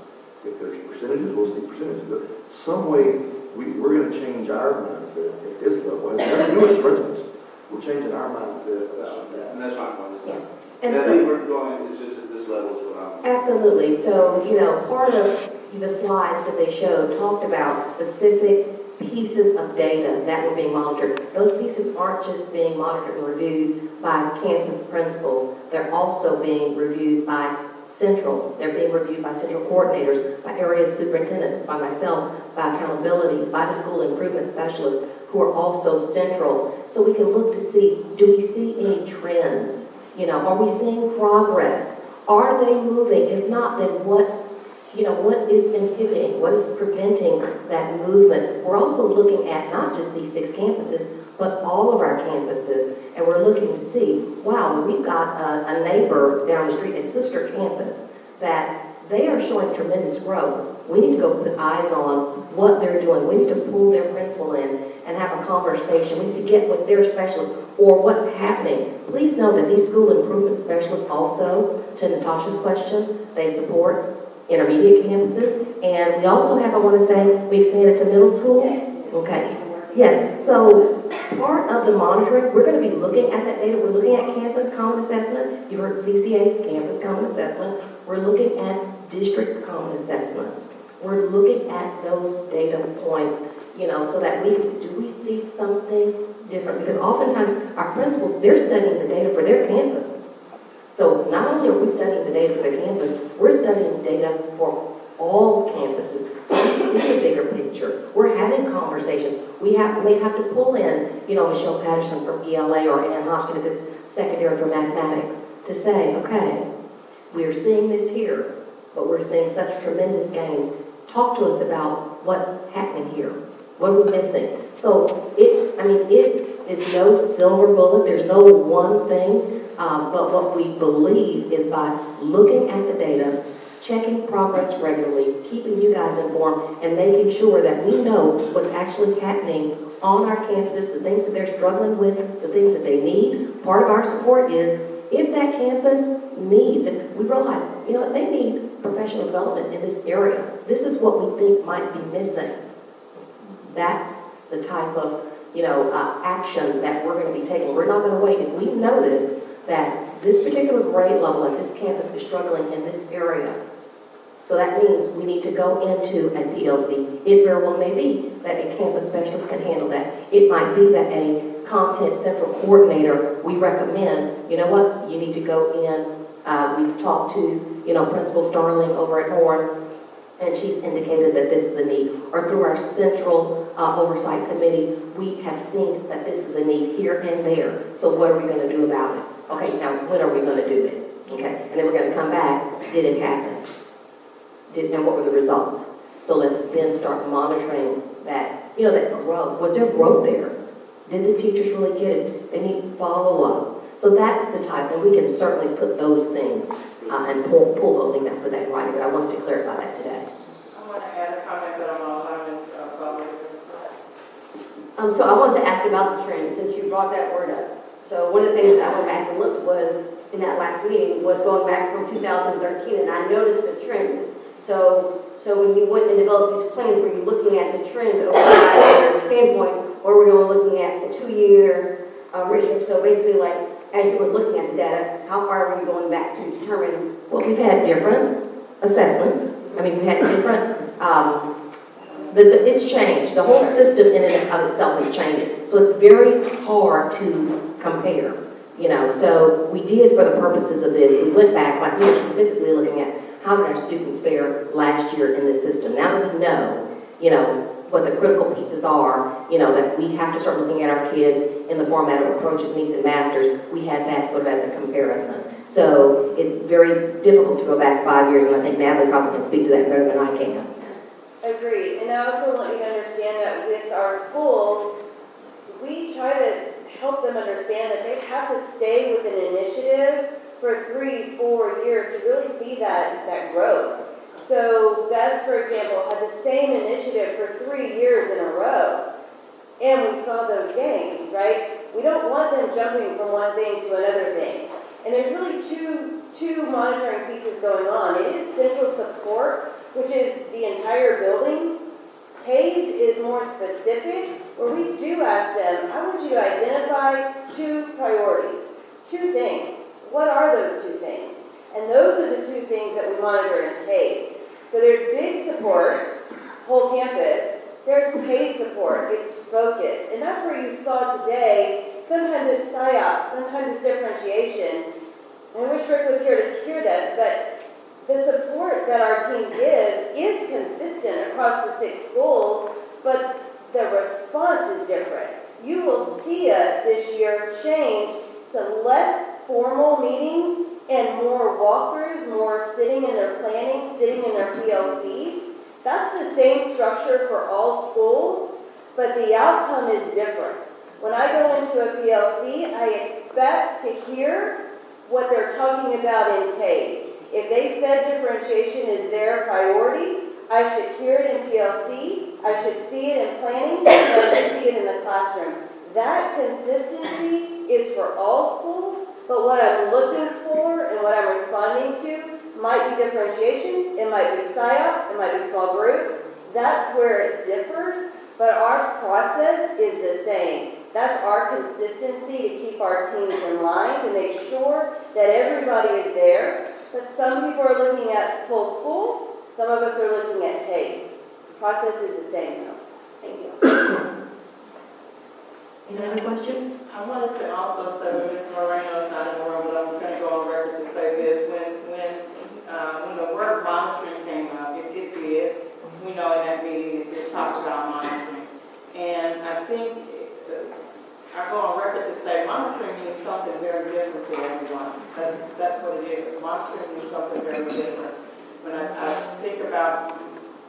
If there's percentages, we'll see percentages. But some way, we're going to change our mindset at this level. And we're going to do it as principals. We're changing our mindset about that. And that's my point. Yeah. And And I so, think we're going, it's just at this level is what I'm. absolutely. So, part of the slides that they showed talked about specific pieces of data that were being monitored. Those pieces aren't just being monitored and reviewed by campus principals. They're also being reviewed by central. They're being reviewed by central coordinators, by area superintendents, by myself, by accountability, by the school improvement specialists, who are also central. So we can look to see, do we see any trends? Are we seeing progress? Are they moving? If not, then what is inhibiting? What is preventing that movement? We're also looking at not just these 6 campuses, but all of our campuses. And we're looking to see, wow, we've got a neighbor down the street, a sister campus, that they are showing tremendous growth. We need to go put eyes on what they're doing. We need to pull their principal in and have a conversation. We need to get with their specialists or what's happening. Please know that these school improvement specialists also, to Natasha's question, they support intermediate campuses. And we also have, I want to say, we expanded to middle school. Okay. Yes, so part of the monitoring, we're going to be looking at that data. We're looking at campus common assessment. You heard CCA's campus common assessment. We're looking at district common assessments. We're looking at those data points, so that do we see something different? Because oftentimes our principals, they're studying the data for their campus. So not only are we studying the data for their campus, we're studying data for all campuses. So we see the bigger picture. We're having conversations. We may have to pull in, Michelle Patterson from ELA or Ann Hoskin if it's secondary for mathematics to say, okay, we're seeing this here, but we're seeing such tremendous gains. Talk to us about what's happening here. What are we missing? So it is no silver bullet. There's no one thing, but what we believe is by looking at the data, checking progress regularly, keeping you guys informed, and making sure that we know what's actually happening on our campuses, the things that they're struggling with, the things that they need. Part of our support is if that campus needs, and we realize, they need professional development in this area. This is what we think might be missing. That's the type of, action that we're going to be taking. We're not going to wait. If we notice that this particular grade level at this campus is struggling in this area, so that means we need to go into a PLC. It very well may be that a campus specialist can handle that. It might be that a content central coordinator, we recommend, you need to go in. We've talked to, Principal Starling over at Horn, and she's indicated that this is a need. Or through our central oversight committee, we have seen that this is a need here and there. So what are we going to do about it? Okay, now when are we going to do it? Okay, and then we're going to come back. Did it happen? And what were the results? So let's then start monitoring that, that growth. Was there growth there? Did the teachers really get it? They need follow-up. So that's the type, and we can certainly put those things and pull those things and put that in writing, but I wanted to clarify that today. I want to add a comment, but I'm on this public. So I wanted to ask about the trend, since you brought that word up. So one of the things that I went back and looked was, in that last meeting, was going back from 2013, and I noticed a trend. So when you went and developed these plans, were you looking at the trend over a 5-year standpoint, or were you only looking at the 2-year ratio? So basically, like, as you were looking at the data, how far were you going back to determine? Well, we've had different assessments. I mean, we've had different, it's changed. The whole system in and of itself has changed. So it's very hard to compare, you know. So we did, for the purposes of this, we went back, like we were specifically looking at how did our students fare last year in this system. Now that we know, you know, what the critical pieces are, you know, that we have to start looking at our kids in the format of approaches, meets, and masters, we had that sort of as a comparison. So it's very difficult to go back 5 years, and I think Natalie probably can speak to that better than I can. Agreed. And I also want you to understand that with our schools, we try to help them understand that they have to stay with an initiative for 3-4 years to really see that growth. So Best, for example, had the same initiative for 3 years in a row, and we saw those gains, right? We don't want them jumping from one thing to another thing. And there's really two monitoring pieces going on. It is central support, which is the entire building. TASE is more specific, where we do ask them, I want you to identify 2 priorities, 2 things. What are those 2 things? And those are the 2 things that we monitor in TASE. So there's big support, whole campus. There's TASE support, it's focus. And that's where you saw today, sometimes it's PSYOP, sometimes it's differentiation. And I wish Rick was here to hear this, but the support that our team gives is consistent across the 6 schools, but the response is different. You will see us this year change to less formal meetings and more walkthroughs, more sitting in their planning, sitting in their PLCs. That's the same structure for all schools, but the outcome is different. When I go into a PLC, I expect to hear what they're talking about in TASE. If they said differentiation is their priority, I should hear it in PLC, I should see it in planning, and I should see it in the classroom. That consistency is for all schools, but what I'm looking for and what I'm responding to might be differentiation, it might be PSYOP, it might be small group. That's where it differs, but our process is the same. That's our consistency to keep our teams in line, to make sure that everybody is there. But some people are looking at full school, some of us are looking at TASE. The process is the same though. Thank you. Any other questions? I wanted to also say, when Mr. Moreno is not in the room, but I'm going to go on record to say this. When the word monitoring came up, it did. We know in that meeting it talked about monitoring. And I think I go on record to say monitoring means something very different to everyone. That's what it is. Monitoring means something very different. When I think about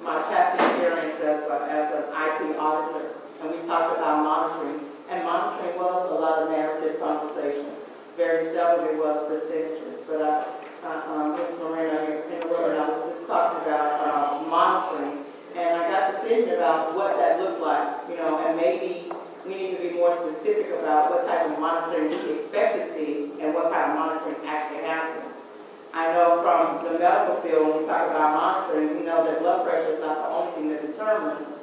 my past experience as an IT auditor, and we talked about monitoring, and monitoring was a lot of narrative conversations. Very seldom it was percentages. But Ms. Moreno, in the room, I was just talking about monitoring, and I got to thinking about what that looked like, you know, and maybe we need to be more specific about what type of monitoring we expect to see and what kind of monitoring actually happens. I know from the medical field, when we talk about monitoring, we know that blood pressure is not the only thing that determines,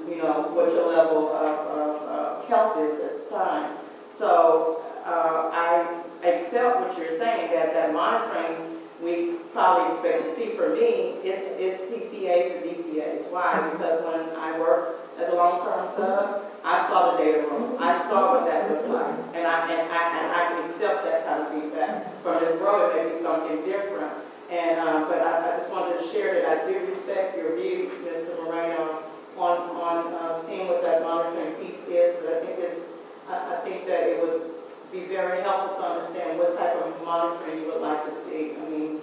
you know, what your level of health is at the time. So I accept what you're saying, that monitoring we probably expect to see. For me is CCAs and DCAs. Why? Because when I worked as a long-term sub, I saw the data room. I saw what that looks like, and I can accept that kind of feedback. From this road, it may be something different. And but I just wanted to share that I do respect your view, Mr. Moreno, on seeing what that monitoring piece is. But I think that it would be very helpful to understand what type of monitoring you would like to see. I mean,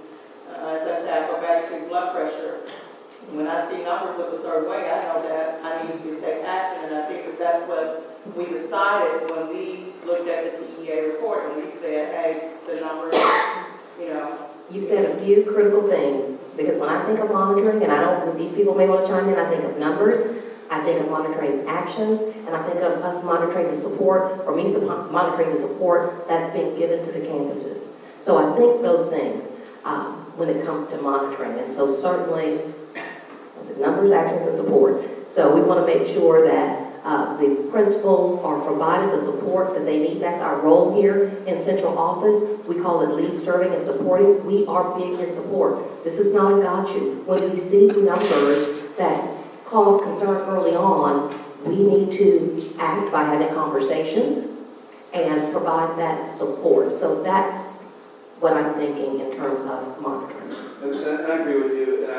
as I said, I go back to blood pressure. When I see numbers look a certain way, I know that I need to take action, and I think that that's what we decided when we looked at the TEA report, and we said, hey, the numbers, you know. You've said a few critical things, because when I think of monitoring, and I don't, these people may want to chime in, I think of numbers, I think of monitoring actions, and I think of us monitoring the support, or me monitoring the support that's being given to the campuses. So I think those things when it comes to monitoring. And so certainly, numbers, actions, and support. So we want to make sure that the principals are provided the support that they need. That's our role here in central office. We call it lead serving and supporting. We are big in support. This is not a gotcha. When we see numbers that cause concern early on, we need to act by having conversations and provide that support. So that's what I'm thinking in terms of monitoring. And I agree with you, and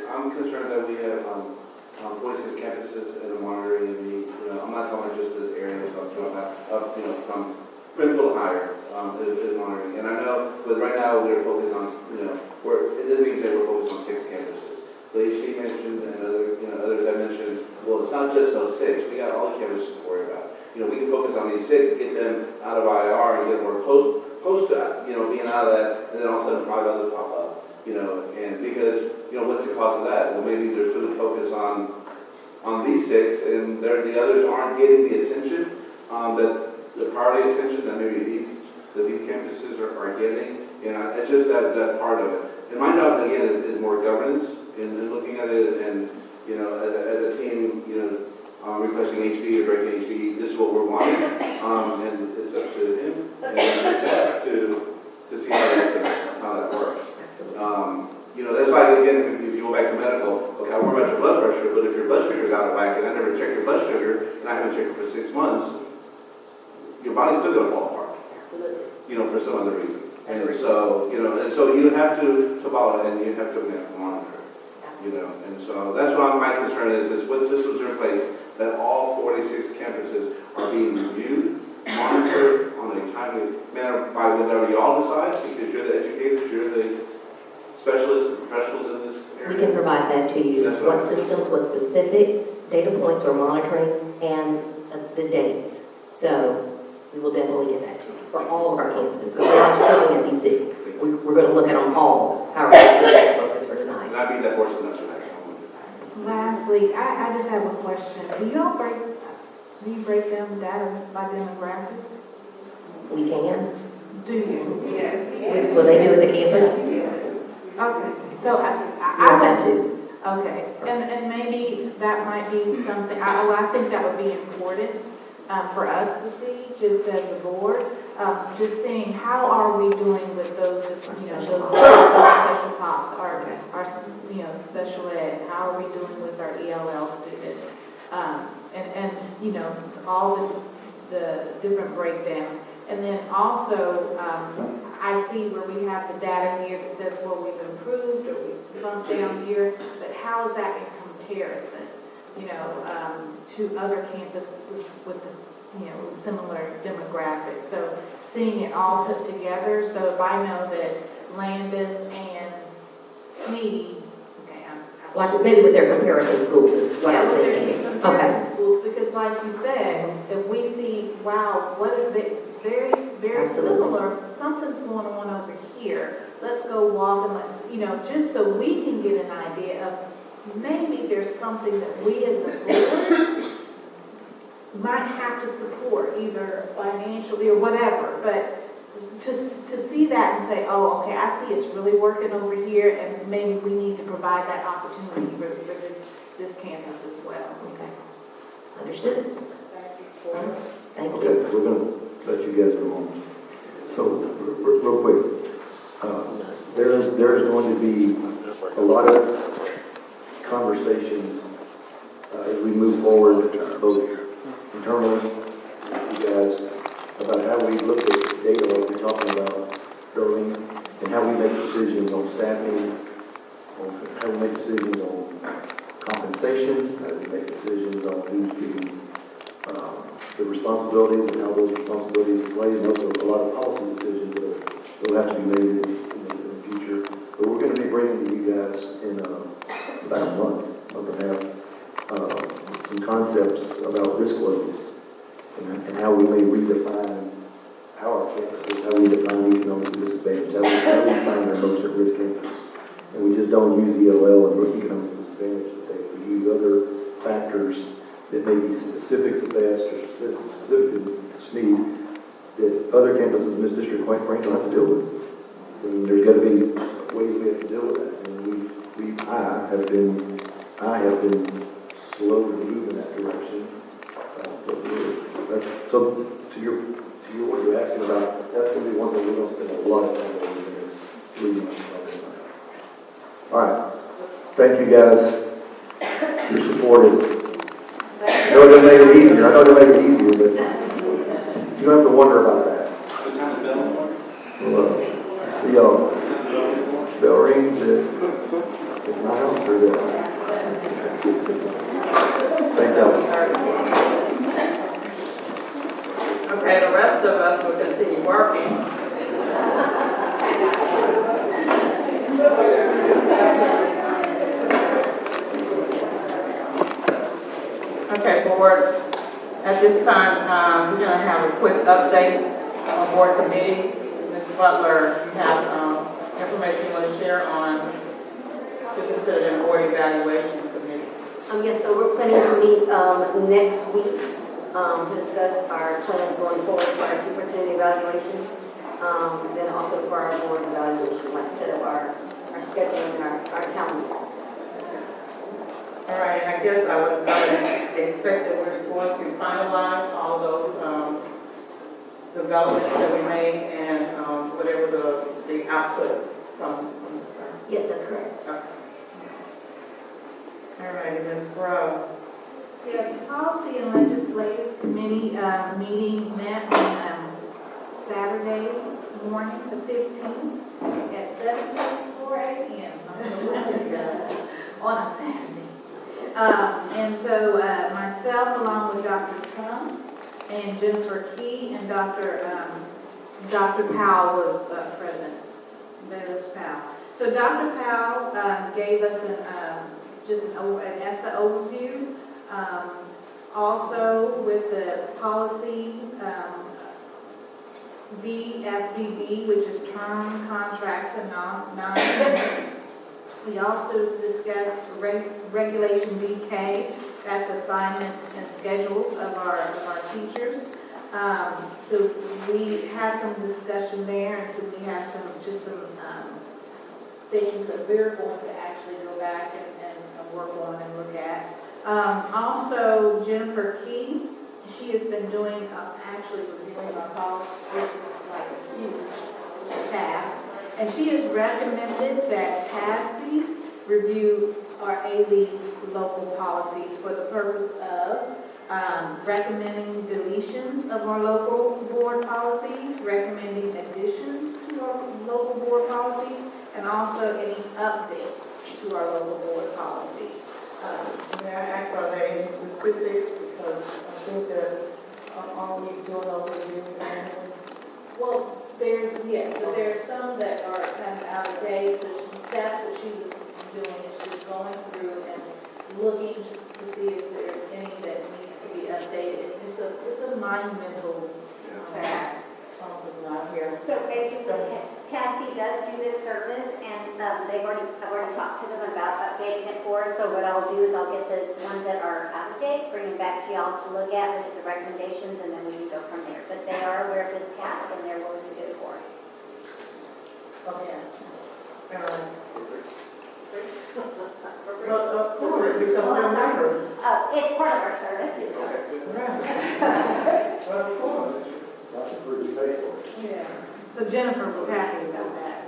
I'm concerned that we have 46 campuses and a monitoring and I'm not talking just this area, I'm talking about from principal to higher is monitoring. And I know, but right now we're focused on, it doesn't mean that we're focused on 6 campuses. She mentioned and others have mentioned, well, it's not just those 6, we got all the campuses to worry about. We can focus on these 6, get them out of IR and get them more close to that, being out of that, and then all of a sudden 5 others pop up. And because, what's the cost of that? Well, maybe there's really focus on these 6, and the others aren't getting the attention, that the priority attention that maybe these campuses are getting. And it's just that part of it. And my job, again, is more governance and looking at it, and, as a team, requesting HD or directing HD, this is what we're wanting, and it's up to him and his staff to see how that works. That's like, again, if you go back to medical, okay, I worry about your blood pressure, but if your blood sugar is out of whack and I never checked your blood sugar and I haven't checked it for 6 months, your body's still going to fall apart. Absolutely. For some other reason. And so, and so you have to follow it and you have to monitor it. And so that's what my concern is what systems are in place that all 46 campuses are being reviewed, monitored on a timely manner by whatever y'all decide, because you're the educators, you're the specialists and professionals in this area. We can provide that to you. What systems, what specific data points we're monitoring, and the dates. So we will definitely get that to you for all of our campuses, because we're not just looking at these 6. We're going to look at them all. Our focus for tonight. And I beat that horse enough tonight. Lastly, I just have a question. Do you break them data by demographics? We can. Do you? Yes. Will they do with the campus? Okay, so I want that too. Okay, and maybe that might be something, I think that would be important for us to see, just as a board, just seeing how are we doing with those, those special pops, our special ed, how are we doing with our ELL students, and all the different breakdowns. And then also, I see where we have the data here that says, well, we've improved or we've bumped down here, but how is that in comparison, to other campuses with similar demographics? So seeing it all put together, so if I know that Landis and Sneedy, like maybe with their comparison schools is what I'm thinking. Comparison schools, because like you said, if we see, wow, what if they very, very similar, something's going on over here. Let's go walk and let's, just so we can get an idea of maybe there's something that we as a board might have to support, either financially or whatever, but to see that and say, oh, okay, I see it's really working over here, and maybe we need to provide that opportunity for this campus as well. Okay. Understood. Thank you. Okay, we're going to let you guys go on. So, real quick, there's going to be a lot of conversations as we move forward, both internally with you guys, about how we look at data like we're talking about, Darlene, and how we make decisions on staffing, how we make decisions on compensation, how we make decisions on who's getting the responsibilities and how those responsibilities are played, and also a lot of policy decisions that will have to be made in the future. But we're going to be bringing to you guys in about a month and a half some concepts about risk loads and how we may redefine our campuses, how we define economic disadvantage, how we define our most at-risk campuses. And we just don't use ELL and economic disadvantage today. We use other factors chapters that may be specific to Best or specific to Sneed that other campuses in this district, quite frankly, don't have to deal with. I mean, there's got to be ways we have to deal with that. And I have been slow to move in that direction. So to what you're asking about, that's going to be one thing we're going to spend a lot of time over the next 3 months. All right. Thank you, guys. You're supported. I know it doesn't make it easier. But you don't have to wonder about that. Well, see y'all. Bell rings at my house or there. Thank y'all. Okay, the rest of us will continue working. Okay, board, at this time, we're going to have a quick update on board committees. Ms. Butler, you have information you want to share on superintendent and board evaluation committee. Yes, so we're planning to meet next week to discuss our plans going forward for our superintendent evaluation, then also for our board evaluation, like I said, of our scheduling and our calendar. All right, I guess I would expect that we're going to finalize all those developments that we made and whatever the output from the firm. Yes, that's correct. Okay. All right, Ms. Rowe. Yes, the Policy and Legislative Committee meeting met on Saturday morning, the 15th, at 7:44 a.m. on a Saturday. And so myself, along with Dr. Trump and Jennifer Key and Dr. Powell was present. There's Powell. So Dr. Powell gave us an ESSA overview. Also with the policy VFBB, which is term contracts and non-term. We also discussed regulation BK, that's assignments and schedules of our teachers. So we had some discussion there, and so we have some things that we're going to actually go back and work on and look at. Also, Jennifer Key, she has been doing, actually reviewing our policy, which is like a huge task. And she has recommended that TASB review our ALEAF local policies for the purpose of recommending deletions of our local board policies, recommending additions to our local board policies, and also any updates to our local board policy. May I ask, are there any specifics? Because I think that are we doing those reviews annually? Well, but there's some that are kind of out of date, so that's what she was doing, is just going through and looking to see if there's any that needs to be updated. It's a monumental task. Thomas is not here. So basically, TASB does do this service, and I've already talked to them about updating it for us. So what I'll do is I'll get the ones that are out of date, bring them back to y'all to look at, look at the recommendations, and then we can go from there. But they are aware of this task, and they're willing to do it for us. Okay. Well, of course, because they're members. It's part of our service. Right. Well, of course. That's pretty faithful. Yeah. So Jennifer was happy about that.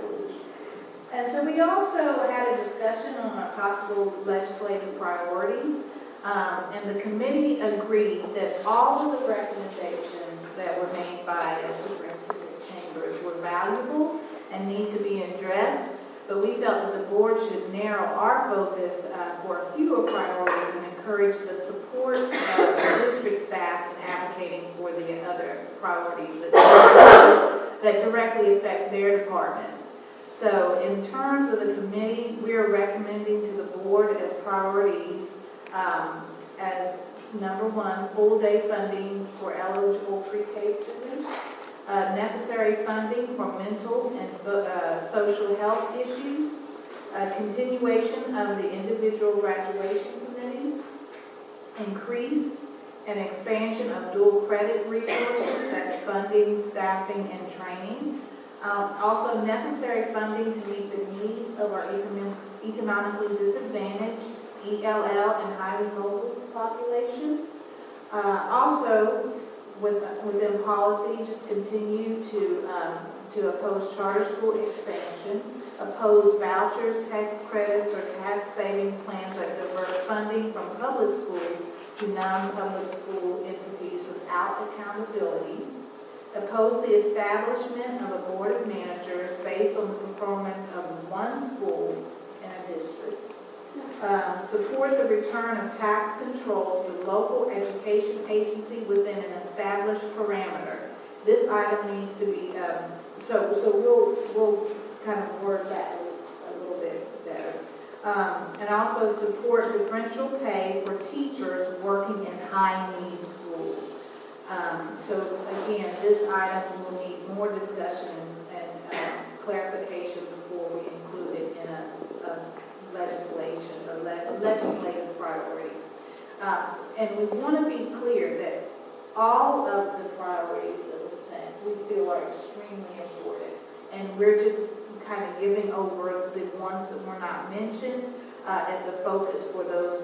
And so we also had a discussion on our possible legislative priorities. And the committee agreed that all of the recommendations that were made by Superintendent Chambers were valuable and need to be addressed. But we felt that the board should narrow our focus for a few priorities and encourage the support of the district staff in advocating for the other priorities that directly affect their departments. So in terms of the committee, we are recommending to the board as priorities as number one, full day funding for eligible pre-K students, necessary funding for mental and social health issues, continuation of the individual graduation committees, increase and expansion of dual credit resources, that's funding, staffing, and training. Also necessary funding to meet the needs of our economically disadvantaged, ELL, and highly mobile population. Also, within policy, just continue to oppose charter school expansion, oppose vouchers, tax credits, or tax savings plans that divert funding from public schools to non-public school entities without accountability, oppose the establishment of a board of managers based on the performance of one school in a district, support the return of tax control to local education agency within an established parameter. This item needs to be, so we'll kind of word that a little bit better. And also support differential pay for teachers working in high-need schools. So again, this item will need more discussion and clarification before we include it in a legislative priority. And we want to be clear that all of the priorities that were sent, we feel are extremely important. And we're just kind of giving over the ones that were not mentioned as a focus for those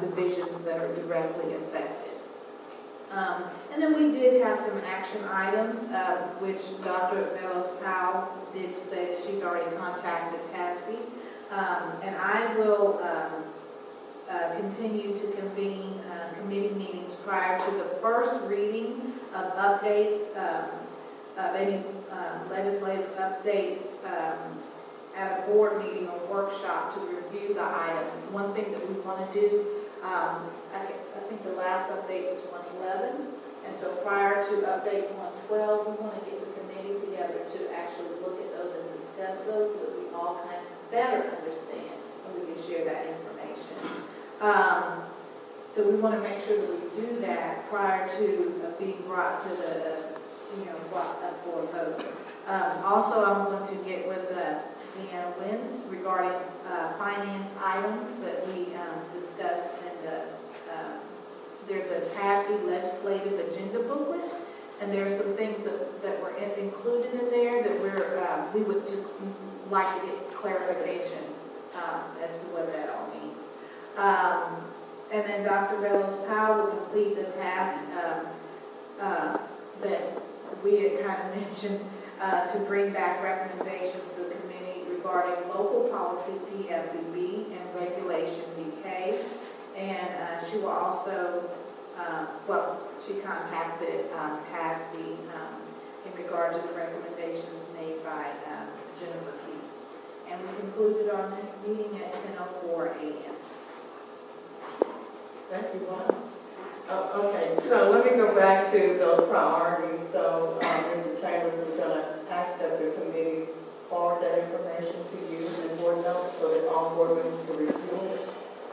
divisions that are directly affected. And then we did have some action items, which Dr. Bellows-Powell did say that she's already contacted TASB. And I will continue to convene committee meetings prior to the first reading of updates, of any legislative updates at a board meeting or workshop to review the items. One thing that we want to do, I think the last update was 111, and so prior to update 112, we want to get the committee together to actually look at those and discuss those so that we all kind of better understand and we can share that information. So we want to make sure that we do that prior to being brought to the, brought up for a vote. Also, I'm going to get with Deanna Wins regarding finance items that we discussed in the, there's a TASB legislative agenda booklet, and there's some things that were included in there that we would just like to get clarification as to what that all means. And then Dr. Bellows-Powell will complete the task that we had kind of mentioned to bring back recommendations to the committee regarding local policy PFBB and regulation DK. And she will also, she contacted TASB in regard to the recommendations made by Jennifer Keith. And we concluded our next meeting at 10:04 a.m. Thank you, Juan. Okay, so let me go back to those priorities. So Mr. Chambers is going to ask that the committee forward that information to you in board notes so that all board members can review it.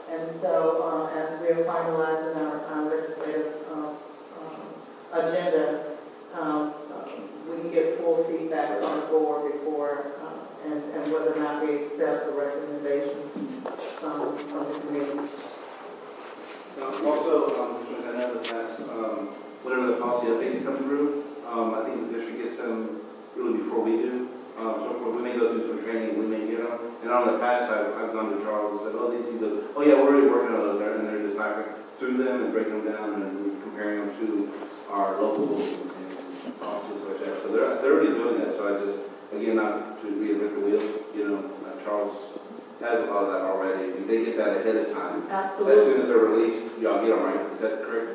And so as we are finalizing our legislative agenda, we can get full feedback from the board before and whether or not we accept the recommendations from the committee. Also, I know that that's, whenever the policy updates come through, I think the district gets them really before we do. So we may go through some training, we may get them. And on the past, I've gone to Charles and said, oh, these are the, oh yeah, we're already working on those, and they're deciphering through them and breaking them down and comparing them to our local policies like that. So they're already doing that. So I just, again, not to reinvent the wheel, Charles has a lot of that already. They get that ahead of time. Absolutely. As soon as they're released, y'all get them, right? Is that correct?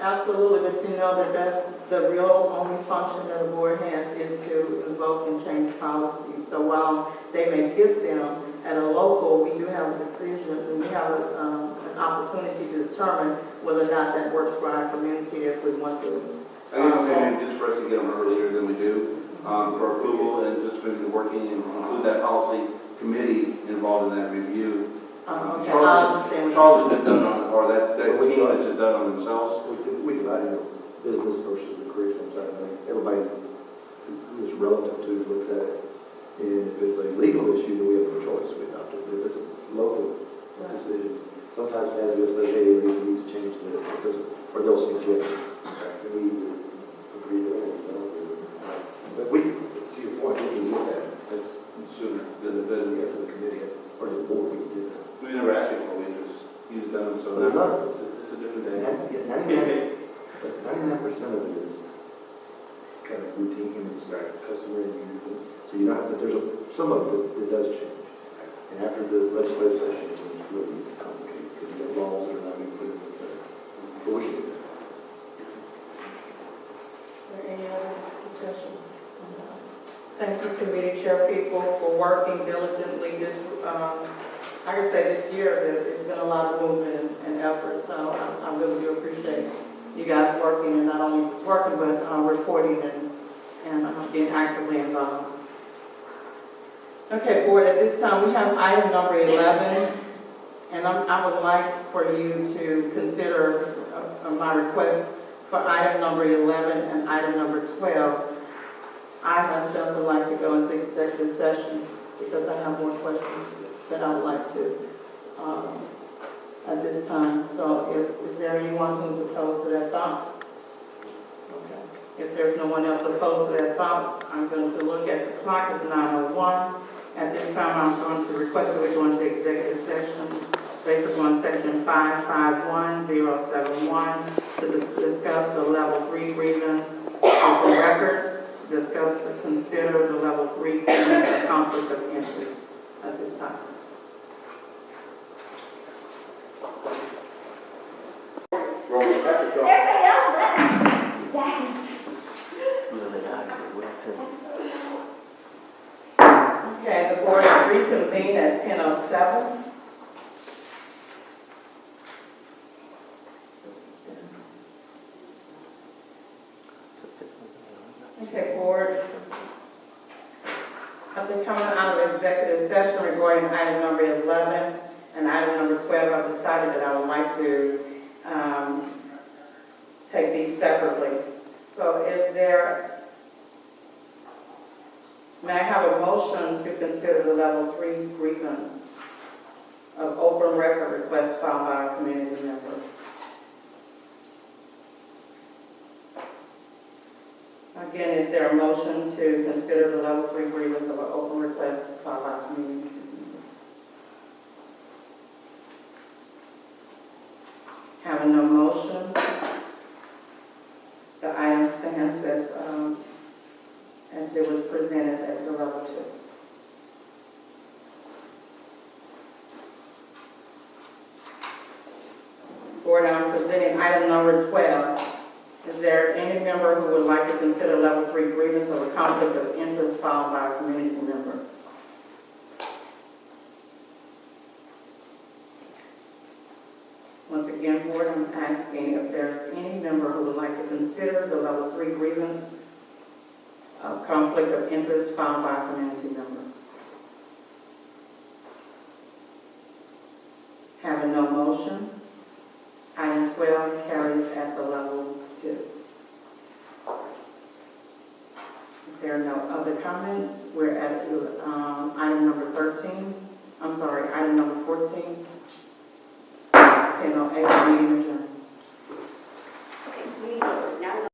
Absolutely, but that that's the real only function that the board has is to invoke and change policies. So while they may get them at a local, we do have a decision and we have an opportunity to determine whether or not that works for our community if we want to. I think I'm saying just for us to get them earlier than we do for approval and just for the working and include that policy committee involved in that review. Okay, I understand. Charles has done on, or that team has just done on themselves. We divide into business versus the curriculum side of things. Everybody who is relative to looks at it. And if it's a legal issue, then we have no choice. We have to. If it's a local decision, sometimes as we say, hey, or they'll suggest. And we either agree with it or don't agree with it. But we, to your point, we can do that as sooner than we get to the committee or the board, we can do that. We never asked you for, we just used them, so So they're now not, it's a different day. 99% of it is kind of routine and it's like customary and usual. So you don't have, but there's some of it that does change. And after the legislative session, it's really complicated because you have laws that are not being put into effect. But we can do that. Is there any other discussion? Thank you, committee chair people, for working diligently this, like I say, this year, it's been a lot of movement and effort, so I really do appreciate you guys working, and not only just working, but reporting and being actively involved. Okay, board, at this time, we have item number 11, and I would like for you to consider my request for item number 11 and item number 12. I myself would like to go into executive session because I have more questions that I would like to at this time. So is there anyone who's opposed to that thought? Okay. If there's no one else opposed to that thought, I'm going to look at the clock. It's 9:01. At this time, I'm going to request that we go into executive session based upon section 551071 to discuss the level 3 grievance of the records, to discuss the consider the level 3 grievance of conflict of interest at this time. Everybody else left. Exactly. Okay, the board is reconvened at 10:07. Okay, board. After coming out of executive session regarding item number 11 and item number 12, I've decided that I would like to take these separately. So may I have a motion to consider the level 3 grievance of open record request filed by a community member? Again, is there a motion to consider the level 3 grievance of an open request filed by a community member? Having no motion, the item stands as it was presented at the level 2. Board, I'm presenting item number 12. Is there any member who would like to consider level 3 grievance of a conflict of interest filed by a community member? Once again, board, I'm asking if there's any member who would like to consider the level 3 grievance of conflict of interest filed by a community member. Having no motion, item 12 carries at the level 2. If there are no other comments, we're at item number 13. I'm sorry, item number 14. 10:08, meeting